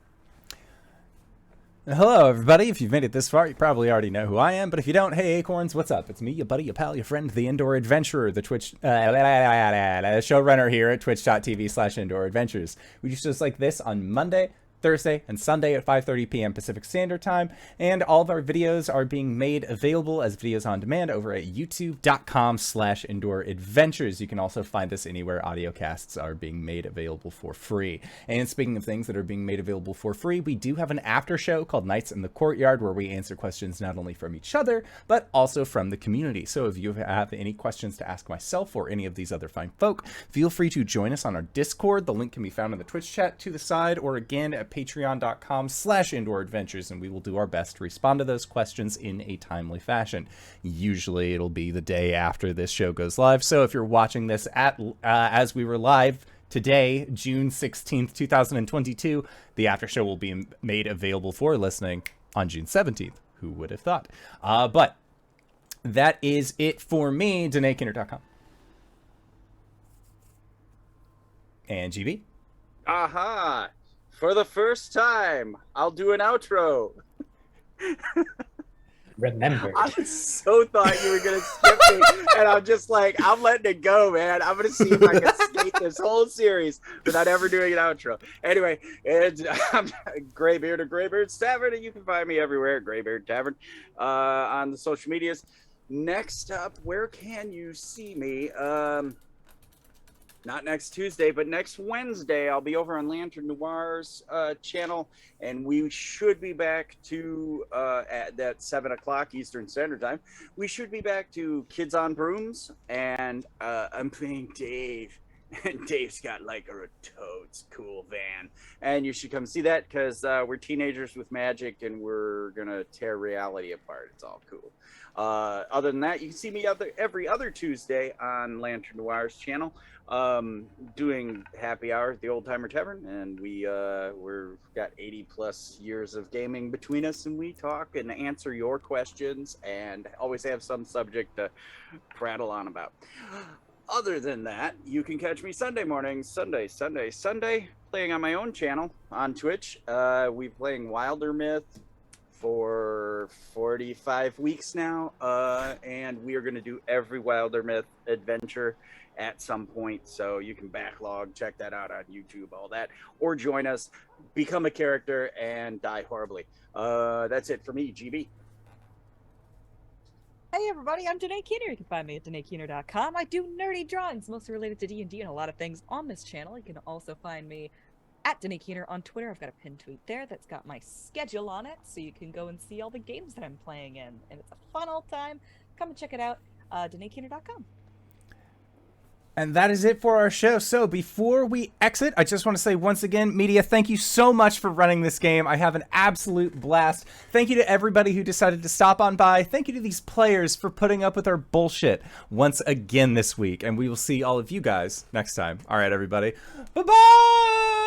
Hello, everybody. If you've made it this far, you probably already know who I am. But if you don't, hey, Acorns, what's up? It's me, your buddy, your pal, your friend, the Indoor Adventurer, the Twitch showrunner here at twitch.tv/Indoor Adventures. We do shows like this on Monday, Thursday, and Sunday at 5:30 p.m. Pacific Standard Time, and all of our videos are being made available as videos on demand over at youtube.com/Indoor Adventures. You can also find us anywhere audiocasts are being made available for free. And speaking of things that are being made available for free, we do have an after show called Nights in the Courtyard, where we answer questions not only from each other, but also from the community. So if you have any questions to ask myself or any of these other fine folk, feel free to join us on our Discord. The link can be found in the Twitch chat to the side, or again at at patreon.com/indooradventures, and we will do our best to respond to those questions in a timely fashion. Usually it'll be the day after this show goes live, so if you're watching this as we were live today, June 16th, 2022, the after show will be made available for listening on June 17th. Who would have thought? But that is it for me, DanaeKinner.com. And GB? Aha! For the first time, I'll do an outro. Remember. I so thought you were going to skip me, and I'm just like, I'm letting it go, man. I'm going to see if I can skate this whole series without ever doing an outro. Anyway, I'm Greybeard of Greybeard's Tavern, and you can find me everywhere at Greybeard Tavern on the social medias. Next up, where can you see me? Not next Tuesday, but next Wednesday, I'll be over on Lantern Noir's channel, and we should be back to, at that 7 o'clock Eastern Standard Time, we should be back to Kids on Brooms, and I'm playing Dave, and Dave's got like a totes cool van, and you should come see that, because we're teenagers with magic, and we're gonna tear reality apart. It's all cool. Other than that, you can see me every other Tuesday on Lantern Noir's channel, doing happy hour at the Old Timer Tavern, and we've got 80 plus years of gaming between us, and we talk and answer your questions and always have some subject to prattle on about. Other than that, you can catch me Sunday mornings, Sunday, playing on my own channel on Twitch. We're playing Wilder Myth for 45 weeks now, and we are going to do every Wilder Myth adventure at some point, so you can backlog, check that out on YouTube, all that, or join us, become a character, and die horribly. That's it for me, GB. Hey everybody, I'm Danae Keener. You can find me at DanaeKeener.com. I do nerdy drawings, mostly related to D&D and a lot of things on this channel. You can also find me at Danae Keener on Twitter. I've got a pinned tweet there that's got my schedule on it, so you can go and see all the games that I'm playing in. And it's a fun old time. Come and check it out, DanaeKeener.com. And that is it for our show. So before we exit, I just want to say once again, Media, thank you so much for running this game. I have an absolute blast. Thank you to everybody who decided to stop on by. Thank you to these players for putting up with our bullshit once again this week. And we will see all of you guys next time. All right, everybody. Bye-bye!